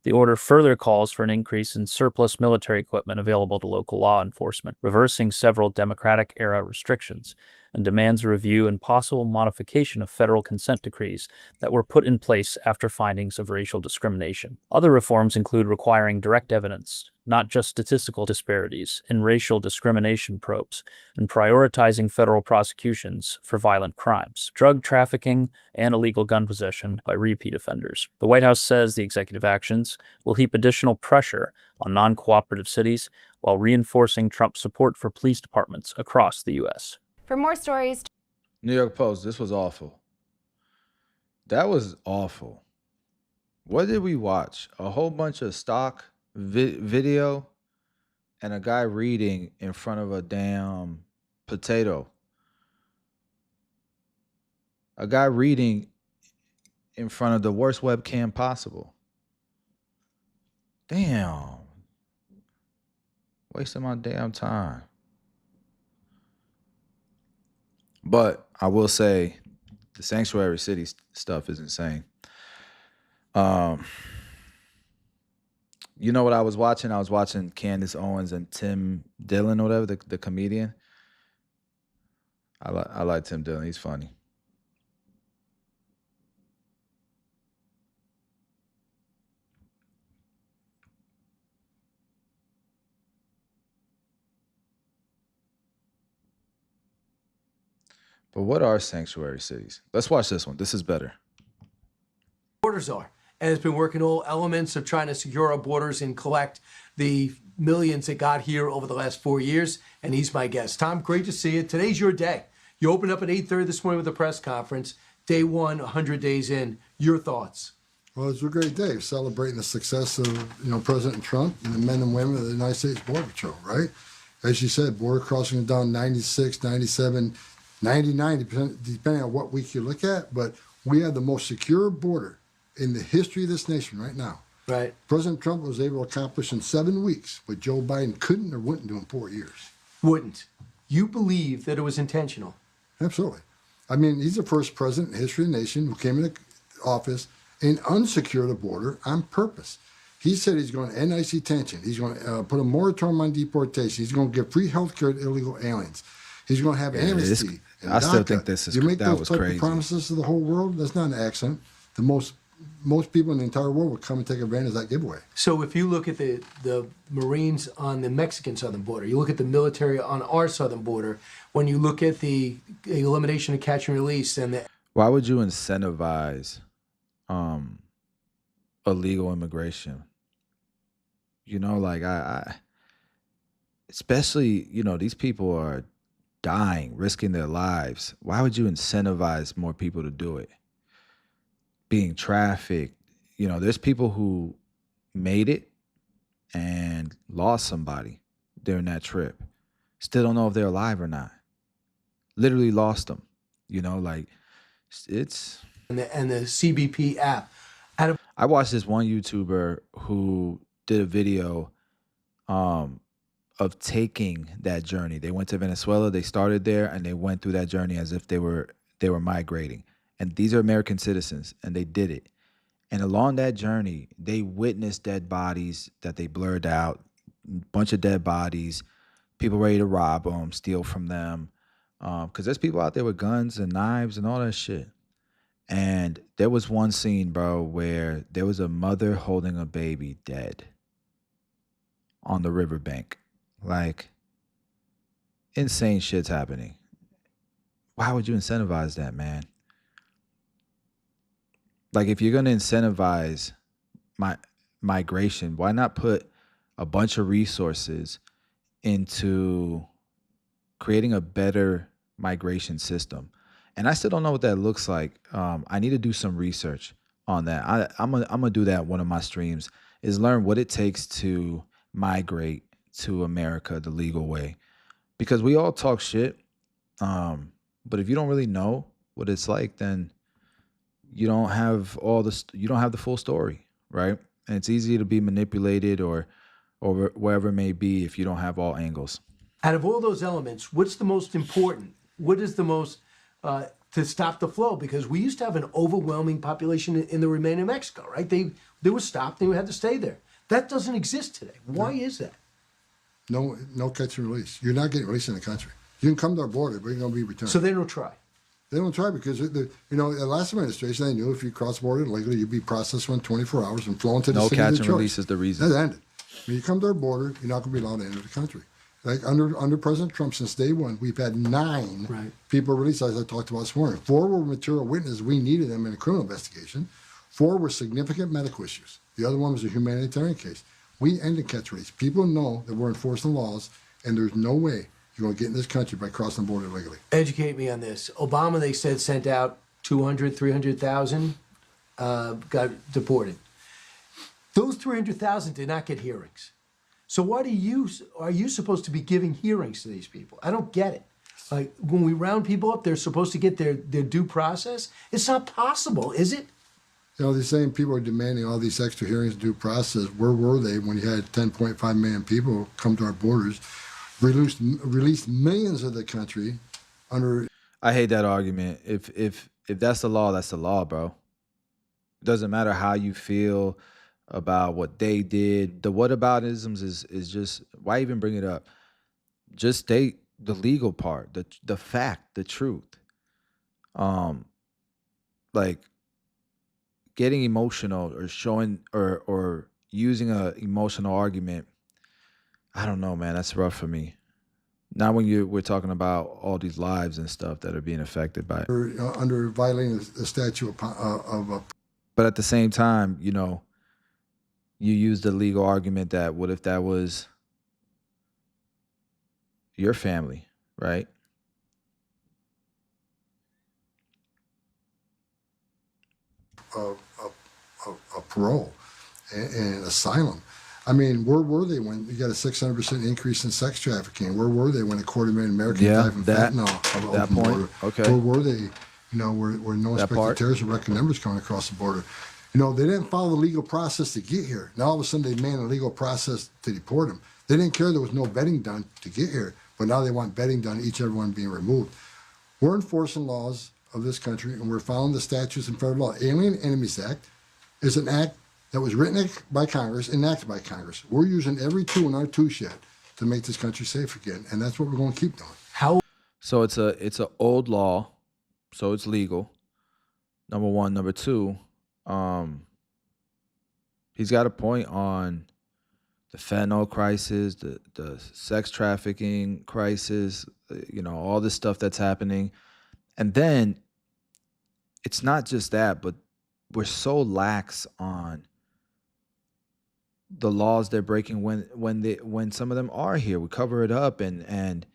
The order further calls for an increase in surplus military equipment available to local law enforcement, reversing several Democratic-era restrictions, and demands a review and possible modification of federal consent decrees that were put in place after findings of racial discrimination. Other reforms include requiring direct evidence, not just statistical disparities, in racial discrimination probes, and prioritizing federal prosecutions for violent crimes, drug trafficking, and illegal gun possession by repeat offenders. The White House says the executive actions will heap additional pressure on non-cooperative cities while reinforcing Trump's support for police departments across the U.S. For more stories, New York Post, this was awful. That was awful. What did we watch? A whole bunch of stock video and a guy reading in front of a damn potato. A guy reading in front of the worst webcam possible. Damn. Wasting my damn time. But I will say the sanctuary city stuff is insane. You know what I was watching? I was watching Candace Owens and Tim Dillon or whatever, the comedian. I like Tim Dillon. He's funny. But what are sanctuary cities? Let's watch this one. This is better. Borders are, and has been working all elements of trying to secure our borders and collect the millions that got here over the last 4 years. And he's my guest. Tom, great to see you. Today's your day. You opened up at 8:30 this morning with a press conference. Day one, 100 days in. Your thoughts? Well, it's a great day, celebrating the success of President Trump and the men and women of the United States Border Patrol, right? As you said, border crossing down 96, 97, 99, depending on what week you look at. But we have the most secure border in the history of this nation right now. Right. President Trump was able to accomplish in 7 weeks what Joe Biden couldn't or wouldn't do in 4 years. Wouldn't. You believe that it was intentional? Absolutely. I mean, he's the first president in the history of the nation who came into office and unsecured the border on purpose. He said he's going to end IC tension. He's going to put a moratorium on deportation. He's going to give free health care to illegal aliens. He's going to have amnesty. I still think this is you make that those was type crazy. of promises to the whole world. That's not an accident. The most people in the entire world would come and take advantage of that giveaway. So if you look at the Marines on the Mexican southern border, you look at the military on our southern border, when you look at the elimination of catch and release and the... Why would you incentivize illegal immigration? You know, like I especially, you know, these people are dying, risking their lives. Why would you incentivize more people to do it? Being trafficked, you know, there's people who made it and lost somebody during that trip. Still don't know if they're alive or not. Literally lost them, you know, like it's... And the CBP app. I watched this one YouTuber who did a video of taking that journey. They went to Venezuela, they started there, and they went through that journey as if they were migrating. And these are American citizens, and they did it. And along that journey, they witnessed dead bodies that they blurred out, bunch of dead bodies, people ready to rob them, steal from them. Because there's people out there with guns and knives and all that shit. And there was one scene, bro, where there was a mother holding a baby dead on the riverbank. Like, insane shit's happening. Why would you incentivize that, man? Like, if you're going to incentivize migration, why not put a bunch of resources into creating a better migration system? And I still don't know what that looks like. I need to do some research on that. I'm gonna do that one of my streams, is learn what it takes to migrate to America the legal way. Because we all talk shit, but if you don't really know what it's like, then you don't have you don't have the full story, right? And it's easy to be manipulated or wherever it may be if you don't have all angles. Out of all those elements, what's the most important? What is the most to stop the flow? Because we used to have an overwhelming population in the remain of Mexico, right? They were stopped and we had to stay there. That doesn't exist today. Why is that? No catch and release. You're not getting released in the country. You can come to our border, but you're going to be returned. So they don't try. They don't try because, the last administration, they knew if you cross the border illegally, you'd be processed within 24 hours and flown to the city of No catch your and choice. release is the reason. That ended. When you come to our border, you're not going to be allowed to enter the country. Like under President Trump, since day one, we've had 9 people released, as I talked about this morning. 4 were material witnesses. We needed them in a criminal investigation. 4 were significant medical issues. The other one was a humanitarian case. We ended catch release. People know that we're enforcing laws, and there's no way you're going to get in this country by crossing the border illegally. Educate me on this. Obama, they said, sent out 200, 300,000, got deported. Those 300,000 did not get hearings. So why are you supposed to be giving hearings to these people? I don't get it. Like, when we round people up, they're supposed to get their due process. It's not possible, is it? The same people are demanding all these extra hearings, due process. Where were they when you had 10.5 million people come to our borders, released millions of the country under... I hate that argument. If that's the law, that's the law, bro. It doesn't matter how you feel about what they did. The whataboutisms is just, why even bring it up? Just state the legal part, the fact, the truth. Like getting emotional or showing or using a emotional argument. I don't know, man. That's rough for me. Not when we're talking about all these lives and stuff that are being affected by it. Under violating the statute of But at the same time, you know, you use the legal argument that what if that was your family, right? A parole and asylum. I mean, where were they when you got a 600% increase in sex trafficking? Where were they when a $250,000 Americans died from fentanyl? That point. Border? Okay. Where were they? You know, where no inspector terrorists and record numbers coming across the border. You know, they didn't follow the legal process to get here. Now all of a sudden they made a legal process to deport them. They didn't care there was no vetting done to get here, but now they want vetting done, everyone being removed. We're enforcing laws of this country, and we're following the statutes and federal law. Alien Enemies Act is an act that was written by Congress, enacted by Congress. We're using every tool in our tool shed to make this country safe again, and that's what we're going to keep doing. How? So it's a old law, so it's legal. Number one. Number two, he's got a point on the fentanyl crisis, the sex trafficking crisis, you know, all this stuff that's happening. And then it's not just that, but we're so lax on the laws they're breaking when some of them are here. We cover it up and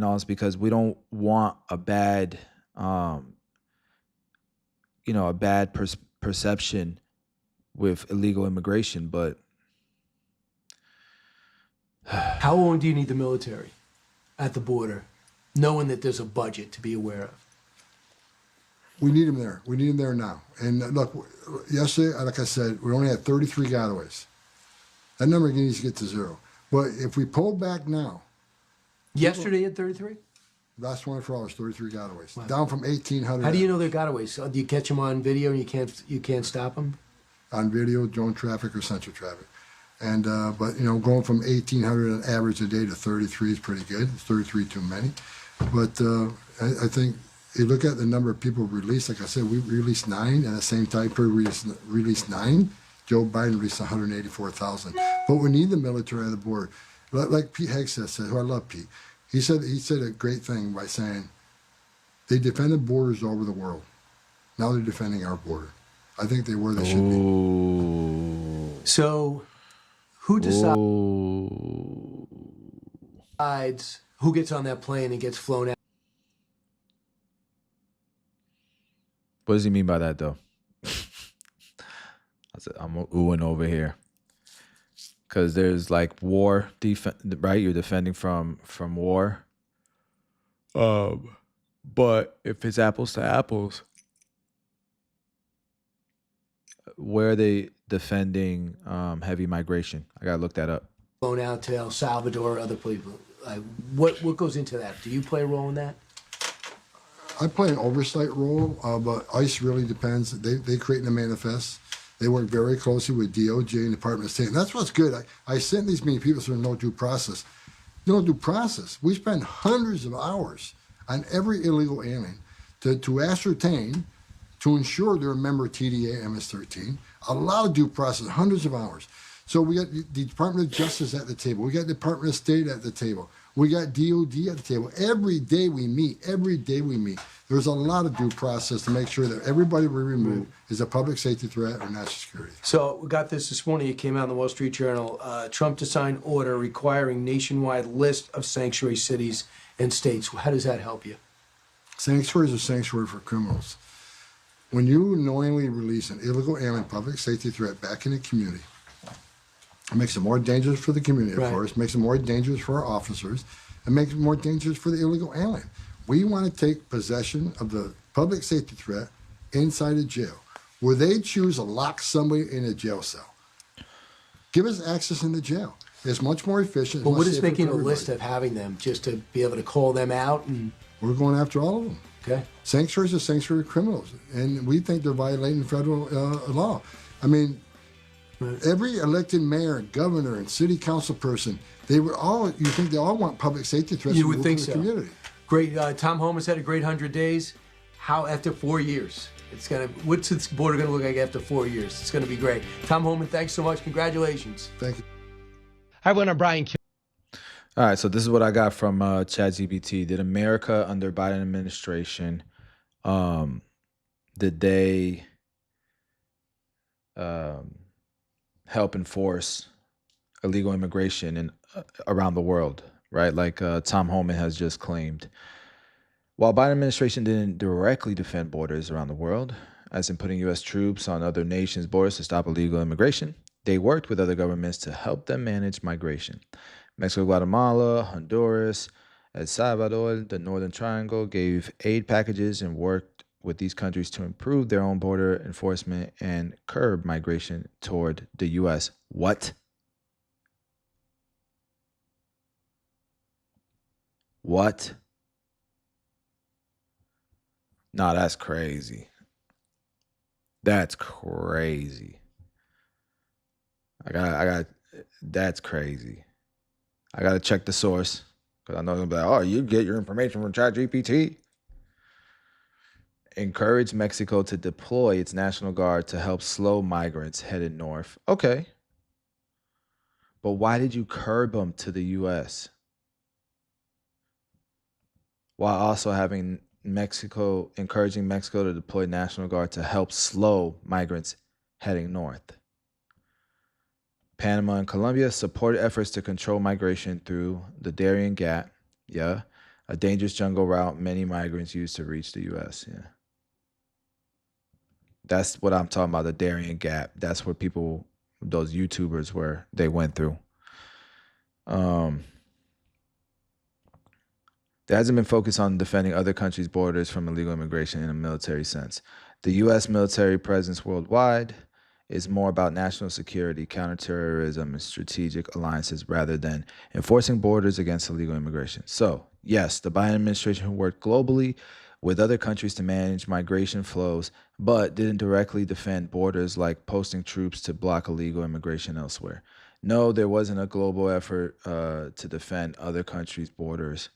all this because we don't want a bad perception with illegal immigration. But how long do you need the military at the border, knowing that there's a budget to be aware of? We need them there. We need them there now. And look, yesterday, like I said, we only had 33 gotaways. That number needs to get to 0. But if we pull back now. Yesterday at 33? Last 24 hours, 33 gotaways. Wow. Down from 1,800. How do you know they're gotaways? So do you catch them on video and you can't stop them? On video, drone traffic, or sensor traffic. And but you know, going from 1,800 on average a day to 33 is pretty good. It's 33 too many. But I think you look at the number of people released. Like I said, we released 9, and at the same time period we released 9. Joe Biden released 184,000. But we need the military on the border. Like Pete Hegseth said, who I love Pete. He said a great thing by saying they defended borders all over the world. Now they're defending our border. I think they were. They should be. So, who decides who gets on that plane and gets flown out? What does he mean by that, though? I'm oohing over here. Because there's like war, right? You're defending from war. But if it's apples to apples, where are they defending heavy migration? I gotta look that up. Flown out to El Salvador, other people. What goes into that? Do you play a role in that? I play an oversight role, but ICE really depends. They create the manifest. They work very closely with DOJ and Department of State. And that's what's good. I sent these many people so there's no due process. No due process. We spend hundreds of hours on every illegal alien to ascertain, to ensure they're a member of TDA MS-13. A lot of due process, hundreds of hours. So we got the Department of Justice at the table. We got the Department of State at the table. We got DOD at the table. Every day we meet. There's a lot of due process to make sure that everybody we remove is a public safety threat or national security. So we got this morning. It came out in the Wall Street Journal. Trump to sign order requiring nationwide list of sanctuary cities and states. How does that help you? Sanctuaries are sanctuary for criminals. When you knowingly release an illegal alien public safety threat back in the community, it makes it more dangerous for the community, of course, makes it more dangerous for our officers, and makes it more dangerous for the illegal alien. We want to take possession of the public safety threat inside a jail, where they choose to lock somebody in a jail cell. Give us access in the jail. It's much more efficient. But what is making a list of having them, just to be able to call them out? And we're going after all of them. Okay. Sanctuaries are sanctuary criminals, and we think they're violating federal law. I mean, Every elected mayor, governor, and city council person, they would all, you think they all want public safety threats You would think to the so. community. Great. Tom Homan's had a great 100 days. How after 4 years? What's this border going to look like after 4 years? It's going to be great. Tom Homan, thanks so much. Congratulations. Thank you. I went on Brian. All right, so this is what I got from ChatGPT. Did America under Biden administration, did they help enforce illegal immigration around the world, right? Like Tom Homan has just claimed. While Biden administration didn't directly defend borders around the world, as in putting U.S. troops on other nations' borders to stop illegal immigration, they worked with other governments to help them manage migration. Mexico, Guatemala, Honduras, El Salvador, the Northern Triangle gave aid packages and worked with these countries to improve their own border enforcement and curb migration toward the U.S. What? What? Nah, that's crazy. That's crazy. That's crazy. I got to check the source because I know they'll be like, oh, you get your information from ChatGPT. Encourage Mexico to deploy its National Guard to help slow migrants headed north. Okay. But why did you curb them to the U.S. while also having encouraging Mexico to deploy National Guard to help slow migrants heading north? Panama and Colombia supported efforts to control migration through the Darien Gap, a dangerous jungle route many migrants use to reach the U.S., That's what I'm talking about, the Darien Gap. That's where those YouTubers they went through. There hasn't been focus on defending other countries' borders from illegal immigration in a military sense. The U.S. military presence worldwide is more about national security, counterterrorism, and strategic alliances rather than enforcing borders against illegal immigration. So, yes, the Biden administration worked globally with other countries to manage migration flows, but didn't directly defend borders like posting troops to block illegal immigration elsewhere. No, there wasn't a global effort to defend other countries' borders.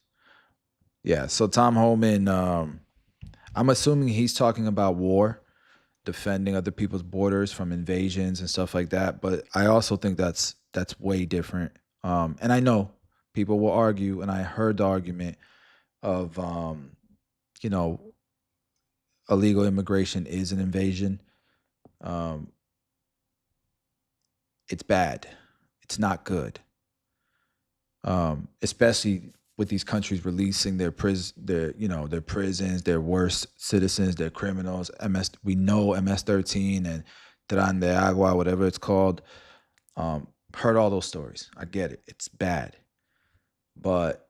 Yeah, so Tom Homan, I'm assuming he's talking about war, defending other people's borders from invasions and stuff like that. But I also think that's way different. And I know people will argue, and I heard the argument of, illegal immigration is an invasion. It's bad. It's not good. Especially with these countries releasing their prisons, their worst citizens, their criminals. We know MS-13 and Tran de Agua, whatever it's called. Heard all those stories. I get it. It's bad. But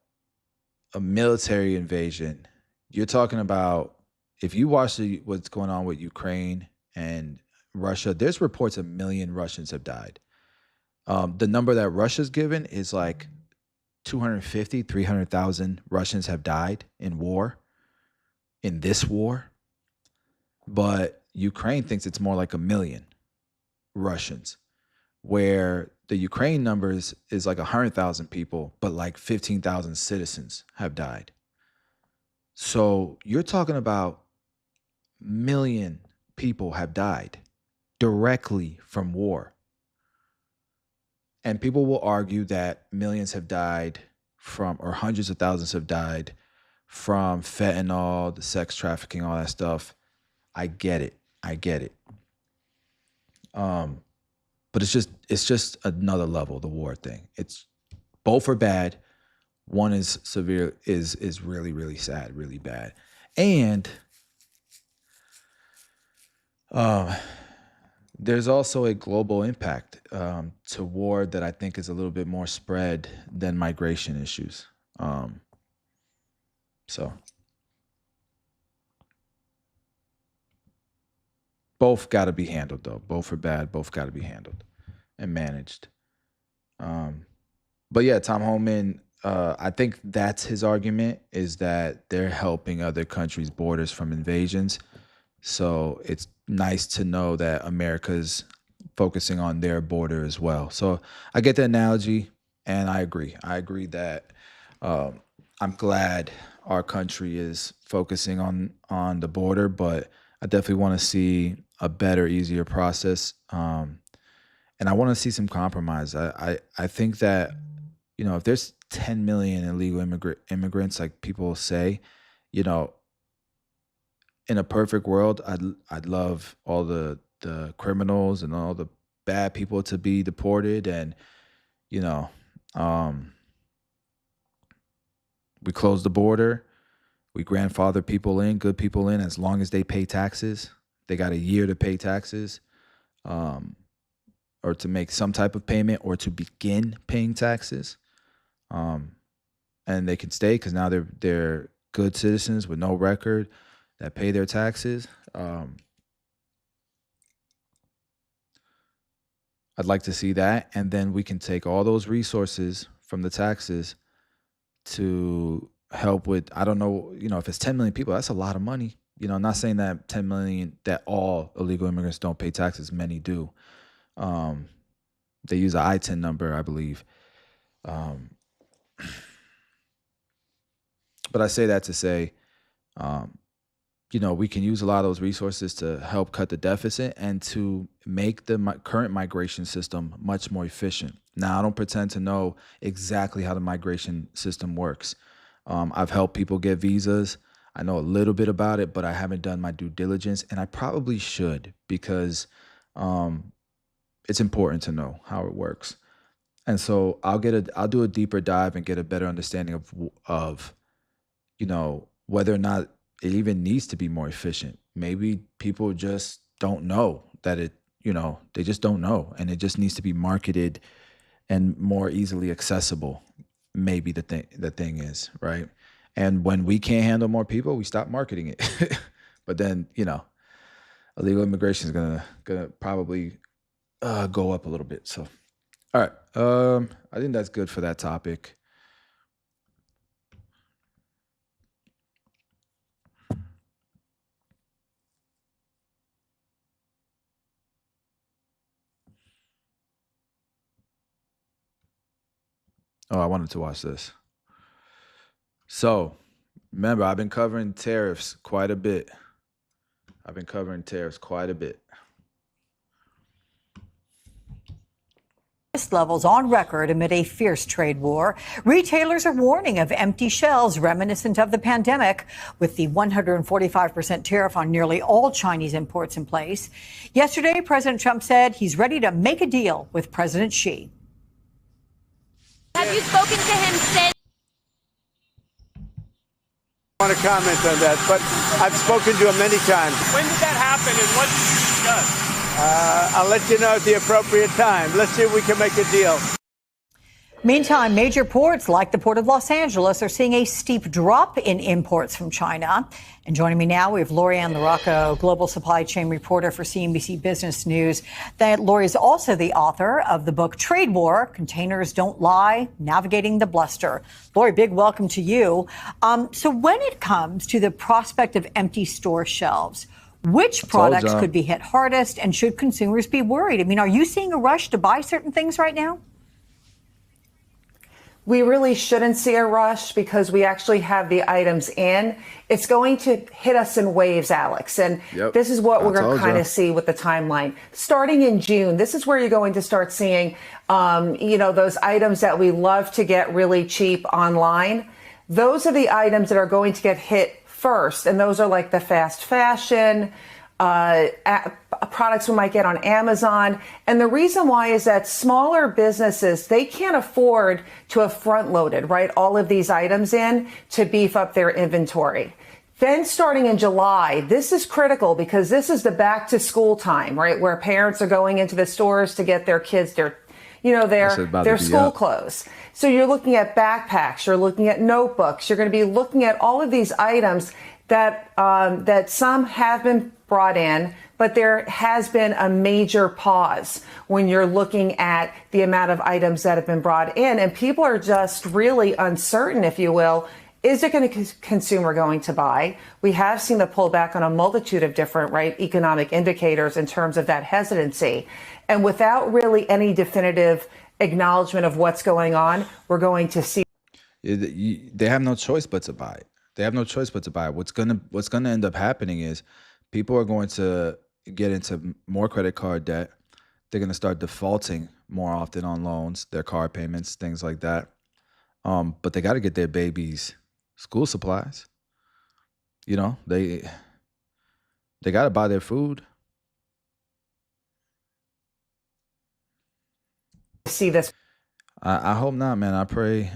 a military invasion, you're talking about, if you watch what's going on with Ukraine and Russia, there's reports 1 million Russians have died. The number that Russia's given is like 250, 300,000 Russians have died in this war. But Ukraine thinks it's more like 1 million Russians, where the Ukraine numbers is like 100,000 people, but like 15,000 citizens have died. So you're talking about 1 million people have died directly from war. And people will argue that millions have died from, or hundreds of thousands have died from fentanyl, the sex trafficking, all that stuff. I get it. But it's just another level, the war thing. It's both are bad. One is severe, is really, really sad, really bad. And there's also a global impact to war that I think is a little bit more spread than migration issues. So both got to be handled, though. Both are bad. Both got to be handled and managed. But yeah, Tom Homan, I think that's his argument, is that they're helping other countries' borders from invasions. So it's nice to know that America's focusing on their border as well. So I get the analogy, and I agree. I agree that I'm glad our country is focusing on the border, but I definitely want to see a better, easier process. And I want to see some compromise. I think that, if there's 10 million illegal immigrants, like people say, in a perfect world, I'd love all the criminals and all the bad people to be deported, and we close the border, we grandfather people in, good people in, as long as they pay taxes. They got a year to pay taxes, or to make some type of payment, or to begin paying taxes, and they can stay because now they're good citizens with no record that pay their taxes. I'd like to see that, and then we can take all those resources from the taxes to help with, I don't know, if it's 10 million people, that's a lot of money. I'm not saying that 10 million, that all illegal immigrants don't pay taxes. Many do. They use an I-10 number, I believe. But I say that to say, we can use a lot of those resources to help cut the deficit and to make the current migration system much more efficient. Now, I don't pretend to know exactly how the migration system works. I've helped people get visas. I know a little bit about it, but I haven't done my due diligence, and I probably should, because it's important to know how it works. And so I'll do a deeper dive and get a better understanding of whether or not it even needs to be more efficient. Maybe people just don't know that they just don't know, and it just needs to be marketed and more easily accessible. Maybe the thing is, right? And when we can't handle more people, we stop marketing it. But then, illegal immigration is gonna probably go up a little bit. So, all right, I think that's good for that topic. Oh, I wanted to watch this. So, remember, I've been covering tariffs quite a bit. Levels on record amid a fierce trade war. Retailers are warning of empty shelves reminiscent of the pandemic, with the 145% tariff on nearly all Chinese imports in place. Yesterday, President Trump said he's ready to make a deal with President Xi. Have you spoken to him since? I want to comment on that, but I've spoken to him many times. When did that happen, and what did you discuss? I'll let you know at the appropriate time. Let's see if we can make a deal. Meantime, major ports like the Port of Los Angeles are seeing a steep drop in imports from China. And joining me now, we have Lori-Ann LaRocco, global supply chain reporter for CNBC Business News. Lori is also the author of the book Trade War, Containers Don't Lie, Navigating the Bluster. Lori, big welcome to you. So when it comes to the prospect of empty store shelves, which products could be hit hardest, and should consumers be worried? I mean, are you seeing a rush to buy certain things right now? We really shouldn't see a rush because we actually have the items in. It's going to hit us in waves, Alex. And this is what we're going to kind of see with the timeline. Starting in June, this is where you're going to start seeing, those items that we love to get really cheap online. Those are the items that are going to get hit first. And those are like the fast fashion, products we might get on Amazon. And the reason why is that smaller businesses, they can't afford to have front loaded, right, all of these items in to beef up their inventory. Then starting in July, this is critical because this is the back to school time, right, where parents are going into the stores to get their kids their school clothes. So you're looking at backpacks, you're looking at notebooks, you're going to be looking at all of these items that some have been brought in, but there has been a major pause when you're looking at the amount of items that have been brought in, and people are just really uncertain, if you will. Is there going to consumer going to buy? We have seen the pullback on a multitude of different economic indicators in terms of that hesitancy. And without really any definitive acknowledgement of what's going on, we're going to see. They have no choice but to buy it. They have no choice but to buy it. What's gonna end up happening is people are going to get into more credit card debt. They're gonna start defaulting more often on loans, their car payments, things like that. But they got to get their babies school supplies. You know, they got to buy their food. See this. I hope not, man. I pray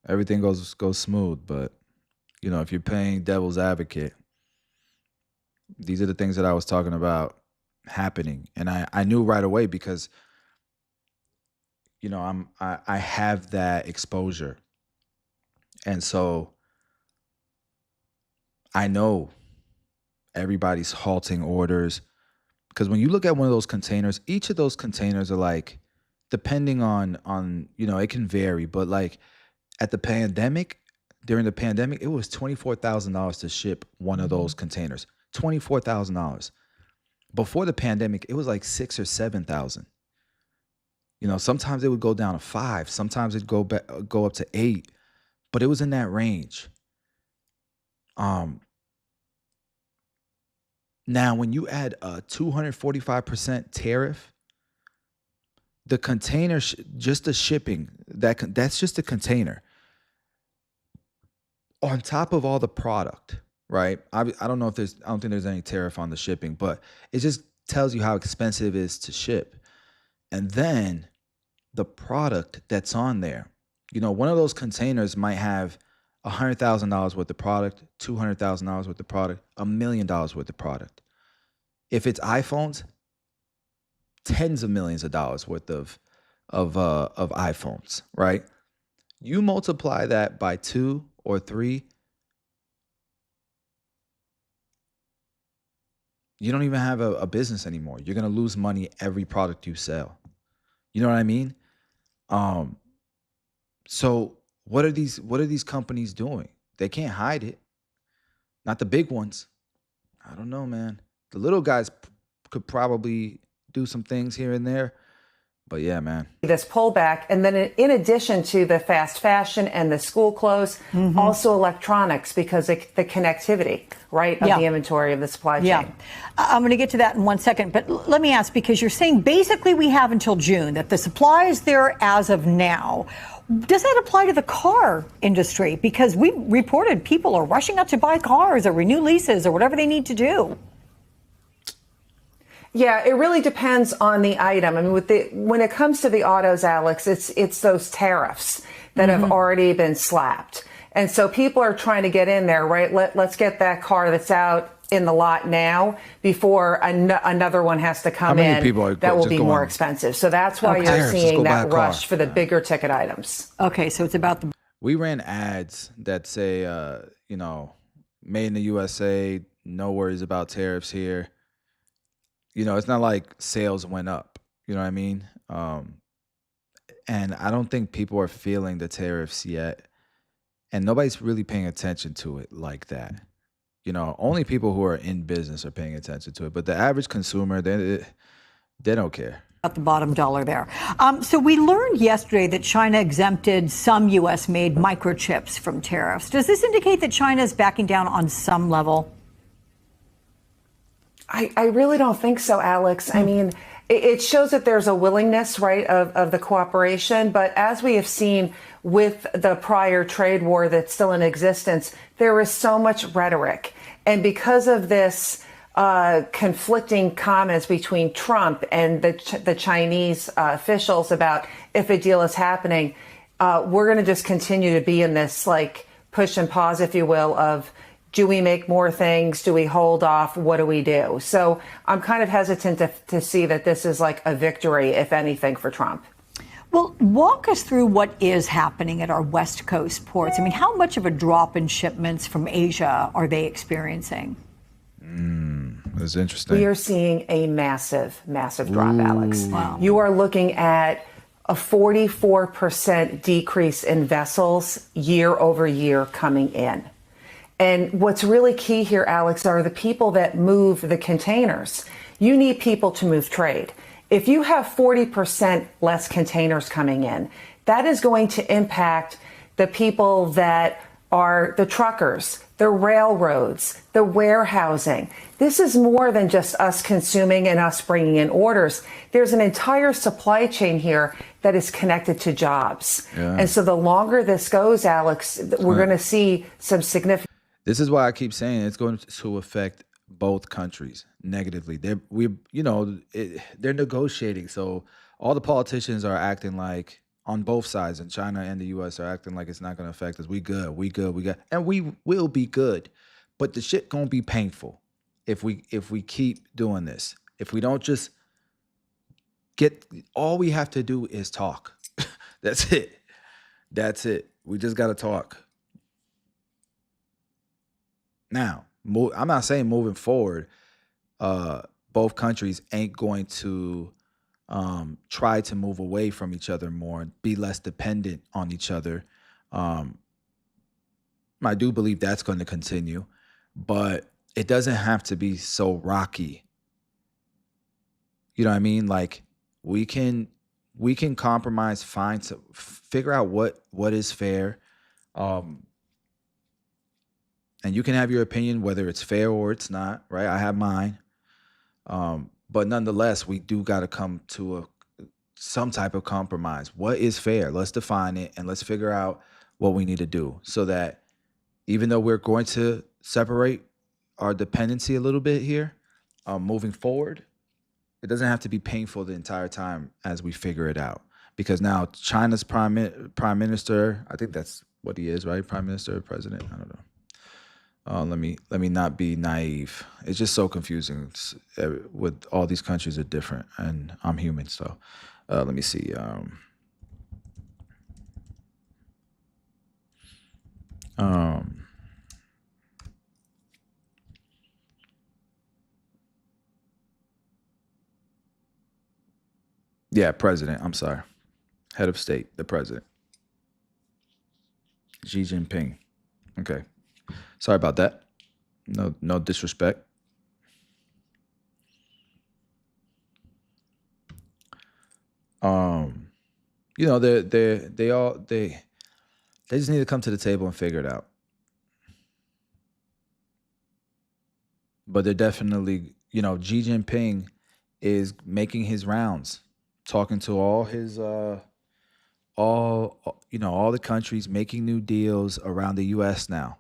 everything goes smooth, but you know, if you're playing devil's advocate, these are the things that I was talking about happening. And I knew right away because, you know, I have that exposure. And so I know everybody's halting orders. Because when you look at one of those containers, each of those containers are like, depending on, you know, it can vary, but like during the pandemic, it was $24,000 to ship one of those containers. $24,000. Before the pandemic, it was like $6,000 or $7,000. You know, sometimes it would go down to $5,000, sometimes it'd go up to $8,000, but it was in that range. Now, when you add a 245% tariff, the container, just the shipping, that's just a container. On top of all the product, right? I don't think there's any tariff on the shipping, but it just tells you how expensive it is to ship. And then the product that's on there, you know, one of those containers might have $100,000 worth of product, $200,000 worth of product, $1 million worth of product. If it's iPhones, tens of millions of dollars worth of iPhones, right? You multiply that by 2 or 3, you don't even have a business anymore. You're gonna lose money every product you sell. You know what I mean? So what are these companies doing? They can't hide it. Not the big ones. I don't know, man. The little guys could probably do some things here and there. But yeah, man. This pullback, and then in addition to the fast fashion and the school clothes, also electronics, because of the connectivity, right, of the inventory of the supply chain. Yeah, I'm going to get to that in one second, but let me ask, because you're saying basically we have until June, that the supply is there as of now. Does that apply to the car industry? Because we reported people are rushing out to buy cars or renew leases or whatever they need to do. Yeah, it really depends on the item. I mean, when it comes to the autos, Alex, it's those tariffs that have already been slapped. And so people are trying to get in there, right? Let's get that car that's out in the lot now before another one has to come in that will be more expensive. So that's why you're seeing that rush for the bigger ticket items. Okay, so it's about the... We ran ads that say, you know, made in the USA, no worries about tariffs here. You know, it's not like sales went up, you know what I mean? And I don't think people are feeling the tariffs yet. And nobody's really paying attention to it like that. You know, only people who are in business are paying attention to it. But the average consumer, they don't care. At the bottom dollar there. So we learned yesterday that China exempted some U.S.-made microchips from tariffs. Does this indicate that China is backing down on some level? I really don't think so, Alex. I mean, it shows that there's a willingness, right, of the cooperation. But as we have seen with the prior trade war that's still in existence, there is so much rhetoric. And because of this conflicting comments between Trump and the Chinese officials about if a deal is happening, we're going to just continue to be in this like push and pause, if you will, of do we make more things? Do we hold off? What do we do? So I'm kind of hesitant to see that this is like a victory, if anything, for Trump. Well, walk us through what is happening at our West Coast ports. I mean, how much of a drop in shipments from Asia are they experiencing? That's interesting. We are seeing a massive, massive drop, Alex. Wow. You are looking at a 44% decrease in vessels year over year coming in. And what's really key here, Alex, are the people that move the containers. You need people to move trade. If you have 40% less containers coming in, that is going to impact the people that are the truckers, the railroads, the warehousing. This is more than just us consuming and us bringing in orders. There's an entire supply chain here that is connected to jobs. Yeah. And so the longer this goes, Alex, we're going to see some significant. This is why I keep saying it's going to affect both countries negatively. They're negotiating. So all the politicians are acting like, on both sides, and China and the U.S. are acting like it's not going to affect us. We good, and we will be good. But the shit gonna be painful if we keep doing this. If we don't just all we have to do is talk. That's it. That's it. We just got to talk. Now, I'm not saying moving forward, both countries ain't going to try to move away from each other more, be less dependent on each other. I do believe that's going to continue, but it doesn't have to be so rocky. You know what I mean? Like we can compromise, figure out what is fair. And you can have your opinion, whether it's fair or it's not, right? I have mine. But nonetheless, we do got to come to some type of compromise. What is fair? Let's define it and let's figure out what we need to do so that even though we're going to separate our dependency a little bit here, moving forward, it doesn't have to be painful the entire time as we figure it out. Because now China's prime minister, I think that's what he is, right? Prime minister or president? I don't know. Let me not be naive. It's just so confusing. With all these countries are different, and I'm human, so let me see. Yeah, president. I'm sorry, head of state, the president, Xi Jinping. Okay. Sorry about that. No disrespect. You know, they just need to come to the table and figure it out. But they're definitely, you know, Xi Jinping is making his rounds, talking to all his all the countries, making new deals around the US now.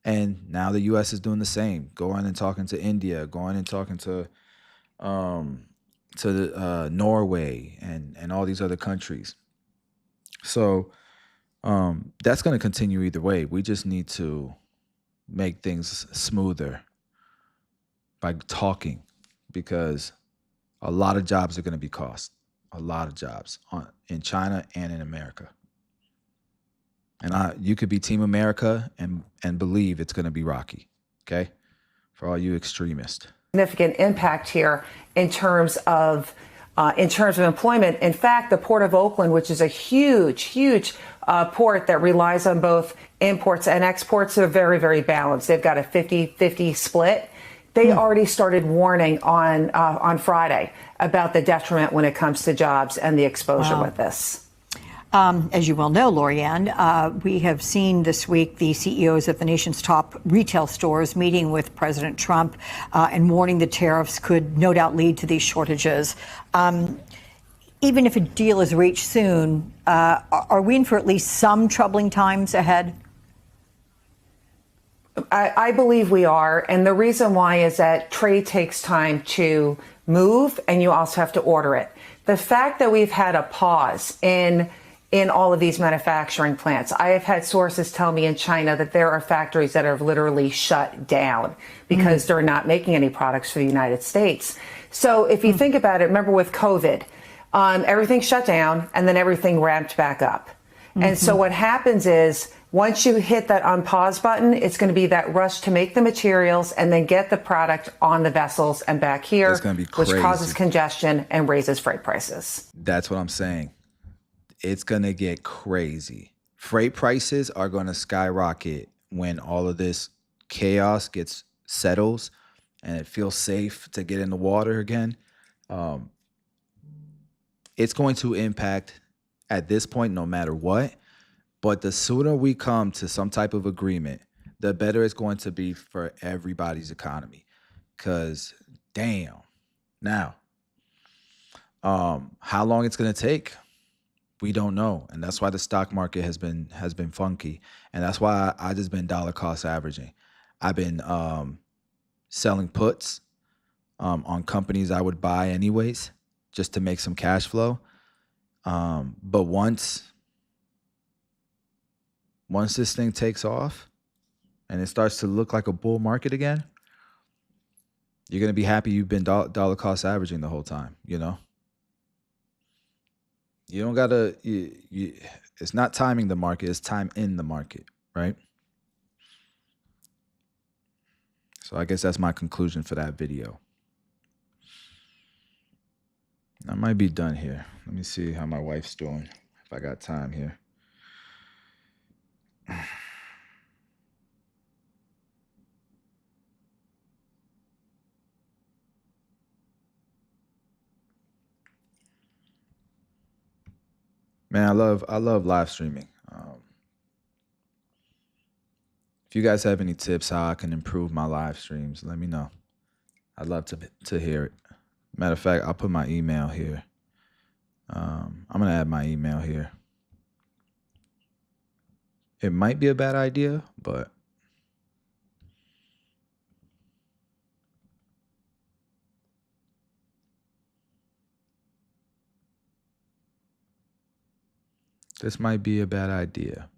And now the U.S. is doing the same, going and talking to India, going and talking to Norway and all these other countries. So that's going to continue either way. We just need to make things smoother by talking, because a lot of jobs are going to be cost. A lot of jobs in China and in America. And you could be Team America and believe it's going to be rocky, okay? For all you extremists. Significant impact here in terms of employment. In fact, the Port of Oakland, which is a huge port that relies on both imports and exports, are very, very balanced. They've got a 50-50 split. They already started warning on Friday about the detriment when it comes to jobs and the exposure with this. As you well know, Lorianne, we have seen this week the CEOs of the nation's top retail stores meeting with President Trump and warning the tariffs could no doubt lead to these shortages. Even if a deal is reached soon, are we in for at least some troubling times ahead? I believe we are. And the reason why is that trade takes time to move, and you also have to order it. The fact that we've had a pause in all of these manufacturing plants. I have had sources tell me in China that there are factories that have literally shut down because they're not making any products for the United States. So if you think about it, remember with COVID, everything shut down and then everything ramped back up. And so what happens is once you hit that unpause button, it's going to be that rush to make the materials and then get the product on the vessels and back here, it's going to be crazy, which causes congestion and raises freight prices. That's what I'm saying. It's going to get crazy. Freight prices are going to skyrocket when all of this chaos settles and it feels safe to get in the water again, it's going to impact at this point no matter what. But the sooner we come to some type of agreement, the better it's going to be for everybody's economy. Because, damn. Now, how long it's going to take, we don't know. And that's why the stock market has been funky. And that's why I just been dollar cost averaging. I've been selling puts on companies I would buy anyways, just to make some cash flow. But once this thing takes off and it starts to look like a bull market again, you're going to be happy you've been dollar cost averaging the whole time, you know? You don't got to, it's not timing the market, it's time in the market, right? So I guess that's my conclusion for that video. I might be done here. Let me see how my wife's doing, if I got time here. Man, I love live streaming. If you guys have any tips how I can improve my live streams, let me know. I'd love to hear it. Matter of fact, I'll put my email here. I'm gonna add my email here. It might be a bad idea, but this might be a bad idea.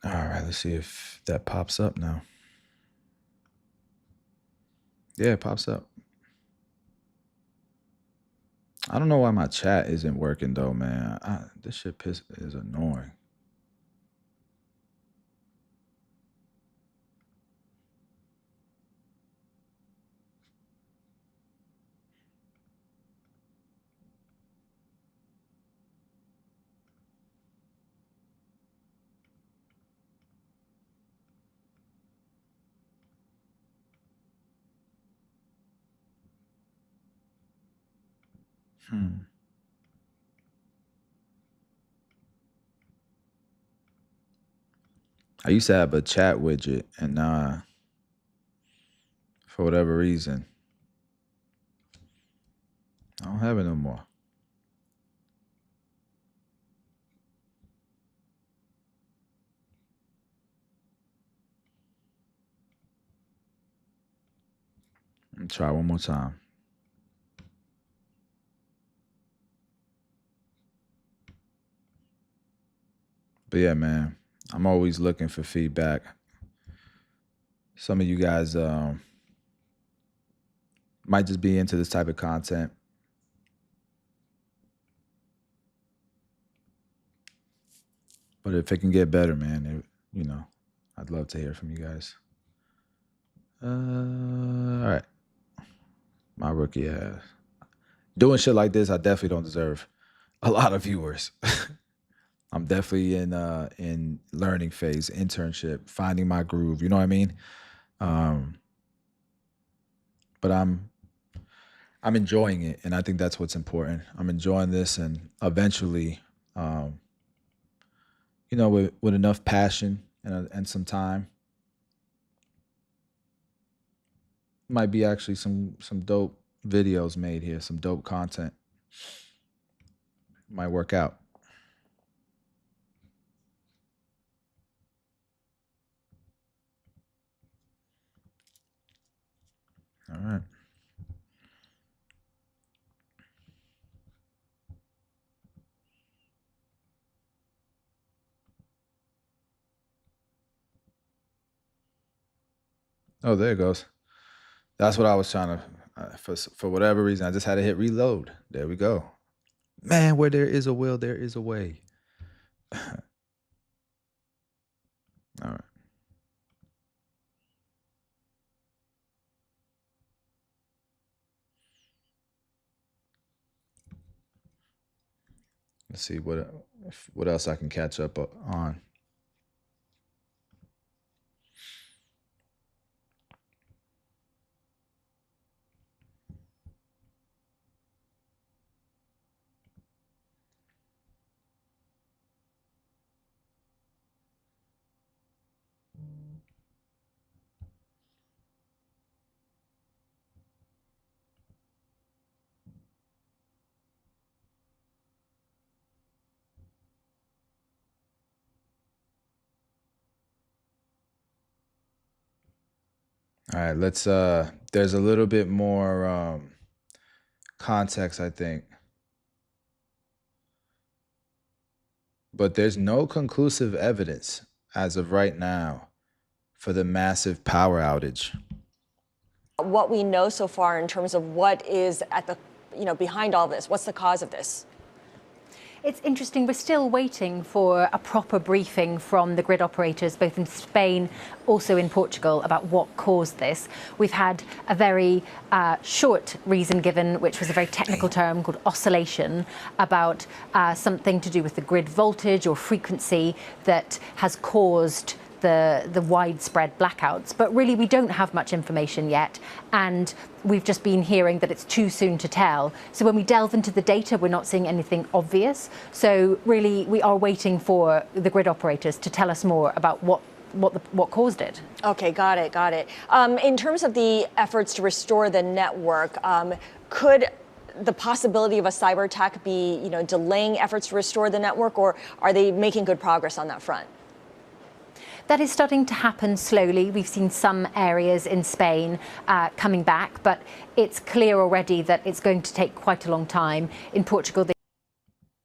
All right, let's see if that pops up now. Yeah, it pops up. I don't know why my chat isn't working though, man. This shit is annoying. I used to have a chat widget, and for whatever reason, I don't have it no more. Let me try one more time. But yeah, man, I'm always looking for feedback. Some of you guys might just be into this type of content. But if it can get better, man, I'd love to hear from you guys. All right. My rookie ass. Doing shit like this, I definitely don't deserve a lot of viewers. I'm definitely in learning phase, internship, finding my groove. You know what I mean? But I'm enjoying it, and I think that's what's important. I'm enjoying this, and eventually, with enough passion and some time, might be actually some dope videos made here, some dope content. Might work out. All right. Oh, there it goes. That's what I was trying to, for whatever reason, I just had to hit reload. There we go. Man, where there is a will, there is a way. All right. Let's see what else I can catch up on. All right, let's there's a little bit more context, I think. But there's no conclusive evidence as of right now for the massive power outage. What we know so far in terms of what is at the, behind all this, what's the cause of this? It's interesting. We're still waiting for a proper briefing from the grid operators, both in Spain, also in Portugal, about what caused this. We've had a very short reason given, which was a very technical term called oscillation, about something to do with the grid voltage or frequency that has caused the widespread blackouts. But really, we don't have much information yet, and we've just been hearing that it's too soon to tell. So when we delve into the data, we're not seeing anything obvious. So really, we are waiting for the grid operators to tell us more about what caused it. Okay, got it. In terms of the efforts to restore the network, could the possibility of a cyber attack be, delaying efforts to restore the network, or are they making good progress on that front? That is starting to happen slowly. We've seen some areas in Spain coming back, but it's clear already that it's going to take quite a long time. In Portugal, they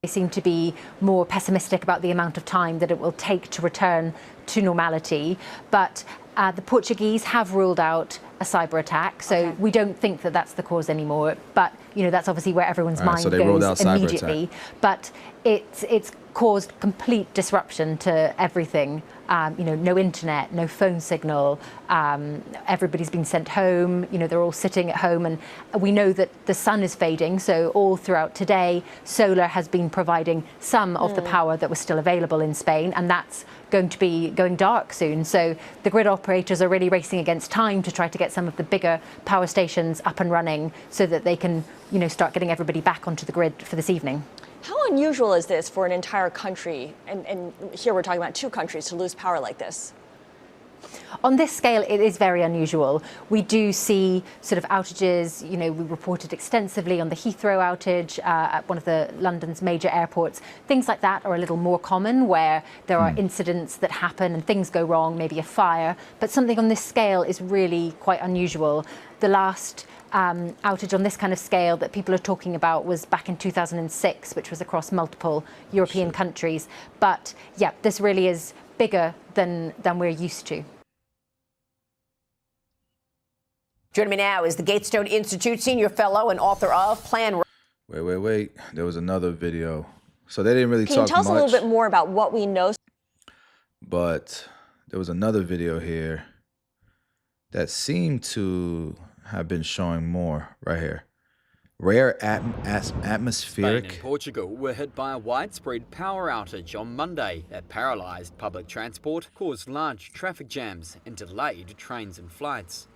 seem to be more pessimistic about the amount of time that it will take to return to normality. But the Portuguese have ruled out a cyber attack, so we don't think that that's the cause anymore. But that's obviously where everyone's mind so they ruled out goes immediately. But it's caused complete disruption to everything. No internet, no phone signal. Everybody's been sent home. They're all sitting at home, and we know that the sun is fading. So all throughout today, solar has been providing some of the power that was still available in Spain, and that's going to be going dark soon. So the grid operators are really racing against time to try to get some of the bigger power stations up and running so that they can, start getting everybody back onto the grid for this evening. How unusual is this for an entire country, and here we're talking about two countries, to lose power like this? On this scale, it is very unusual. We do see sort of outages. We reported extensively on the Heathrow outage at one of London's major airports. Things like that are a little more common, where there are incidents that happen and things go wrong, maybe a fire. But something on this scale is really quite unusual. The last outage on this kind of scale that people are talking about was back in 2006, which was across multiple European countries. But yeah, this really is bigger than we're used to. Joining me now is the Gatestone Institute senior fellow and author of Plan. Wait. There was another video. So they didn't really talk much. Can you tell us a little bit more about what we know? But there was another video here that seemed to have been showing more right here. Rare atmospheric. Spain and Portugal were hit by a widespread power outage on Monday that paralysed public transport, caused large traffic jams and delayed trains and flights.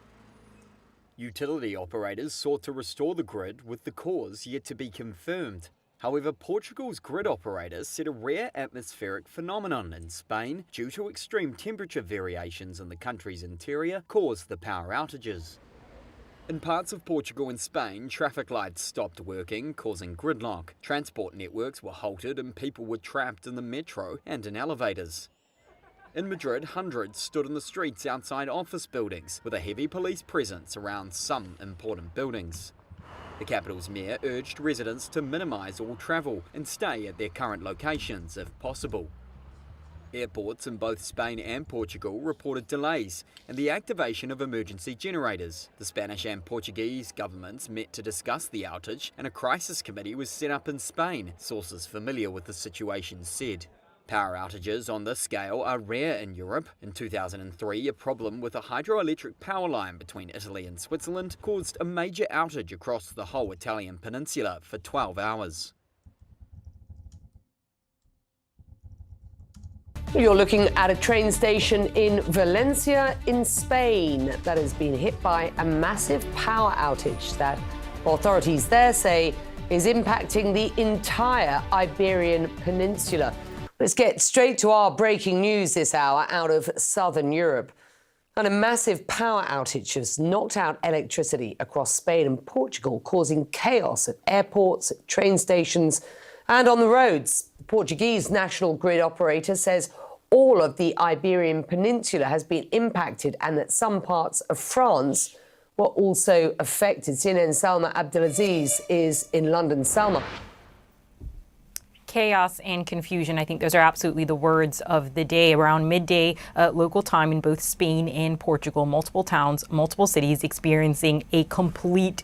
Utility operators sought to restore the grid, with the cause yet to be confirmed. However, Portugal's grid operators said a rare atmospheric phenomenon in Spain, due to extreme temperature variations in the country's interior, caused the power outages. In parts of Portugal and Spain, traffic lights stopped working, causing gridlock. Transport networks were halted and people were trapped in the metro and in elevators. In Madrid, hundreds stood in the streets outside office buildings, with a heavy police presence around some important buildings. The capital's mayor urged residents to minimise all travel and stay at their current locations if possible. Airports in both Spain and Portugal reported delays and the activation of emergency generators. The Spanish and Portuguese governments met to discuss the outage, and a crisis committee was set up in Spain, sources familiar with the situation said. Power outages on this scale are rare in Europe. In 2003, a problem with a hydroelectric power line between Italy and Switzerland caused a major outage across the whole Italian peninsula for 12 hours. You're looking at a train station in Valencia in Spain that has been hit by a massive power outage that authorities there say is impacting the entire Iberian Peninsula. Let's get straight to our breaking news this hour out of southern Europe. And a massive power outage has knocked out electricity across Spain and Portugal, causing chaos at airports, at train stations, and on the roads. The Portuguese national grid operator says all of the Iberian Peninsula has been impacted and that some parts of France were also affected. CNN Salma Abdelaziz is in London. Salma. Chaos and confusion. I think those are absolutely the words of the day. Around midday local time in both Spain and Portugal, multiple towns, multiple cities experiencing a complete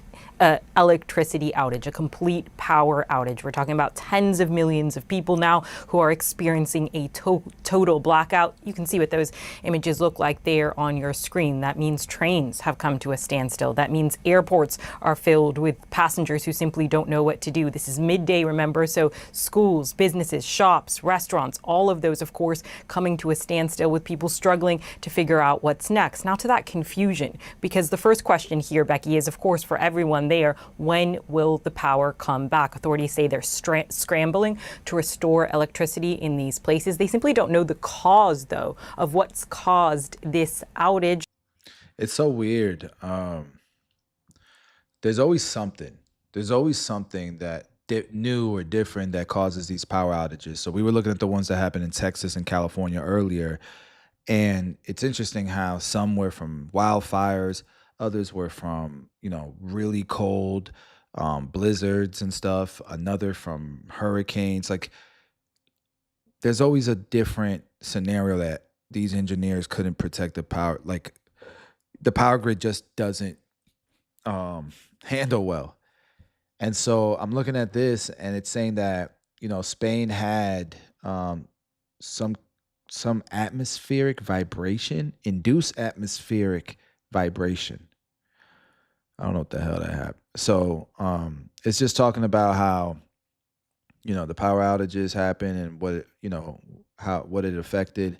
electricity outage, a complete power outage. We're talking about tens of millions of people now who are experiencing a total blackout. You can see what those images look like there on your screen. That means trains have come to a standstill. That means airports are filled with passengers who simply don't know what to do. This is midday, remember, so schools, businesses, shops, restaurants, all of those, of course, coming to a standstill with people struggling to figure out what's next. Now to that confusion, because the first question here, Becky, is, of course, for everyone there, when will the power come back? Authorities say they're scrambling to restore electricity in these places. They simply don't know the cause, though, of what's caused this outage. It's so weird. There's always something. There's always something that new or different that causes these power outages. So we were looking at the ones that happened in Texas and California earlier, and it's interesting how some were from wildfires, others were from, really cold blizzards and stuff. Another from hurricanes. Like, there's always a different scenario that these engineers couldn't protect the power. Like, the power grid just doesn't handle well. And so I'm looking at this, and it's saying that Spain had some atmospheric vibration, induced atmospheric vibration. I don't know what the hell that happened. So it's just talking about how the power outages happen and what what it affected.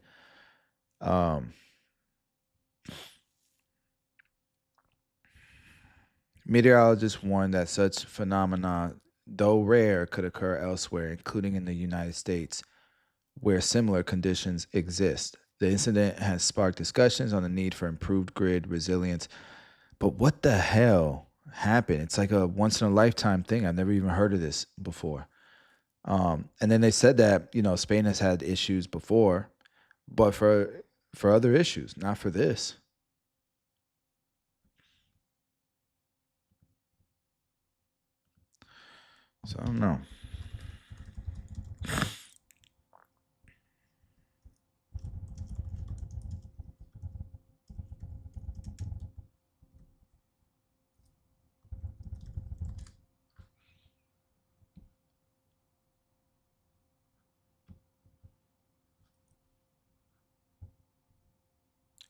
Meteorologists warn that such phenomena, though rare, could occur elsewhere, including in the United States, where similar conditions exist. The incident has sparked discussions on the need for improved grid resilience. But what the hell happened? It's like a once-in-a-lifetime thing. I've never even heard of this before. And then they said that, Spain has had issues before, but for other issues, not for this. So I don't know.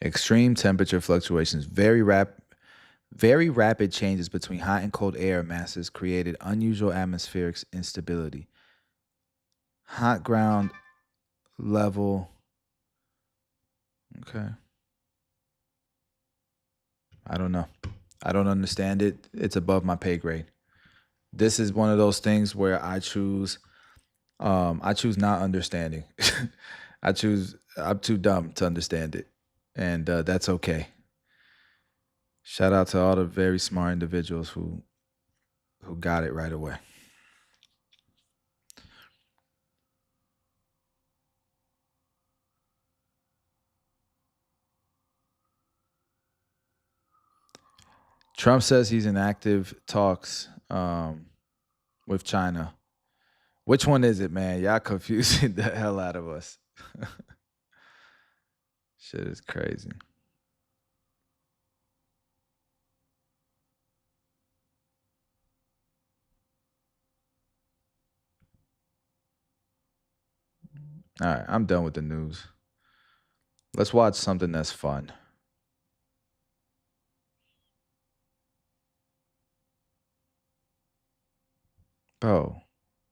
Extreme temperature fluctuations, very rapid changes between hot and cold air masses created unusual atmospheric instability. Hot ground level. Okay. I don't know. I don't understand it. It's above my pay grade. This is one of those things where I choose not understanding. I'm too dumb to understand it. And that's okay. Shout out to all the very smart individuals who got it right away. Trump says he's in active talks with China. Which one is it, man? Y'all confusing the hell out of us. Shit is crazy. All right, I'm done with the news. Let's watch something that's fun. Bro,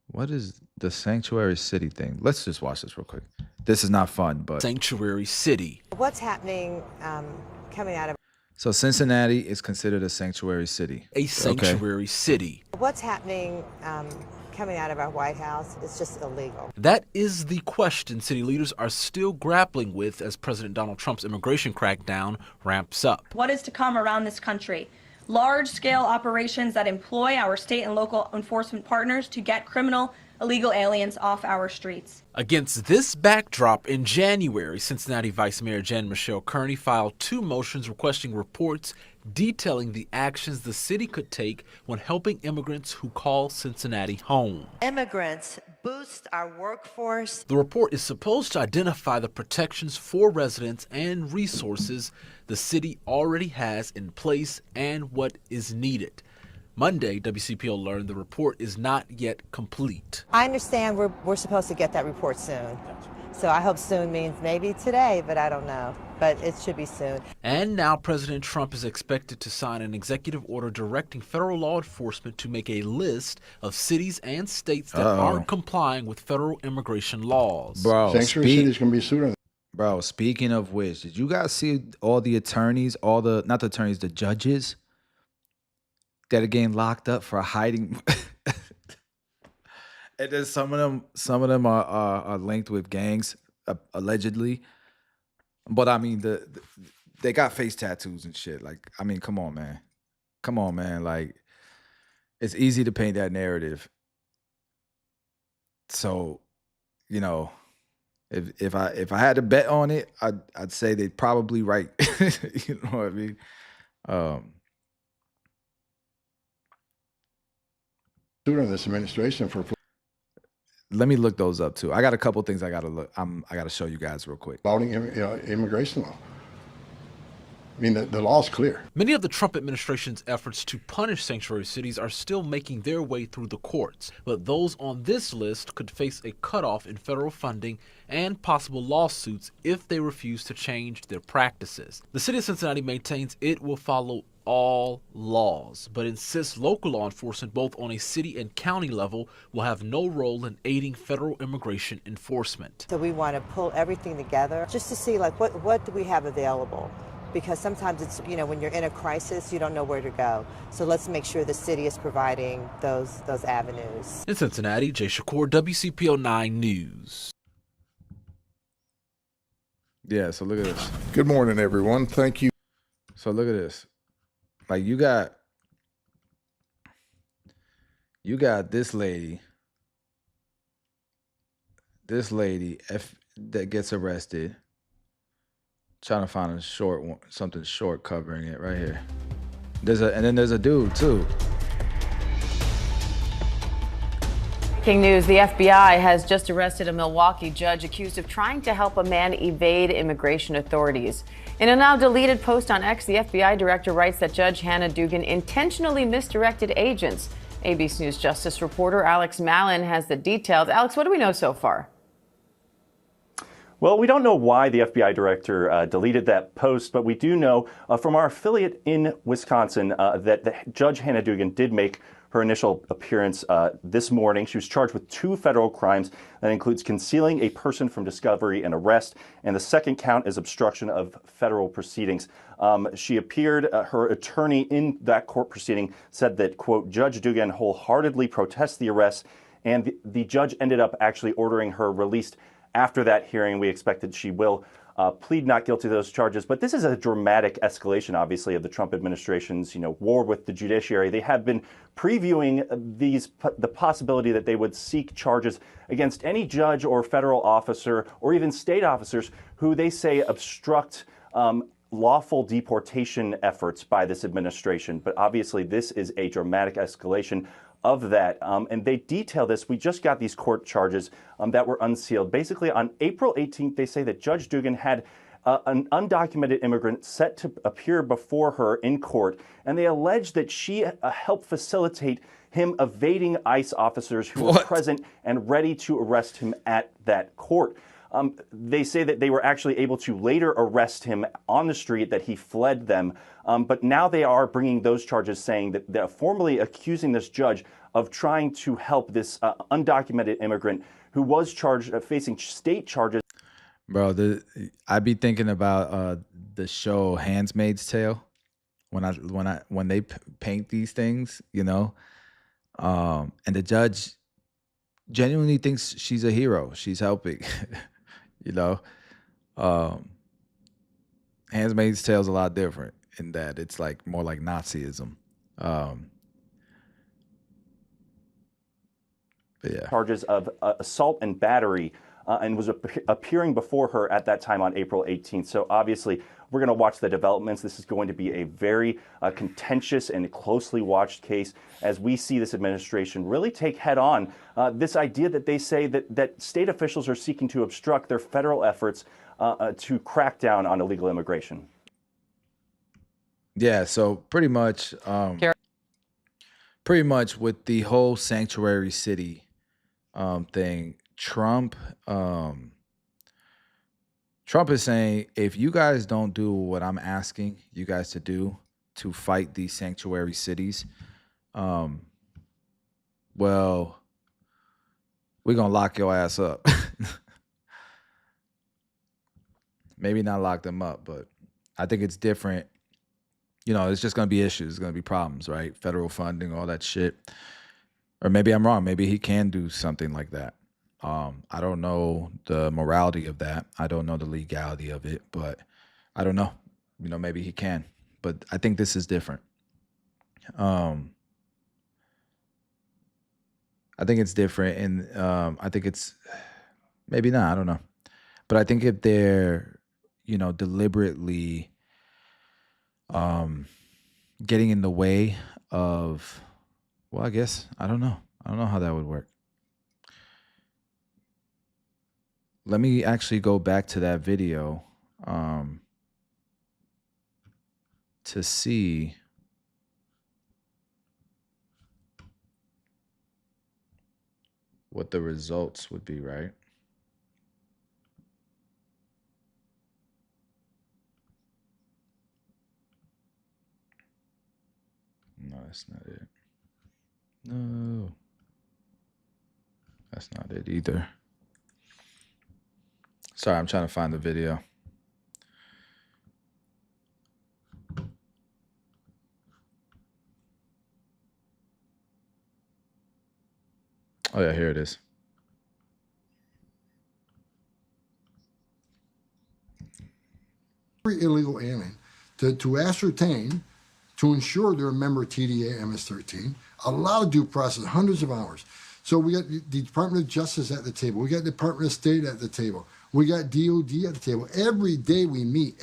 what is the sanctuary city thing? Let's just watch this real quick. This is not fun, but Sanctuary city. What's happening coming out of? So Cincinnati is considered a sanctuary city. A sanctuary city. What's happening coming out of our White House is just illegal. That is the question city leaders are still grappling with as President Donald Trump's immigration crackdown ramps up. What is to come around this country? Large-scale operations that employ our state and local enforcement partners to get criminal, illegal aliens off our streets. Against this backdrop, in January, Cincinnati Vice Mayor Jan Michelle Kearney filed 2 motions requesting reports detailing the actions the city could take when helping immigrants who call Cincinnati home. Immigrants boost our workforce. The report is supposed to identify the protections for residents and resources the city already has in place and what is needed. Monday, WCPO learned the report is not yet complete. I understand we're supposed to get that report soon. So I hope soon means maybe today, but I don't know. But it should be soon. And now President Trump is expected to sign an executive order directing federal law enforcement to make a list of cities and states that aren't complying with federal immigration laws. Bro, Sanctuary cities can be sued on. Bro, speaking of which, did you guys see all the attorneys, not the attorneys, the judges that are getting locked up for hiding? And then some of them are linked with gangs, allegedly. But I mean, they got face tattoos and shit. Like, I mean, come on, man. Like, it's easy to paint that narrative. So, you know, if I had to bet on it, I'd say they'd probably right. You know what I mean? Sued on this administration for. Let me look those up too. I got a couple things I gotta look. I gotta show you guys real quick. Flouting immigration law. I mean, the law's clear. Many of the Trump administration's efforts to punish sanctuary cities are still making their way through the courts, but those on this list could face a cutoff in federal funding and possible lawsuits if they refuse to change their practices. The city of Cincinnati maintains it will follow all laws, but insists local law enforcement, both on a city and county level, will have no role in aiding federal immigration enforcement. So we want to pull everything together just to see, like, what do we have available? Because sometimes it's, you know, when you're in a crisis, you don't know where to go. So let's make sure the city is providing those avenues. In Cincinnati, Jay Shakur, WCPO 9 News. Yeah, so look at this. Good morning, everyone. Thank you. So look at this. Like, you got this lady that gets arrested, trying to find something short covering it right here. And then there's a dude too. Breaking news, the FBI has just arrested a Milwaukee judge accused of trying to help a man evade immigration authorities. In a now deleted post on X, the FBI director writes that Judge Hannah Dugan intentionally misdirected agents. ABC News Justice reporter Alex Mallon has the details. Alex, what do we know so far? Well, we don't know why the FBI director deleted that post, but we do know from our affiliate in Wisconsin that Judge Hannah Dugan did make her initial appearance this morning. She was charged with 2 federal crimes. That includes concealing a person from discovery and arrest, and the second count is obstruction of federal proceedings. She appeared, her attorney in that court proceeding said that, quote, Judge Dugan wholeheartedly protests the arrest, and the judge ended up actually ordering her released after that hearing. We expect that she will plead not guilty to those charges. But this is a dramatic escalation, obviously, of the Trump administration's, war with the judiciary. They have been previewing the possibility that they would seek charges against any judge or federal officer or even state officers who they say obstruct lawful deportation efforts by this administration. But obviously, this is a dramatic escalation of that. And they detail this. We just got these court charges that were unsealed. Basically, on April 18th, they say that Judge Dugan had an undocumented immigrant set to appear before her in court, and they allege that she helped facilitate him evading ICE officers who were present and ready to arrest him at that court. They say that they were actually able to later arrest him on the street, that he fled them. But now they are bringing those charges, saying that they're formally accusing this judge of trying to help this undocumented immigrant who was charged, facing state charges. Bro, I be thinking about the show Handmaid's Tale when they paint these things, you know, and the judge genuinely thinks she's a hero. She's helping, you know. Handmaid's Tale is a lot different in that it's like more like Nazism. But yeah. Charges of assault and battery. And was appearing before her at that time on April 18th. So obviously, we're going to watch the developments. This is going to be a very contentious and closely watched case as we see this administration really take head on this idea that they say that state officials are seeking to obstruct their federal efforts to crack down on illegal immigration. Yeah, so pretty much with the whole sanctuary city thing, Trump is saying, if you guys don't do what I'm asking you guys to do to fight these sanctuary cities, well, we're going to lock your ass up. Maybe not lock them up, but I think it's different. You know, it's just going to be issues. It's going to be problems, right? Federal funding, all that shit. Or maybe I'm wrong. Maybe he can do something like that. I don't know the morality of that. I don't know the legality of it, but I don't know. You know, maybe he can. But I think this is different. I think it's different, and I think it's maybe not. I don't know. But I think if they're, you know, deliberately getting in the way of, well, I guess, I don't know. I don't know how that would work. Let me actually go back to that video to see what the results would be, right? No, that's not it. No, that's not it either. Sorry, I'm trying to find the video. Oh yeah, here it is. Every illegal alien to ascertain, to ensure they're a member of TDA MS-13, a lot of due process, hundreds of hours. So we got the Department of Justice at the table. We got the Department of State at the table. We got DOD at the table. Every day we meet.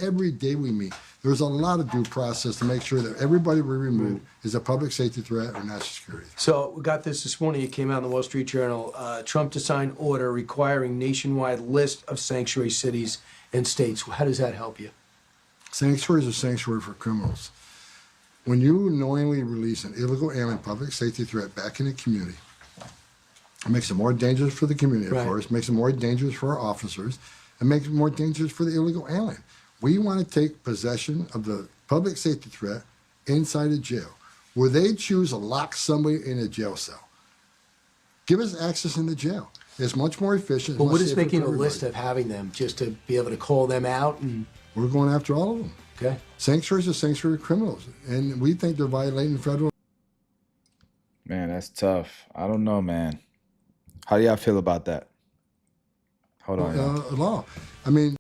There's a lot of due process to make sure that everybody we remove is a public safety threat or national security. So we got this morning. It came out in the Wall Street Journal. Trump to sign order requiring nationwide list of sanctuary cities and states. How does that help you? Sanctuaries are sanctuary for criminals. When you knowingly release an illegal alien public safety threat back in the community, it makes it more dangerous for the community, of course, makes it more dangerous for our officers, and makes it more dangerous for the illegal alien. We want to take possession of the public safety threat inside a jail, where they choose to lock somebody in a jail cell. Give us access in the jail. It's much more efficient. But what is making a list of having them, just to be able to call them out? And we're going after all of them. Okay. Sanctuaries are sanctuary criminals, and we think they're violating federal. Man, that's tough. I don't know, man. How do y'all feel about that? Hold on. Law. I mean,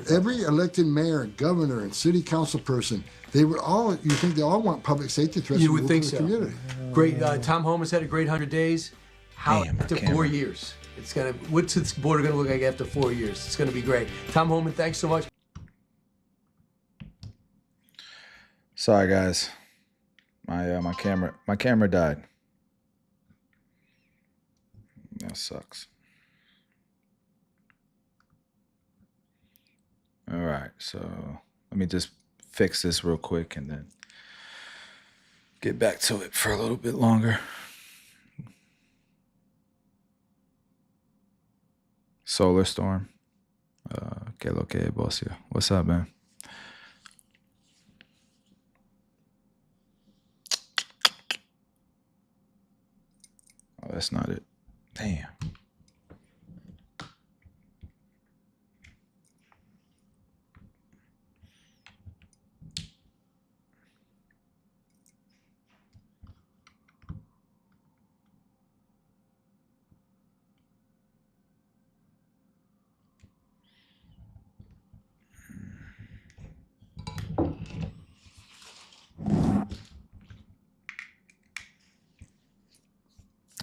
every elected mayor, governor, and city council person, they would all, you think they all want public safety threats you would think to the so. Community. Great. Tom Homan's had a great 100 days. How after 4 years? It's gonna. What's this border gonna look like after 4 years? It's gonna be great. Tom Homan, thanks so much. Sorry, guys. My camera died. That sucks. right, so let me just fix this real quick and then get back to it for a little bit longer. Solar Storm. Que lo que, Bosia? What's up, man? Oh, that's not it. Damn.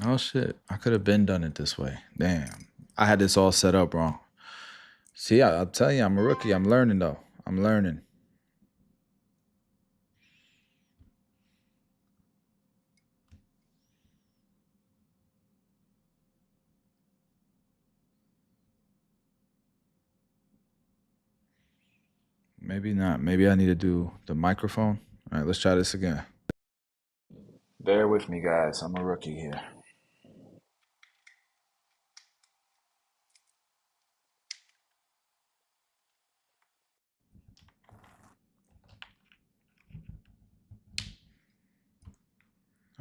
Oh shit, I could have been done it this way. Damn, I had this all set up wrong. See, I'll tell you, I'm a rookie. I'm learning though. I'm learning. Maybe not. Maybe I need to do the microphone. All right, let's try this again. Bear with me, guys. I'm a rookie here.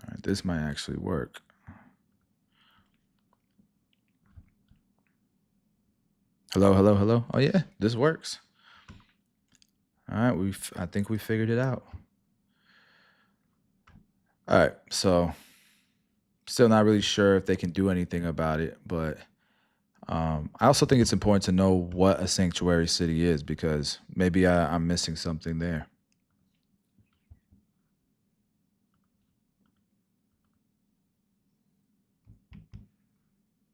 All right, this might actually work. Hello, hello, hello. Oh yeah, this works. All right, I think we figured it out. All right, so still not really sure if they can do anything about it, but I also think it's important to know what a sanctuary city is because maybe I'm missing something there.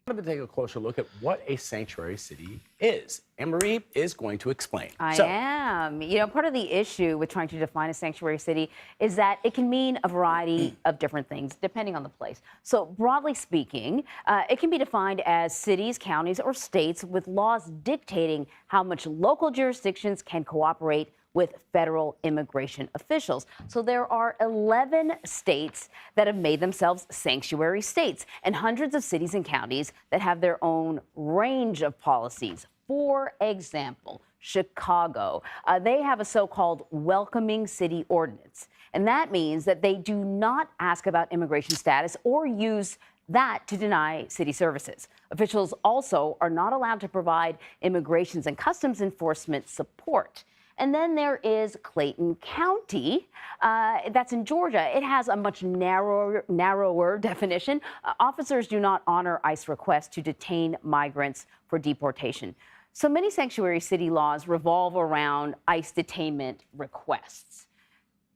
I'm going to take a closer look at what a sanctuary city is. Anne-Marie is going to explain. I am. You know, part of the issue with trying to define a sanctuary city is that it can mean a variety of different things depending on the place. So broadly speaking, it can be defined as cities, counties, or states with laws dictating how much local jurisdictions can cooperate with federal immigration officials. So there are 11 states that have made themselves sanctuary states and hundreds of cities and counties that have their own range of policies. For example, Chicago, they have a so-called welcoming city ordinance. And that means that they do not ask about immigration status or use that to deny city services. Officials also are not allowed to provide immigrations and customs enforcement support. And then there is Clayton County, that's in Georgia. It has a much narrower definition. Officers do not honor ICE requests to detain migrants for deportation. So many sanctuary city laws revolve around ICE detainment requests.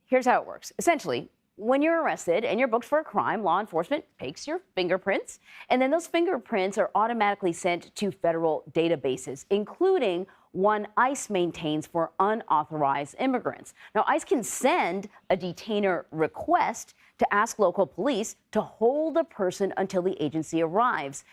Here's how it works. Essentially, when you're arrested and you're booked for a crime, law enforcement takes your fingerprints, and then those fingerprints are automatically sent to federal databases, including one ICE maintains for unauthorized immigrants. Now, ICE can send a detainer request to ask local police to hold a person until the agency arrives.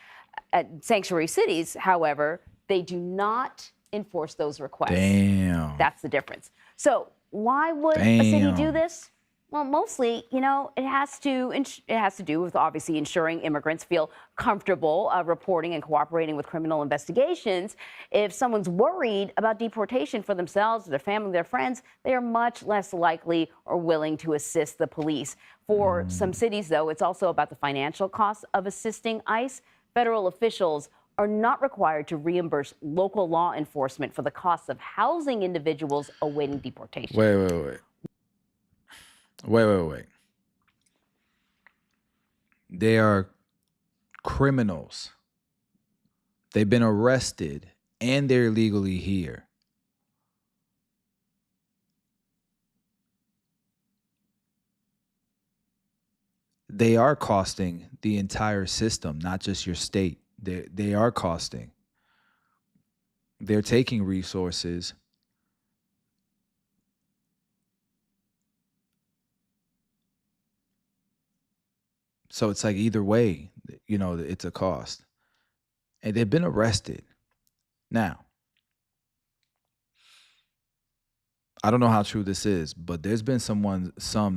At sanctuary cities, however, they do not enforce those requests. Damn. That's the difference. So why would a city do this? Well, mostly, you know, it has to do with obviously ensuring immigrants feel comfortable reporting and cooperating with criminal investigations. If someone's worried about deportation for themselves, their family, their friends, they are much less likely or willing to assist the police. For some cities, though, it's also about the financial costs of assisting ICE. Federal officials are not required to reimburse local law enforcement for the costs of housing individuals awaiting deportation. Wait. They are criminals. They've been arrested and they're illegally here. They are costing the entire system, not just your state. They are costing. They're taking resources. So it's like either way, you know, it's a cost. And they've been arrested. Now, I don't know how true this is, but there's been some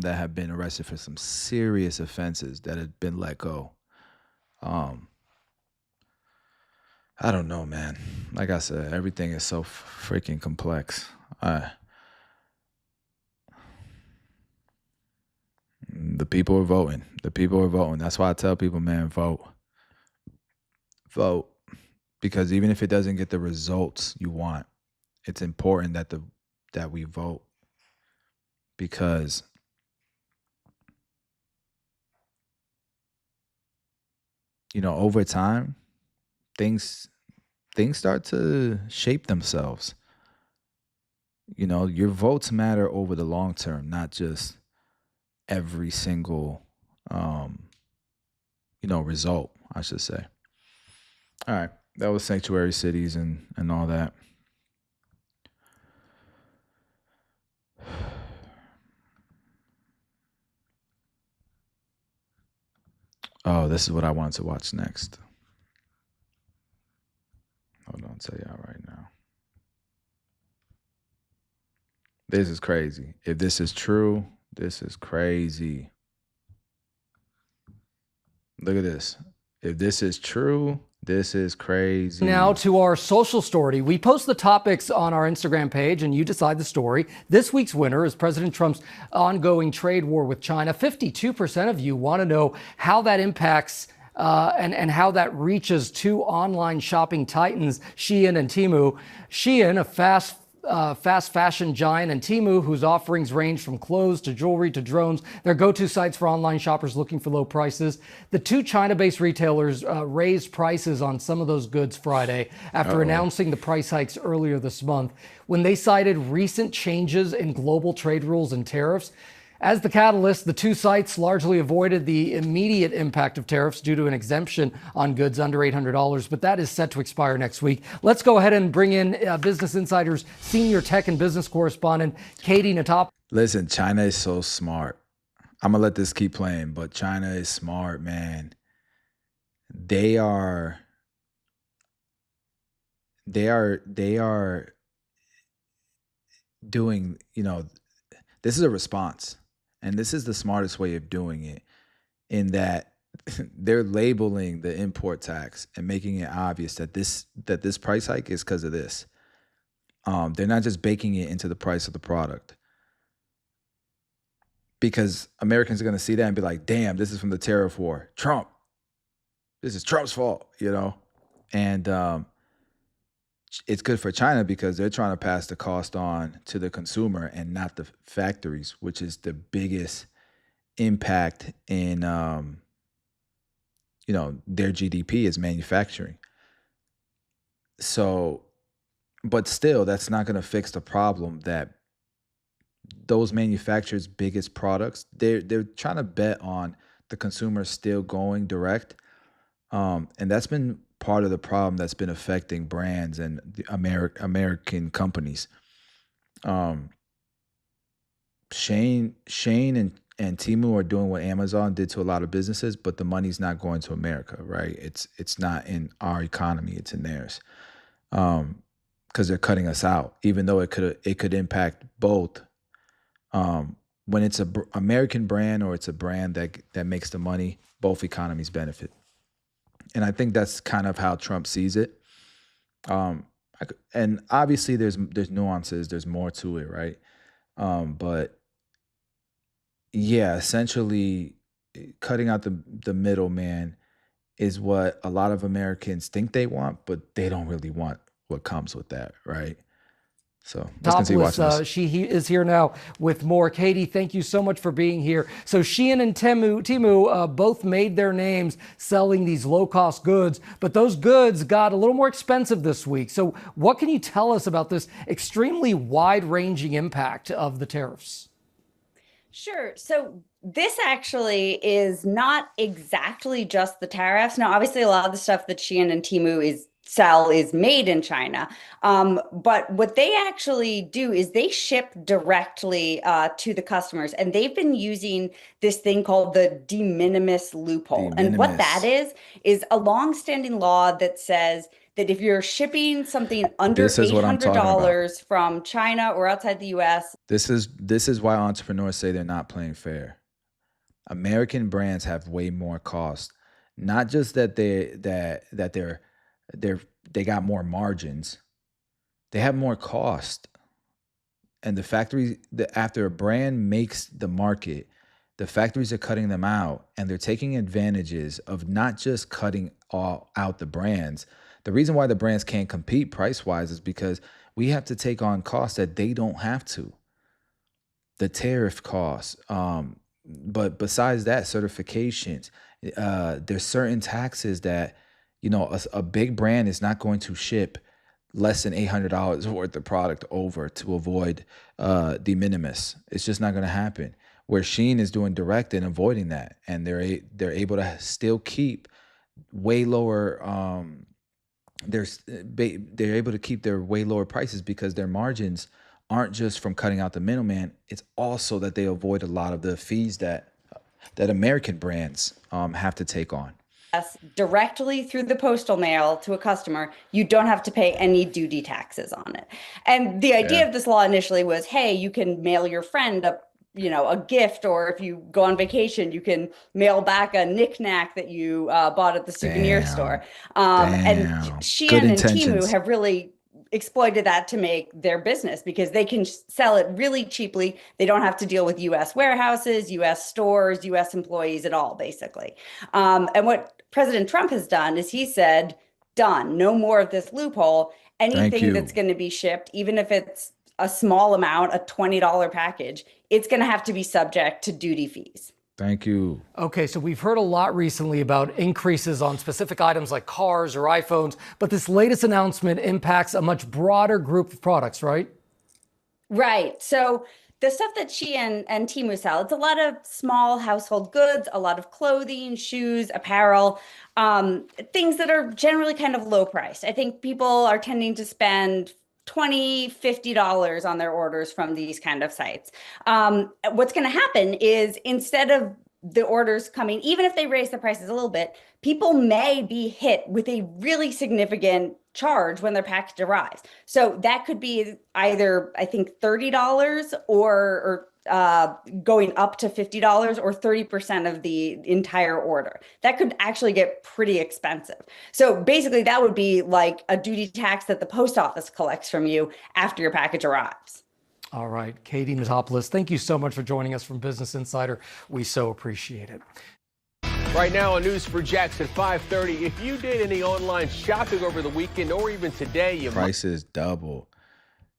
that have been arrested for some serious offenses that have been let go. I don't know, man. Like I said, everything is so freaking complex. The people are voting. The people are voting. That's why I tell people, man, vote. Vote. Because even if it doesn't get the results you want, it's important that we vote. Because over time, things start to shape themselves. Your votes matter over the long term, not just every single result, I should say. All right, that was sanctuary cities and all that. Oh, this is what I wanted to watch next. Hold on, I'll tell y'all right now. This is crazy. If this is true, this is crazy. Look at this. If this is true, this is crazy. Now to our social story. We post the topics on our Instagram page and you decide the story. This week's winner is President Trump's ongoing trade war with China. 52% of you want to know how that impacts and how that reaches two online shopping titans, Shein and Temu. Shein, a fast fashion giant, and Temu, whose offerings range from clothes to jewelry to drones. They're go-to sites for online shoppers looking for low prices. The two China-based retailers raised prices on some of those goods Friday after announcing the price hikes earlier this month when they cited recent changes in global trade rules and tariffs. As the catalyst, the two sites largely avoided the immediate impact of tariffs due to an exemption on goods under $800, but that is set to expire next week. Let's go ahead and bring in Business Insider's senior tech and business correspondent, Katie Natop. Listen, China is so smart. I'm going to let this keep playing, but China is smart, man. They are doing, this is a response. And this is the smartest way of doing it, in that they're labeling the import tax and making it obvious that this price hike is because of this. They're not just baking it into the price of the product, because Americans are going to see that and be like, damn, this is from the tariff war. Trump. This is Trump's fault, And it's good for China because they're trying to pass the cost on to the consumer and not the factories, which is the biggest impact in, their GDP is manufacturing. So, but still, that's not going to fix the problem that those manufacturers' biggest products, they're trying to bet on the consumer still going direct. And that's been part of the problem that's been affecting brands and the American companies. Shein and Temu are doing what Amazon did to a lot of businesses, but the money's not going to America, right? It's not in our economy; it's in theirs, because they're cutting us out. Even though it could impact both. When it's a American brand or it's a brand that makes the money, both economies benefit. And I think that's kind of how Trump sees it. And obviously there's nuances, there's more to it, right? But yeah, essentially cutting out the middleman is what a lot of Americans think they want, but they don't really want what comes with that, right? So let's continue watching this. She is here now with more. Katie, thank you so much for being here. So Shein and Temu both made their names selling these low-cost goods, but those goods got a little more expensive this week. So what can you tell us about this extremely wide-ranging impact of the tariffs? Sure. So this actually is not exactly just the tariffs. Now, obviously, a lot of the stuff that Shein and Temu sell is made in China. But what they actually do is they ship directly to the customers. And they've been using this thing called the de minimis loophole. And what that is a longstanding law that says that if you're shipping something under This is what I'm talking about. $800 from China or outside the US. This is why entrepreneurs say they're not playing fair. American brands have way more cost. Not just that they got more margins. They have more cost. And the factories, after a brand makes the market, the factories are cutting them out, and they're taking advantages of not just cutting all out the brands. The reason why the brands can't compete price-wise is because we have to take on costs that they don't have to. The tariff costs, but besides that, certifications, there's certain taxes that, a big brand is not going to ship less than $800 worth of product over to avoid de minimis. It's just not going to happen. Where Shein is doing direct and avoiding that, and they're able to still keep way lower. They're able to keep their way lower prices because their margins aren't just from cutting out the middleman. It's also that they avoid a lot of the fees that American brands have to take on. Directly through the postal mail to a customer, you don't have to pay any duty taxes on it. And the idea of this law initially was, hey, you can mail your friend a gift, or if you go on vacation, you can mail back a knickknack that you bought at the souvenir store. And Shein and Temu have really exploited that to make their business because they can sell it really cheaply. They don't have to deal with U.S. warehouses, U.S. stores, U.S. employees at all, basically. And what President Trump has done is he said, done, no more of this loophole. Anything that's going to be shipped, even if it's a small amount, a $20 package, it's going to have to be subject to duty fees. Thank you. Okay, so we've heard a lot recently about increases on specific items like cars or iPhones, but this latest announcement impacts a much broader group of products, right? Right. So the stuff that Shein and Temu sell, it's a lot of small household goods, a lot of clothing, shoes, apparel, things that are generally kind of low priced. I think people are tending to spend $20, $50 on their orders from these kind of sites. What's going to happen is instead of the orders coming, even if they raise the prices a little bit, people may be hit with a really significant charge when their package arrives. So that could be either, I think, $30 or going up to $50 or 30% of the entire order. That could actually get pretty expensive. So basically that would be like a duty tax that the post office collects from you after your package arrives. All right, Katie Mitopoulos, thank you so much for joining us from Business Insider. We so appreciate it. Right now on News for Jax at 5:30. If you did any online shopping over the weekend or even today, you prices double.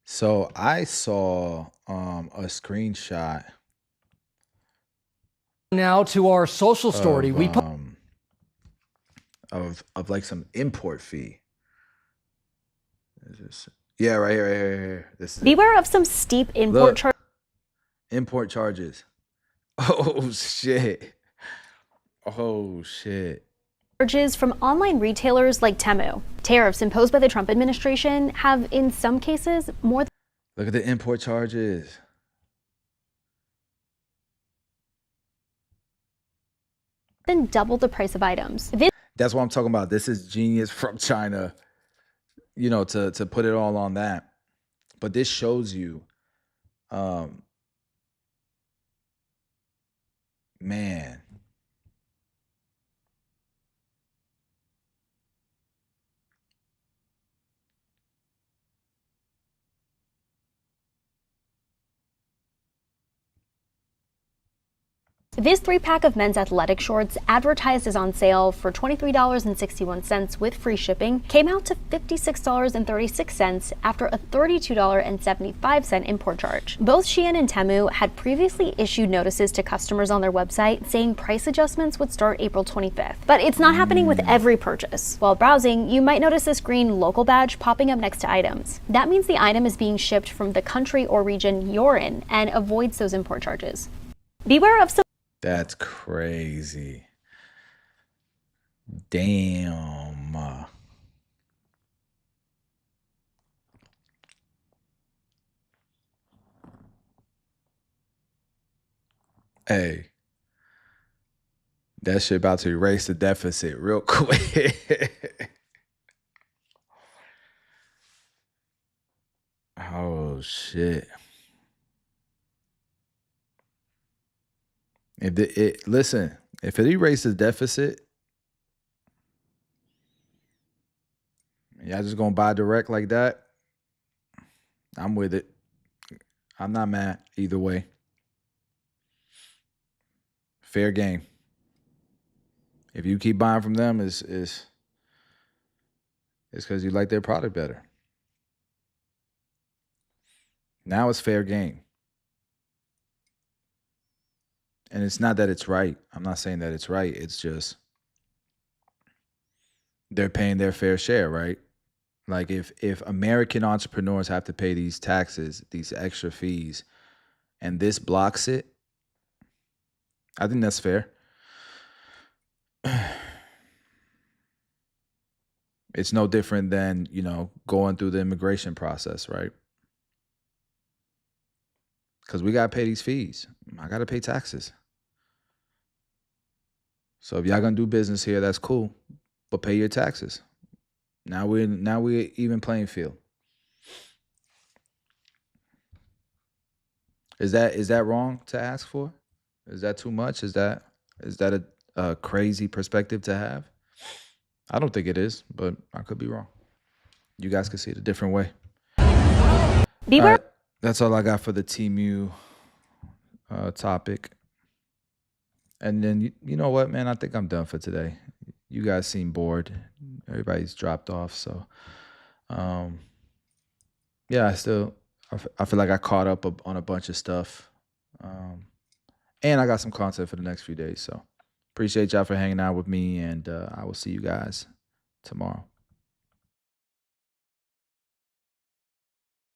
So I saw a screenshot. Now to our social story. Of like some import fee. Is this? Yeah, right here. This is Beware of some steep import charges. Import charges. Oh shit. Charges from online retailers like Temu. Tariffs imposed by the Trump administration have, in some cases, more Look at the import charges. than double the price of items. That's what I'm talking about. This is genius from China, to put it all on that. But this shows you, man. This 3-pack of men's athletic shorts, advertised as on sale for $23.61 with free shipping, came out to $56.36 after a $32.75 import charge. Both Shein and Temu had previously issued notices to customers on their website saying price adjustments would start April 25th. But it's not happening with every purchase. While browsing, you might notice this green local badge popping up next to items. That means the item is being shipped from the country or region you're in and avoids those import charges. Beware of some That's crazy. Damn. Hey. That shit about to erase the deficit real quick. shit. Listen, if it erases deficit, y'all just gonna buy direct like that, I'm with it. I'm not mad either way. Fair game. If you keep buying from them, it's because you like their product better. Now it's fair game. And it's not that it's right. I'm not saying that it's right. It's just they're paying their fair share, right? Like if American entrepreneurs have to pay these taxes, these extra fees, and this blocks it, I think that's fair. It's no different than, going through the immigration process, right? Because we got to pay these fees. I got to pay taxes. So if y'all going to do business here, that's cool. But pay your taxes. Now we're even playing field. Is that wrong to ask for? Is that too much? Is that a crazy perspective to have? I don't think it is, but I could be wrong. You guys could see it a different way. Bieber? Right, that's all I got for the TMU topic. And then, you know what, man? I think I'm done for today. You guys seem bored. Everybody's dropped off. So, yeah, I feel like I caught up on a bunch of stuff. And I got some content for the next few days. So appreciate y'all for hanging out with me. And I will see you guys tomorrow.